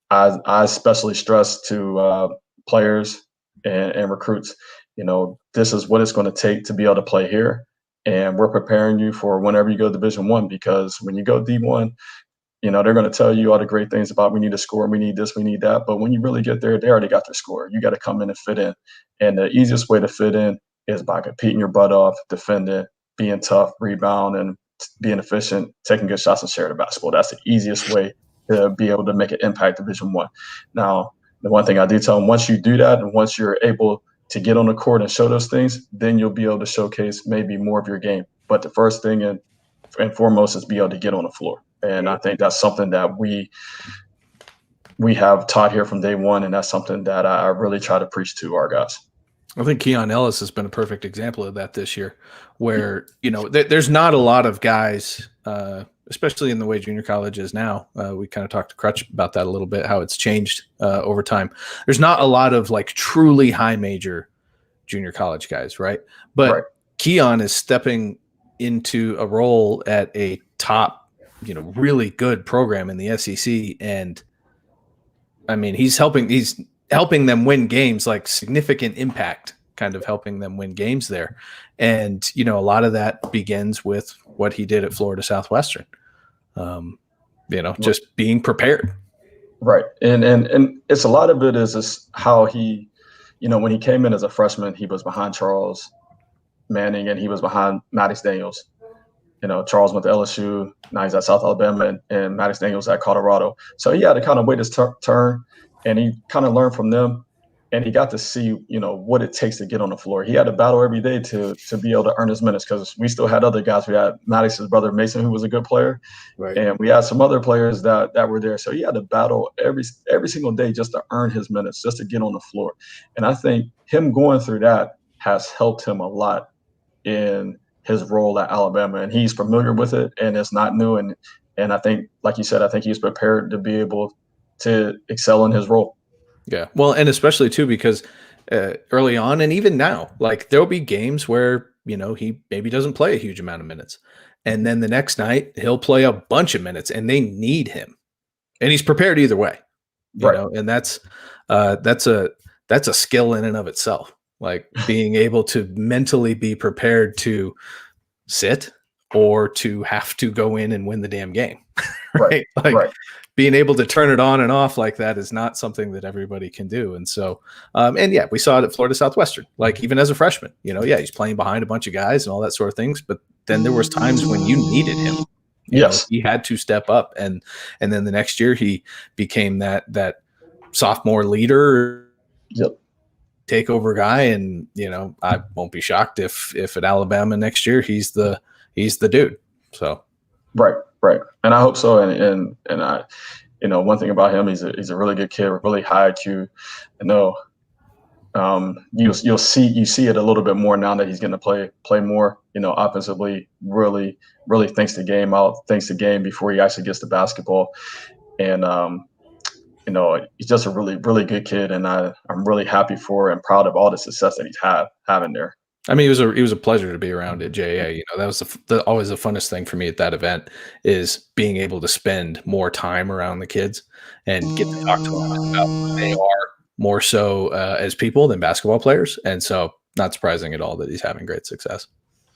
I especially stress to players and recruits. You know, this is what it's going to take to be able to play here, and we're preparing you for whenever you go to Division I, because when you go D1, you know, they're going to tell you all the great things about we need to score, we need this, we need that. But when you really get there, they already got their score. You got to come in and fit in. And the easiest way to fit in is by competing your butt off, defending, being tough, rebound, and being efficient, taking good shots and sharing the basketball. That's the easiest way to be able to make an impact Division I. Now, the one thing I do tell them, once you do that and once you're able to get on the court and show those things, then you'll be able to showcase maybe more of your game. But the first thing and foremost is be able to get on the floor. And I think that's something that we have taught here from day one, and that's something that I really try to preach to our guys. I think Keon Ellis has been a perfect example of that this year, where, you know, there's not a lot of guys, especially in the way junior college is now. We kind of talked to Crutch about that a little bit, how it's changed over time. There's not a lot of like truly high major junior college guys, right? But Keon is stepping into a role at a top, you know, really good program in the SEC. And I mean, he's helping them win games, like significant impact, kind of helping them win games there. And, you know, a lot of that begins with what he did at Florida Southwestern, you know, just being prepared. Right. And it's a lot of it is how he, you know, when he came in as a freshman, he was behind Charles Manning and he was behind Maddox Daniels. You know, Charles went to LSU, now he's at South Alabama, and Maddox Daniels at Colorado. So he had to kind of wait his turn, and he kind of learned from them, and he got to see, you know, what it takes to get on the floor. He had to battle every day to be able to earn his minutes, because we still had other guys. We had Maddox's brother Mason, who was a good player, and we had some other players that were there. So he had to battle every single day just to earn his minutes, just to get on the floor. And I think him going through that has helped him a lot in his role at Alabama, and he's familiar with it, and it's not new. And I think, like you said, I think he's prepared to be able to excel in his role. Yeah. Well, and especially too, because early on and even now, like there'll be games where, he maybe doesn't play a huge amount of minutes. And then the next night he'll play a bunch of minutes and they need him. And he's prepared either way, and that's a skill in and of itself. Like being able to mentally be prepared to sit or to have to go in and win the damn game. Right. Like being able to turn it on and off like that is not something that everybody can do. And so, we saw it at Florida Southwestern, like even as a freshman, he's playing behind a bunch of guys and all that sort of things. But then there was times when you needed him. He had to step up. And then the next year he became that sophomore leader, takeover guy. And, I won't be shocked if at Alabama next year, he's the dude. So. Right. And I hope so. And I, one thing about him, he's a really good kid, really high IQ. I know you'll see it a little bit more now that he's going to play more, offensively, really thinks the game before he actually gets the basketball. And, he's just a really, really good kid. And I'm really happy for and proud of all the success that he's having there. I mean, it was a pleasure to be around at JA. That was always the funnest thing for me at that event is being able to spend more time around the kids and get to talk to them about who they are more so as people than basketball players. And so not surprising at all that he's having great success.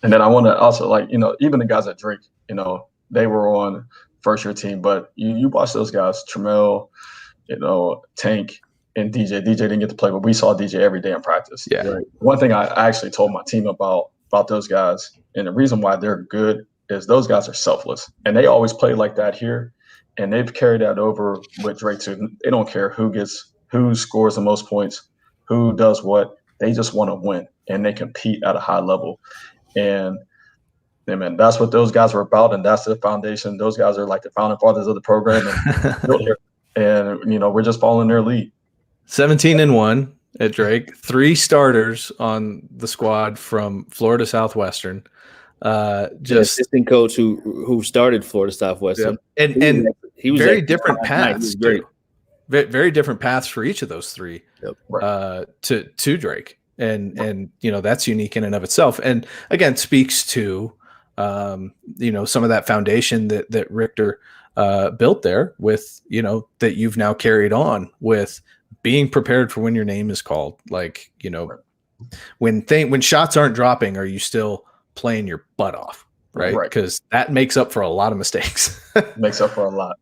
And then I want to also even the guys at Drake, they were on first year team, but you watch those guys, Tramel, Tank, and DJ. DJ didn't get to play, but we saw DJ every day in practice. Yeah. Right. One thing I actually told my team about those guys, and the reason why they're good is those guys are selfless, and they always play like that here, and they've carried that over with Drake too. They don't care who scores the most points, who does what. They just want to win, and they compete at a high level. And man, that's what those guys are about, and that's the foundation. Those guys are like the founding fathers of the program, and we're just following their lead. 17-1 at Drake, 3 starters on the squad from Florida Southwestern. Just assistant coach who started Florida Southwestern, and he was very different paths. Very different paths for each of those 3 to Drake, and that's unique in and of itself. And again, speaks to some of that foundation that Richter built there with that you've now carried on with. Being prepared for when your name is called, like, when shots aren't dropping, are you still playing your butt off? Right. Because that makes up for a lot of mistakes. Makes up for a lot.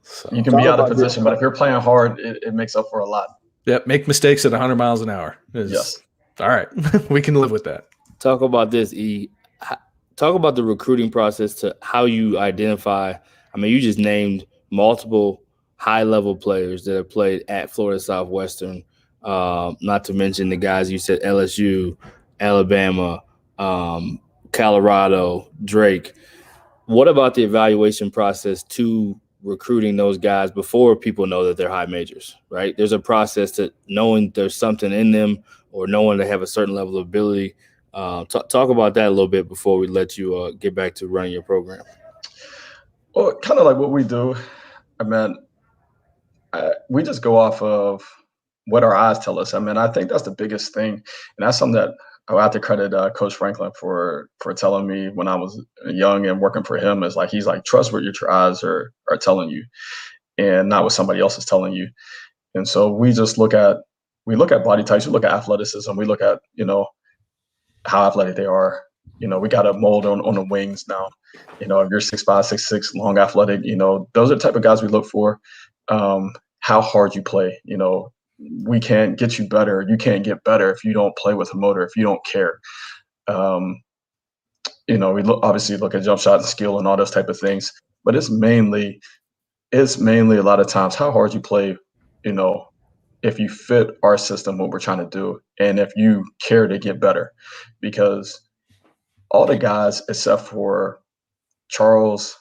So, you can be out of position, but if you're playing hard, it makes up for a lot. Yeah. Make mistakes at 100 miles an hour. Yes. All right. We can live with that. Talk about this, E. Talk about the recruiting process to how you identify. I mean, you just named multiple high-level players that have played at Florida Southwestern, not to mention the guys you said, LSU, Alabama, Colorado, Drake. What about the evaluation process to recruiting those guys before people know that they're high majors, right? There's a process to knowing there's something in them or knowing they have a certain level of ability. Talk about that a little bit before we let you get back to running your program. Well, kind of like what we do, we just go off of what our eyes tell us. I think that's the biggest thing. And that's something that I have to credit Coach Franklin for telling me when I was young and working for him is he's like, trust what your eyes are telling you and not what somebody else is telling you. And so we just look at body types, we look at athleticism, we look at, how athletic they are. We got a mold on the wings now. If you're 6'5", 6'6", long athletic, those are the type of guys we look for. How hard you play, we can't get you better. You can't get better if you don't play with a motor, if you don't care. We obviously look at jump shot and skill and all those type of things, but it's mainly a lot of times how hard you play, if you fit our system, what we're trying to do, and if you care to get better, because all the guys except for Charles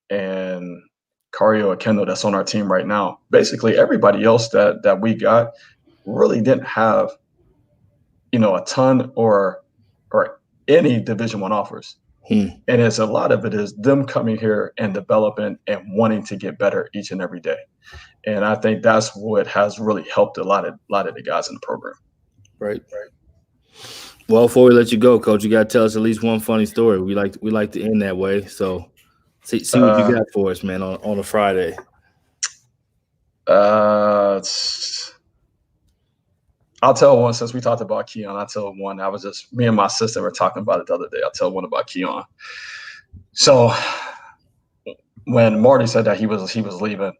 and Cario Akendo that's on our team right now, basically everybody else that we got really didn't have, a ton or any Division I offers. And it's a lot of it is them coming here and developing and wanting to get better each and every day. And I think that's what has really helped a lot of the guys in the program. Right. Well, before we let you go, Coach, you got to tell us at least one funny story. We like to end that way. So see what you got for us, man, on a Friday. I'll tell one since we talked about Keon. I'll tell one. I was just me and my sister were talking about it the other day. I'll tell one about Keon. So when Marty said that he was leaving,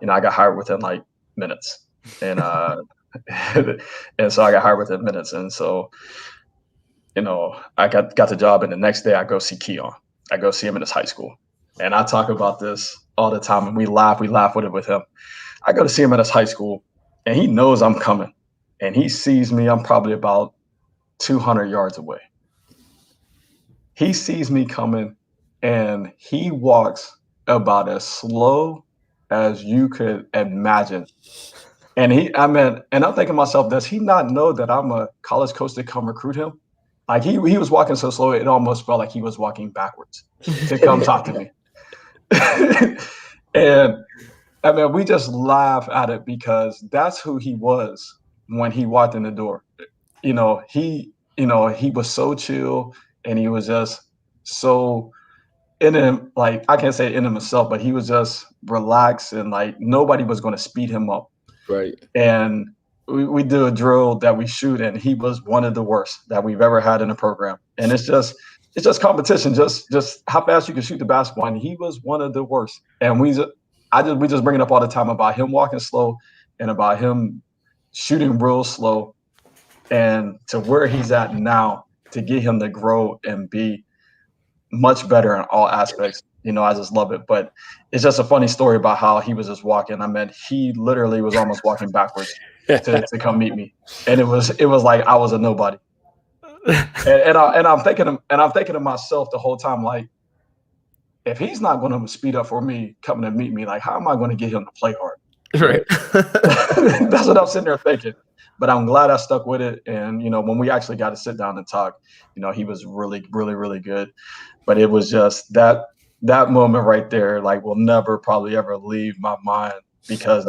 I got hired within like minutes, and and so I got hired within minutes, and so I got the job, and the next day I go see Keon. I go see him in his high school, and I talk about this all the time, and we laugh with him. I go to see him at his high school, and he knows I'm coming, and he sees me. I'm probably about 200 yards away. He sees me coming, and he walks about as slow as you could imagine. And I'm thinking to myself, does he not know that I'm a college coach to come recruit him? Like he was walking so slow, it almost felt like he was walking backwards to come talk to me. And we just laugh at it because that's who he was when he walked in the door. He was so chill, and he was just so in him, like I can't say in himself, but he was just relaxed, and like nobody was going to speed him up. Right. And we do a drill that we shoot, and he was one of the worst that we've ever had in a program. And it's just competition, just how fast you can shoot the basketball. And he was one of the worst. And we just bring it up all the time about him walking slow and about him shooting real slow, and to where he's at now, to get him to grow and be much better in all aspects. I just love it. But it's just a funny story about how he was just walking. He literally was almost walking backwards to come meet me. And it was like I was a nobody. And I'm thinking to myself the whole time, like, if he's not going to speed up for me coming to meet me, like, how am I going to get him to play hard? Right. That's what I'm sitting there thinking. But I'm glad I stuck with it. And, when we actually got to sit down and talk, he was really, really, really good. But it was just that moment right there, like, will never probably ever leave my mind, because,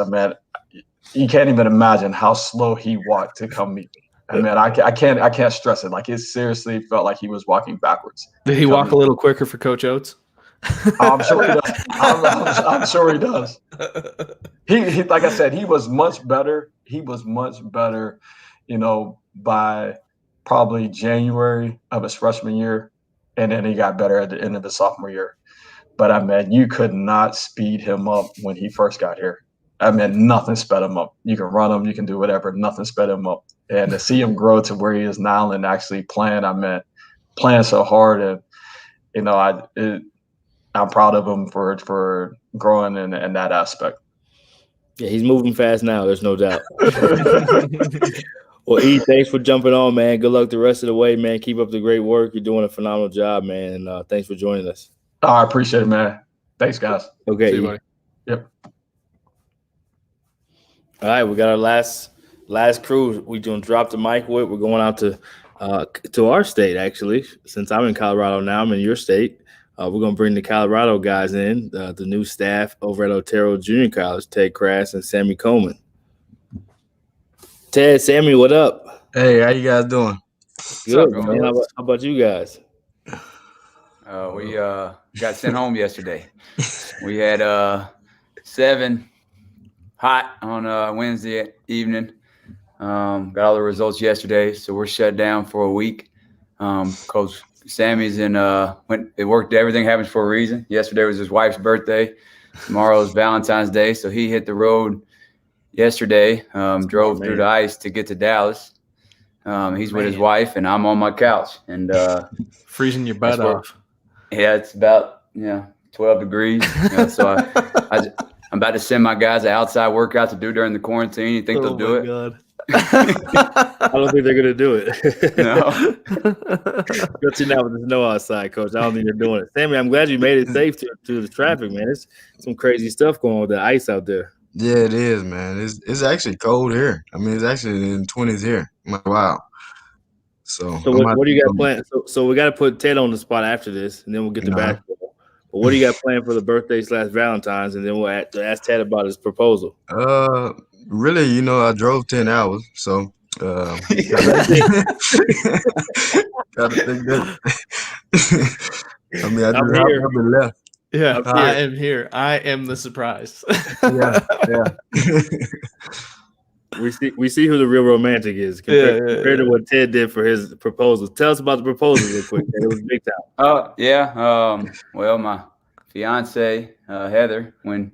you can't even imagine how slow he walked to come meet me. I can't stress it. Like, it seriously felt like he was walking backwards. Did he walk a little quicker for Coach Oates? I'm sure he does. I'm sure he does. He like I said, he was much better. He was much better, by probably January of his freshman year, and then he got better at the end of his sophomore year. But you could not speed him up when he first got here. Nothing sped him up. You can run him, you can do whatever. Nothing sped him up. And to see him grow to where he is now and actually playing so hard, and I'm proud of him for growing in that aspect. Yeah, he's moving fast now. There's no doubt. Well, E, thanks for jumping on, man. Good luck the rest of the way, man. Keep up the great work. You're doing a phenomenal job, man. And thanks for joining us. I appreciate it, man. Thanks, guys. Okay. See you, buddy. Yep. All right, we got our last crew. We're going to drop the mic with. We're going out to our state, actually. Since I'm in Colorado now, I'm in your state. We're going to bring the Colorado guys in, the new staff over at Otero Junior College, Ted Crass and Sammy Coleman. Ted, Sammy, what up? Hey, how you guys doing? Good, man. How about you guys? We got sent home yesterday. We had 7 hot on Wednesday evening. Got all the results yesterday, so we're shut down for a week. Coach Sammy's it worked. Everything happens for a reason. Yesterday was his wife's birthday. Tomorrow is Valentine's Day, so he hit the road yesterday. Drove through the ice to get to Dallas. He's with his wife, and I'm on my couch and freezing your butt off. Yeah, it's about 12 degrees. So I'm about to send my guys an outside workout to do during the quarantine. You think they'll do it? God. I don't think they're gonna do it. No. Especially now with the snow outside, Coach. I don't think they're doing it. Sammy, I'm glad you made it safe to the traffic, man. It's some crazy stuff going on with the ice out there. Yeah, it is, man. It's actually cold here. It's actually in the 20s here. Wow. So So I'm about what do to you got go, planned? So we got to put Ted on the spot after this, and then we'll get to uh, basketball. But what do you got planned for the birthday / Valentine's, and then we'll ask Ted about his proposal. uh, really, I drove 10 hours, so That's it. gotta think that. I mean, I I'm just here. hopped up and left. Yeah, I'm I here. am here. I am the surprise. Yeah, yeah. We see who the real romantic is compared to what Ted did for his proposal. Tell us about the proposal real quick. Ted. It was big time. Yeah. Well, my fiance, Heather, when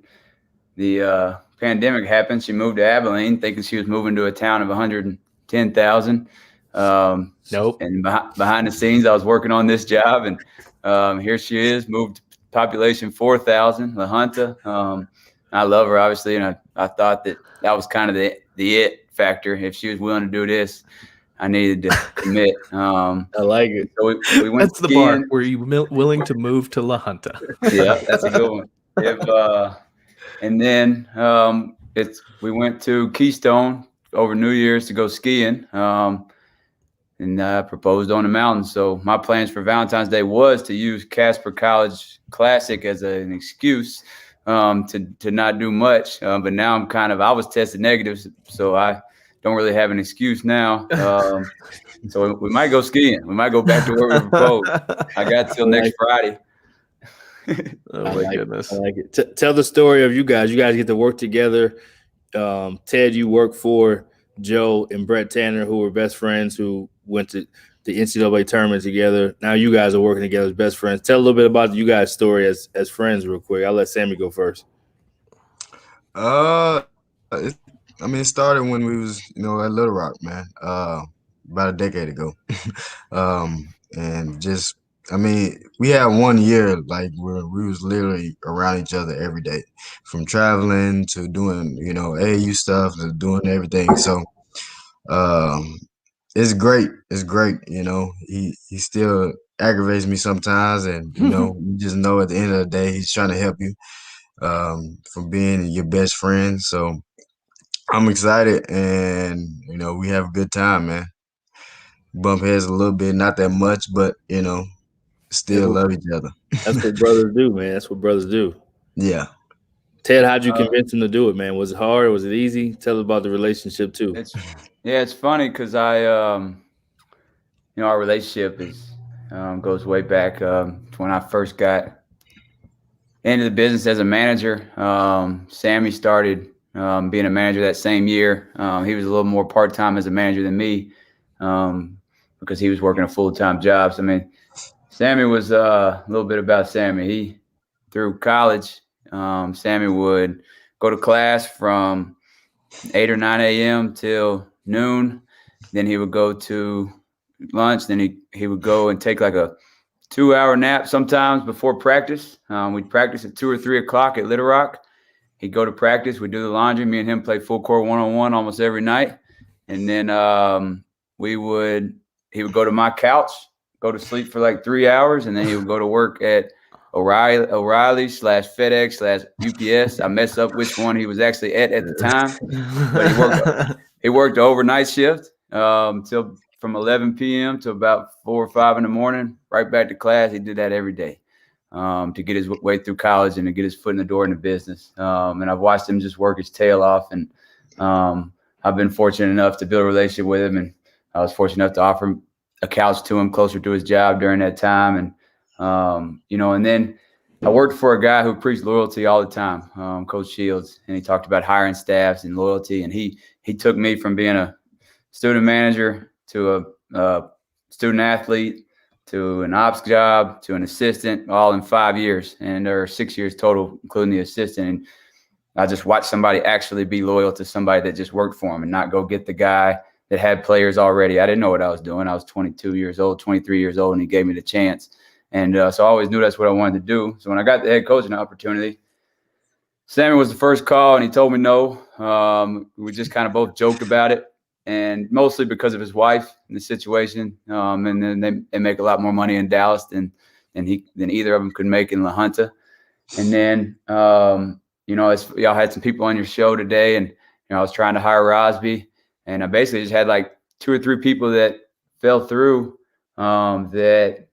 the pandemic happened, she moved to Abilene thinking she was moving to a town of 110,000. Nope. And behind the scenes, I was working on this job, and here she is, moved to population 4,000, La Junta. I love her, obviously, and I thought that was kind of the it factor. If she was willing to do this, I needed to commit. I like it. So we went That's the skiing. bar. Were you willing to move to La Junta? Yeah, that's a good one. And then we went to Keystone over New Year's to go skiing. And I proposed on the mountain. So my plans for Valentine's Day was to use Casper College Classic as an excuse to not do much. But now I was tested negative, so I don't really have an excuse now. So we might go skiing. We might go back to where we proposed. I got till next Friday. Oh my goodness. I like it. Tell the story of you guys. You guys get to work together. Ted, you work for Joe and Brett Tanner, who were best friends, who went to the NCAA tournament together. Now you guys are working together as best friends. Tell a little bit about you guys' story as friends real quick. I'll let Sammy go first. It started when we was, at Little Rock, man, about a decade ago. And just, we had 1 year, like, where we was literally around each other every day, from traveling to doing, AAU stuff to doing everything. So, it's great. It's great. He still aggravates me sometimes, and you just know at the end of the day he's trying to help you from being your best friend. So I'm excited, and we have a good time, man. Bump heads a little bit, not that much, but still love each other. That's what brothers do, man. That's what brothers do. Yeah. Ted, how'd you convince him to do it, man? Was it hard? Was it easy? Tell us about the relationship too. It's funny because our relationship goes way back to when I first got into the business as a manager. Sammy started being a manager that same year. He was a little more part-time as a manager than me because he was working a full-time job. So, Sammy was a little bit about Sammy. Through college, Sammy would go to class from 8 or 9 a.m. till noon. Then he would go to lunch. Then he would go and take like a 2-hour nap sometimes before practice. We'd practice at 2 or 3 o'clock at Little Rock. He'd go to practice. We'd do the laundry. Me and him play full court 1-on-1 almost every night. And then he would go to my couch, go to sleep for like 3 hours, and then he would go to work at O'Reilly/FedEx/UPS. I messed up which one he was actually at the time, but he worked the overnight shift till from 11 p.m. to about 4 or 5 in the morning, right back to class. He did that every day to get his way through college and to get his foot in the door in the business. And I've watched him just work his tail off, and I've been fortunate enough to build a relationship with him, and I was fortunate enough to offer him a couch to him closer to his job during that time. And and then I worked for a guy who preached loyalty all the time, Coach Shields, and he talked about hiring staffs and loyalty. And he took me from being a student manager to a student athlete to an ops job to an assistant, all in 5 years. And there are 6 years total, including the assistant. And I just watched somebody actually be loyal to somebody that just worked for him and not go get the guy that had players already. I didn't know what I was doing. I was 22 years old, 23 years old, and he gave me the chance. And so I always knew that's what I wanted to do. So when I got the head coaching opportunity, Sammy was the first call, and he told me no. We just kind of both joked about it, and mostly because of his wife and the situation. And then they make a lot more money in Dallas than either of them could make in La Junta. And then, y'all had some people on your show today, and I was trying to hire Rosby, and I basically just had like 2 or 3 people that fell through, that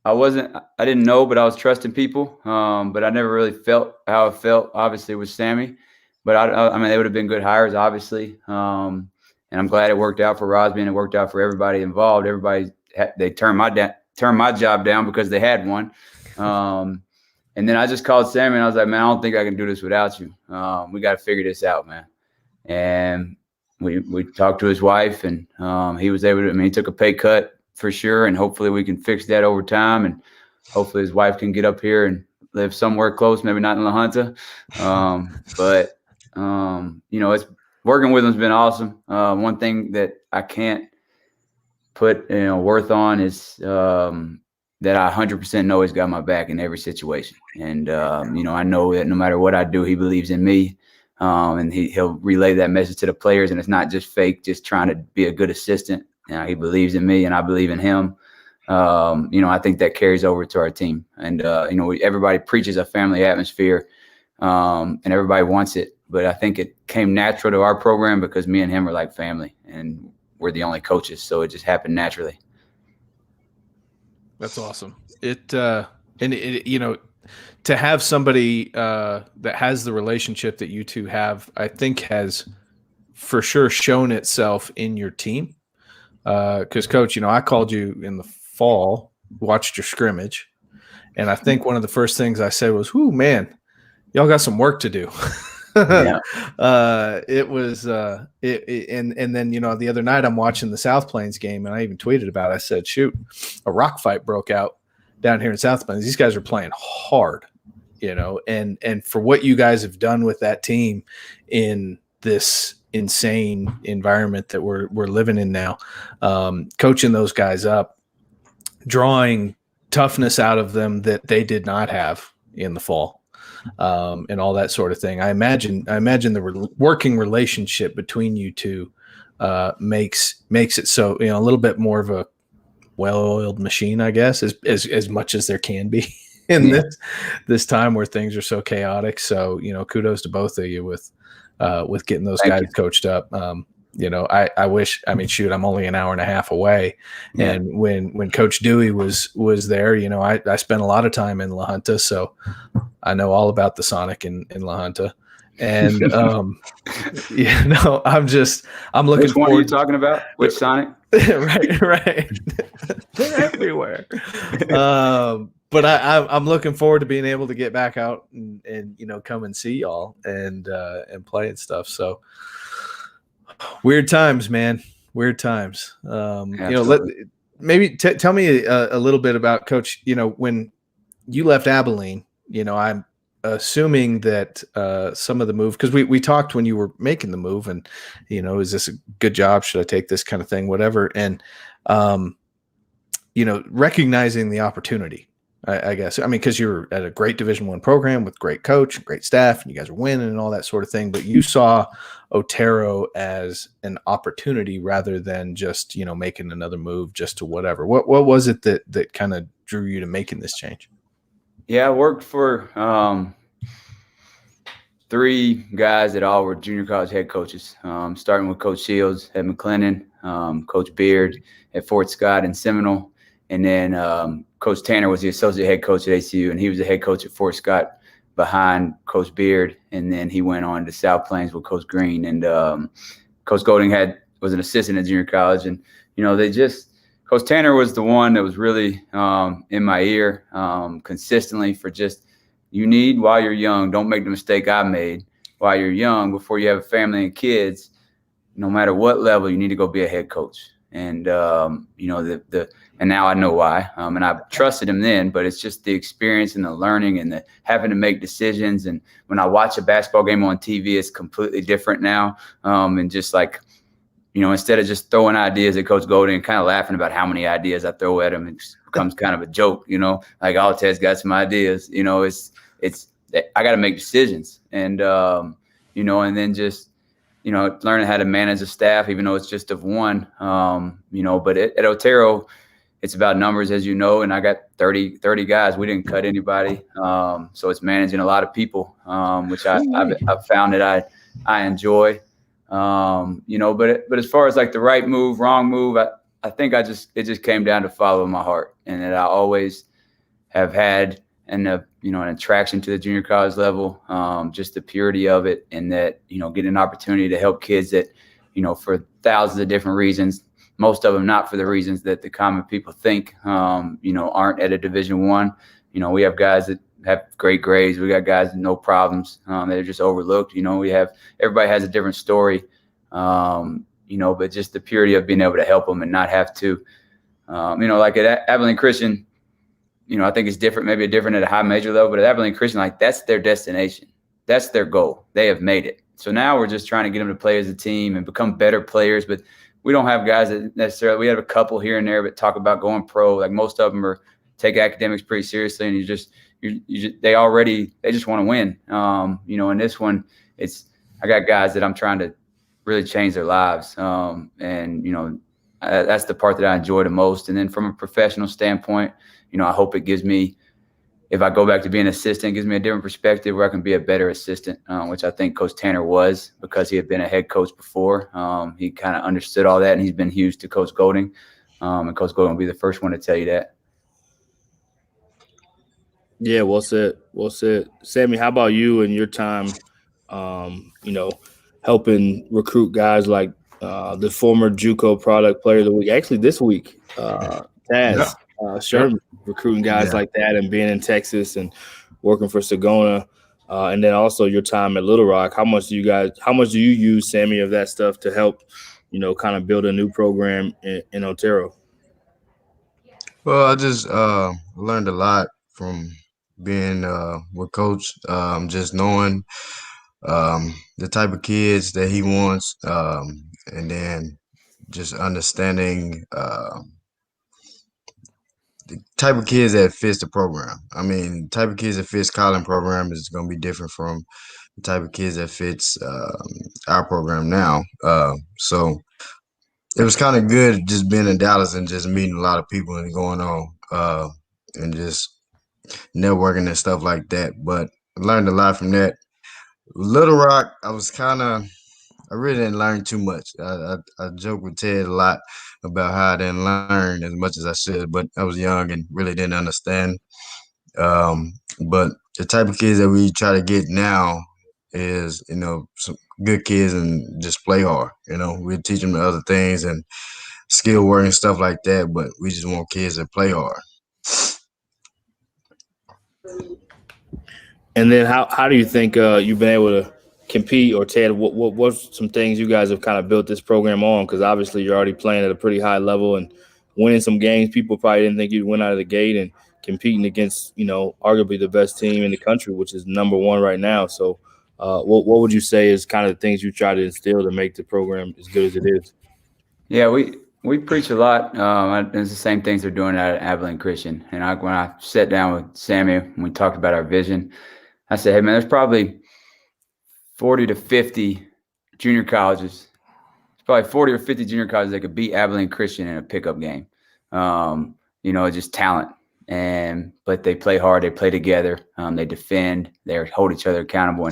I didn't know, but I was trusting people. But I never really felt how I felt, obviously, with Sammy. But I mean, they would have been good hires, obviously. And I'm glad it worked out for Rosby and it worked out for everybody involved. They turned my job down because they had one. And then I just called Sammy and I was like, man, I don't think I can do this without you. We got to figure this out, man. And we talked to his wife, and he was able to. I mean, he took a pay cut for sure, and hopefully we can fix that over time, and hopefully his wife can get up here and live somewhere close, maybe not in La Junta. But it's working with him's been awesome. One thing that I can't put worth on is that I 100% know he's got my back in every situation, and I know that no matter what I do, he believes in me. And he'll relay that message to the players, and it's not just fake, just trying to be a good assistant. He believes in me, and I believe in him. I think that carries over to our team, and everybody preaches a family atmosphere, and everybody wants it. But I think it came natural to our program because me and him are like family, and we're the only coaches, so it just happened naturally. That's awesome. To have somebody that has the relationship that you two have, I think has for sure shown itself in your team. Because, Coach, I called you in the fall, watched your scrimmage, and I think one of the first things I said was, "Ooh, man, y'all got some work to do." Yeah. It was and then the other night I'm watching the South Plains game, and I even tweeted about it. I said, shoot, a rock fight broke out down here in South Plains. These guys are playing hard, and for what you guys have done with that team in this insane environment that we're living in now, coaching those guys up, drawing toughness out of them that they did not have in the fall. And all that sort of thing. I imagine the working relationship between you two makes it so a little bit more of a well-oiled machine, I guess, as much as there can be in this time where things are so chaotic. So kudos to both of you with getting those guys coached up. I wish. I mean, shoot, I'm only an hour and a half away, and when Coach Dewey was there, I spent a lot of time in La Junta, so I know all about the Sonic in La Junta, and I'm looking. Which one are you talking about? Which Sonic? right. They're everywhere. But I'm looking forward to being able to get back out and come and see y'all and play and stuff. So. Weird times, man. Weird times. Maybe tell me a little bit about Coach. When you left Abilene, I'm assuming that some of the move, because we talked when you were making the move, and is this a good job? Should I take this kind of thing? Whatever. And recognizing the opportunity. I guess. I mean, because you're at a great Division I program with great coach, great staff, and you guys are winning and all that sort of thing. But you saw Otero as an opportunity rather than just making another move just to whatever. What was it that kind of drew you to making this change? Yeah, I worked for 3 guys that all were junior college head coaches. Starting with Coach Shields at McLennan, Coach Beard at Fort Scott and Seminole. And then Coach Tanner was the associate head coach at ACU, and he was the head coach at Fort Scott behind Coach Beard. And then he went on to South Plains with Coach Green. And Coach Golding was an assistant at junior college. And, Coach Tanner was the one that was really in my ear consistently for just, while you're young, don't make the mistake I made. While you're young, before you have a family and kids, no matter what level, you need to go be a head coach. And, and now I know why. And I trusted him then, but it's just the experience and the learning and the having to make decisions. And when I watch a basketball game on TV, it's completely different now. And just like, instead of just throwing ideas at Coach Golding and kind of laughing about how many ideas I throw at him, it becomes kind of a joke, like, oh, Ted's got some ideas, it's I got to make decisions. And, and then just, learning how to manage a staff, even though it's just of one, but at Otero, it's about numbers, as and I got 30 guys. We didn't cut anybody. So it's managing a lot of people, which I've found that I enjoy, but as far as like the right move, wrong move, I think it just came down to following my heart, and that I always have had an attraction to the junior college level, just the purity of it, and that, getting an opportunity to help kids that, for thousands of different reasons, most of them not for the reasons that the common people think, aren't at a Division I. We have guys that have great grades. We got guys with no problems. They're just overlooked. Everybody has a different story, but just the purity of being able to help them and not have to, like at Abilene Christian, I think it's different, maybe different at a high major level, but at Abilene Christian, like, that's their destination. That's their goal. They have made it. So now we're just trying to get them to play as a team and become better players. But we don't have guys that necessarily, we have a couple here and there, but talk about going pro. Like, most of them take academics pretty seriously, and they just want to win. In this one, I got guys that I'm trying to really change their lives. That's the part that I enjoy the most. And then from a professional standpoint, I hope it gives me, if I go back to being an assistant, it gives me a different perspective where I can be a better assistant, which I think Coach Tanner was, because he had been a head coach before. He kind of understood all that, and he's been huge to Coach Golding. And Coach Golding will be the first one to tell you that. Yeah, well said. Well said. Sammy, how about you and your time, helping recruit guys like the former JUCO Product Player of the Week? Actually, this week, Taz Sherman, recruiting guys like that, and being in Texas and working for Sagona, and then also your time at Little Rock. How much do you use, Sammy, of that stuff to help, kind of build a new program in Otero? Well, I just learned a lot from being with Coach, just knowing the type of kids that he wants, and then just understanding the type of kids that fits the program. I mean, the type of kids that fits Collin program is going to be different from the type of kids that fits our program now. So it was kind of good just being in Dallas and just meeting a lot of people and going on and just networking and stuff like that. But I learned a lot from that. Little Rock, I really didn't learn too much. I joke with Ted a lot about how I didn't learn as much as I should, but I was young and really didn't understand. But the type of kids that we try to get now is, some good kids and just play hard. We teach them the other things and skill work and stuff like that, but we just want kids that play hard. And then how do you think you've been able to compete, or Ted, what's some things you guys have kind of built this program on? Because obviously you're already playing at a pretty high level and winning some games people probably didn't think you'd win out of the gate, and competing against, arguably the best team in the country, which is number one right now. So what would you say is kind of the things you try to instill to make the program as good as it is? Yeah, we preach a lot. It's the same things they're doing at Abilene Christian. And when I sat down with Sammy and we talked about our vision, I said, hey, man, there's probably 40 to 50 junior colleges. There's probably 40 or 50 junior colleges that could beat Abilene Christian in a pickup game. Just talent. But they play hard. They play together. They defend. They hold each other accountable.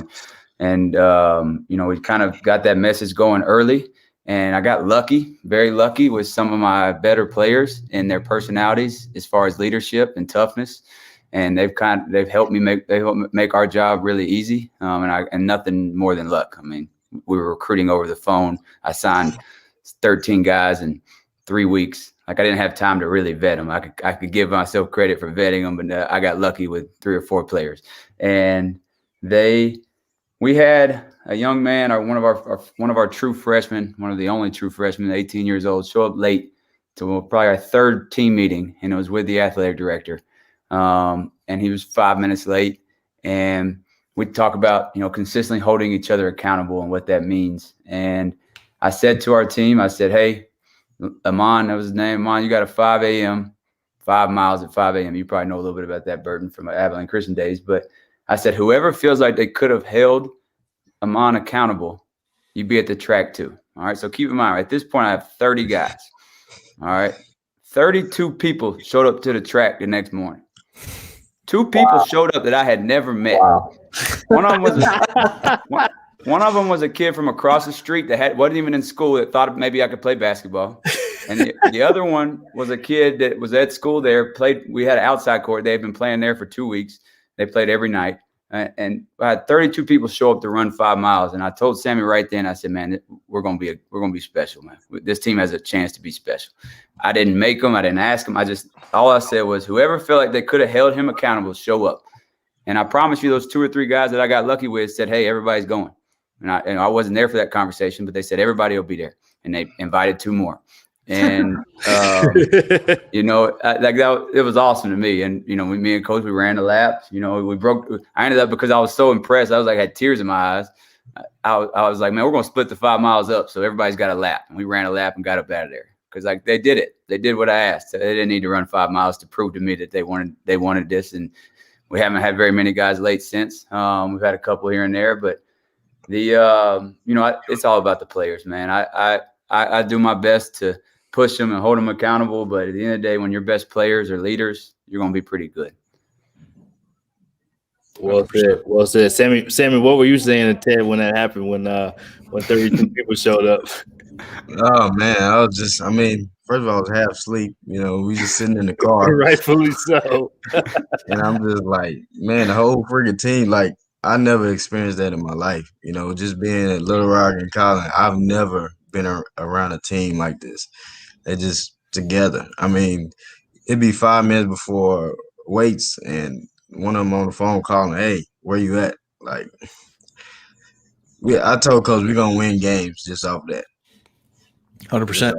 And we kind of got that message going early. And I got lucky, very lucky, with some of my better players and their personalities as far as leadership and toughness. And they've helped me make our job really easy. And nothing more than luck. I mean, we were recruiting over the phone. I signed 13 guys in 3 weeks. Like, I didn't have time to really vet them. I could give myself credit for vetting them, but I got lucky with 3 or 4 players. And we had a young man, or one of our true freshmen, one of the only true freshmen, 18 years old, show up late to probably our 3rd team meeting, and it was with the athletic director. And he was 5 minutes late, and we talk about, consistently holding each other accountable and what that means. And I said to our team, I said, hey, Amon, that was his name. Amon, you got a 5 a.m., 5 miles at 5 a.m. You probably know a little bit about that burden from my Abilene Christian days. But I said, whoever feels like they could have held Amon accountable, you be at the track too. All right. So keep in mind, at this point, I have 30 guys. All right. 32 people showed up to the track the next morning. 2 people showed up that I had never met. Wow. One of them was a kid from across the street that wasn't even in school, that thought maybe I could play basketball. And the other one was a kid that was at school there, we had an outside court. They've been playing there for 2 weeks. They played every night. And I had 32 people show up to run 5 miles. And I told Sammy right then, I said, man, we're going to be special, man. This team has a chance to be special. I didn't make them. I didn't ask them. All I said was whoever felt like they could have held him accountable, show up. And I promise you those 2 or 3 guys that I got lucky with said, hey, everybody's going. And I wasn't there for that conversation, but they said everybody will be there. And they invited 2 more. And, it was awesome to me. And, me and Coach, we ran the laps. I ended up, because I was so impressed, I had tears in my eyes. I was like, man, we're going to split the 5 miles up. So everybody's got a lap. And we ran a lap and got up out of there. Because they did it. They did what I asked. They didn't need to run 5 miles to prove to me that they wanted this. And we haven't had very many guys late since. We've had a couple here and there, but it's all about the players, man. I do my best to push them and hold them accountable. But at the end of the day, when your best players are leaders, you're going to be pretty good. Well said. Well said. Sammy, what were you saying to Ted when that happened, when 32 people showed up? Oh man, first of all, I was half asleep. We just sitting in the car. Rightfully so. And I'm just like, man, the whole freaking team, like, I never experienced that in my life. Just being at Little Rock and College, I've never been around a team like this. They're just together. It'd be 5 minutes before weights, and one of them on the phone calling, hey, where you at? Like, I told Coach we're going to win games just off that. 100%.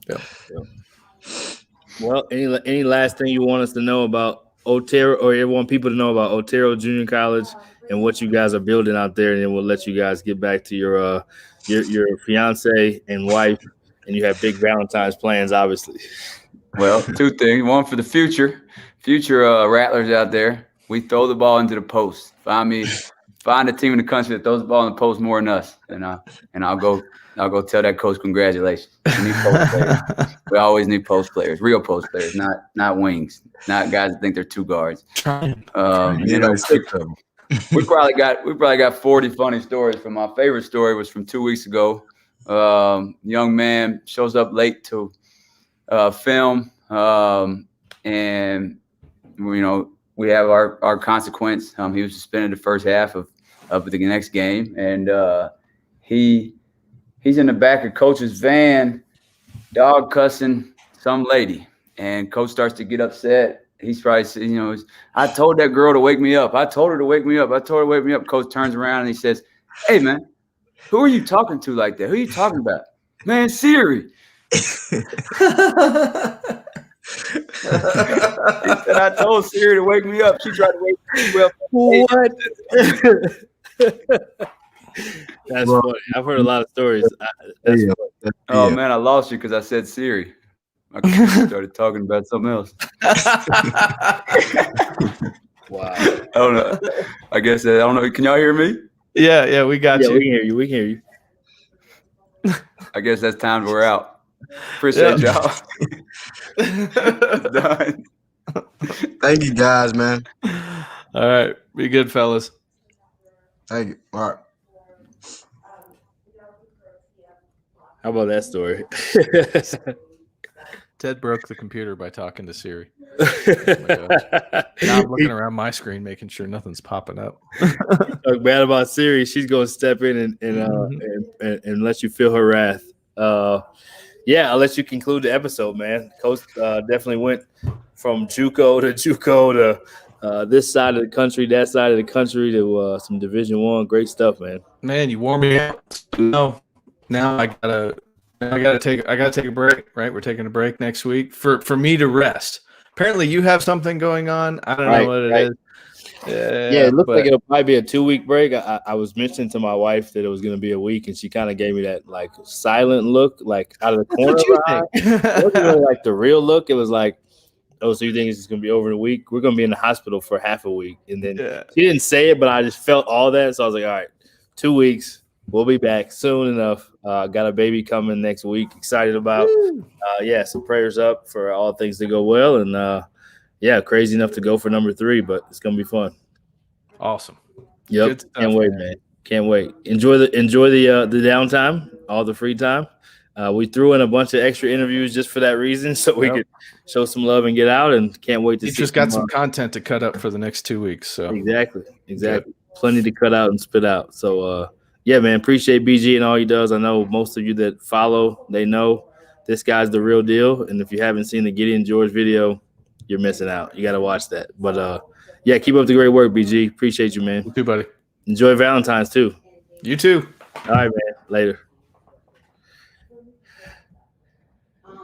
Yep. Well, any last thing you want us to know about Otero, or you want people to know about Otero Junior College and what you guys are building out there, and then we'll let you guys get back to your fiance and wife, and you have big Valentine's plans, obviously. Well, 2 things. One, for the future Rattlers out there, we throw the ball into the post. Find a team in the country that throws the ball in the post more than us, and I'll go tell that coach congratulations. We need post players. We always need post players, real post players, not wings, not guys that think they're 2 guards. We probably got 40 funny stories. From my favorite story was from 2 weeks ago. Young man shows up late to film, and we have our consequence. He was suspended the first half of the next game, and he's in the back of Coach's van, dog cussing some lady, and Coach starts to get upset. He's probably saying, I told that girl to wake me up. I told her to wake me up. Coach turns around and he says, hey, man, who are you talking to like that? Who are you talking about? Man, Siri. He said, I told Siri to wake me up. She tried to wake me up. What? That's funny. I've heard a lot of stories. Man, I lost you because I said Siri. My computer started talking about something else. Wow. I don't know. I don't know. Can y'all hear me? Yeah, we got you. We can hear you. I guess that's time we're out. Appreciate y'all. Done. Thank you, guys, man. All right. Be good, fellas. Thank you. All right. How about that story? Ted broke the computer by talking to Siri. Oh now I'm looking around my screen, making sure nothing's popping up. Talk bad about Siri. She's going to step in and let you feel her wrath. I'll let you conclude the episode, man. Coach definitely went from JUCO to this side of the country, that side of the country, to some Division I. Great stuff, man. Man, you wore me out. No, now I gotta take a break. Right, we're taking a break next week for me to rest. Apparently, you have something going on. I don't know what it is. It looks like it'll probably be a 2-week break. I was mentioning to my wife that it was going to be a week, and she kind of gave me that like silent look, like out of the corner of her eye. It wasn't really like the real look. It was like, oh, so you think it's going to be over in a week? We're going to be in the hospital for half a week. And then she didn't say it, but I just felt all that. So I was like, all right, 2 weeks. We'll be back soon enough. Got a baby coming next week. Excited about. Some prayers up for all things to go well. And crazy enough to go for number 3, but it's gonna be fun. Awesome. Yep. Good stuff, Can't wait, man. Can't wait. Enjoy the downtime, all the free time. We threw in a bunch of extra interviews just for that reason, so we could show some love and get out. And can't wait to You see. just got some content to cut up for the next 2 weeks. So exactly. Plenty to cut out and spit out. So yeah, man, appreciate BG and all he does. I know most of you that follow, they know this guy's the real deal. And if you haven't seen the Gideon George video, you're missing out. You got to watch that. But yeah, keep up the great work, BG. Appreciate you, man. You too, buddy. Enjoy Valentine's too. You too. All right, man. Later.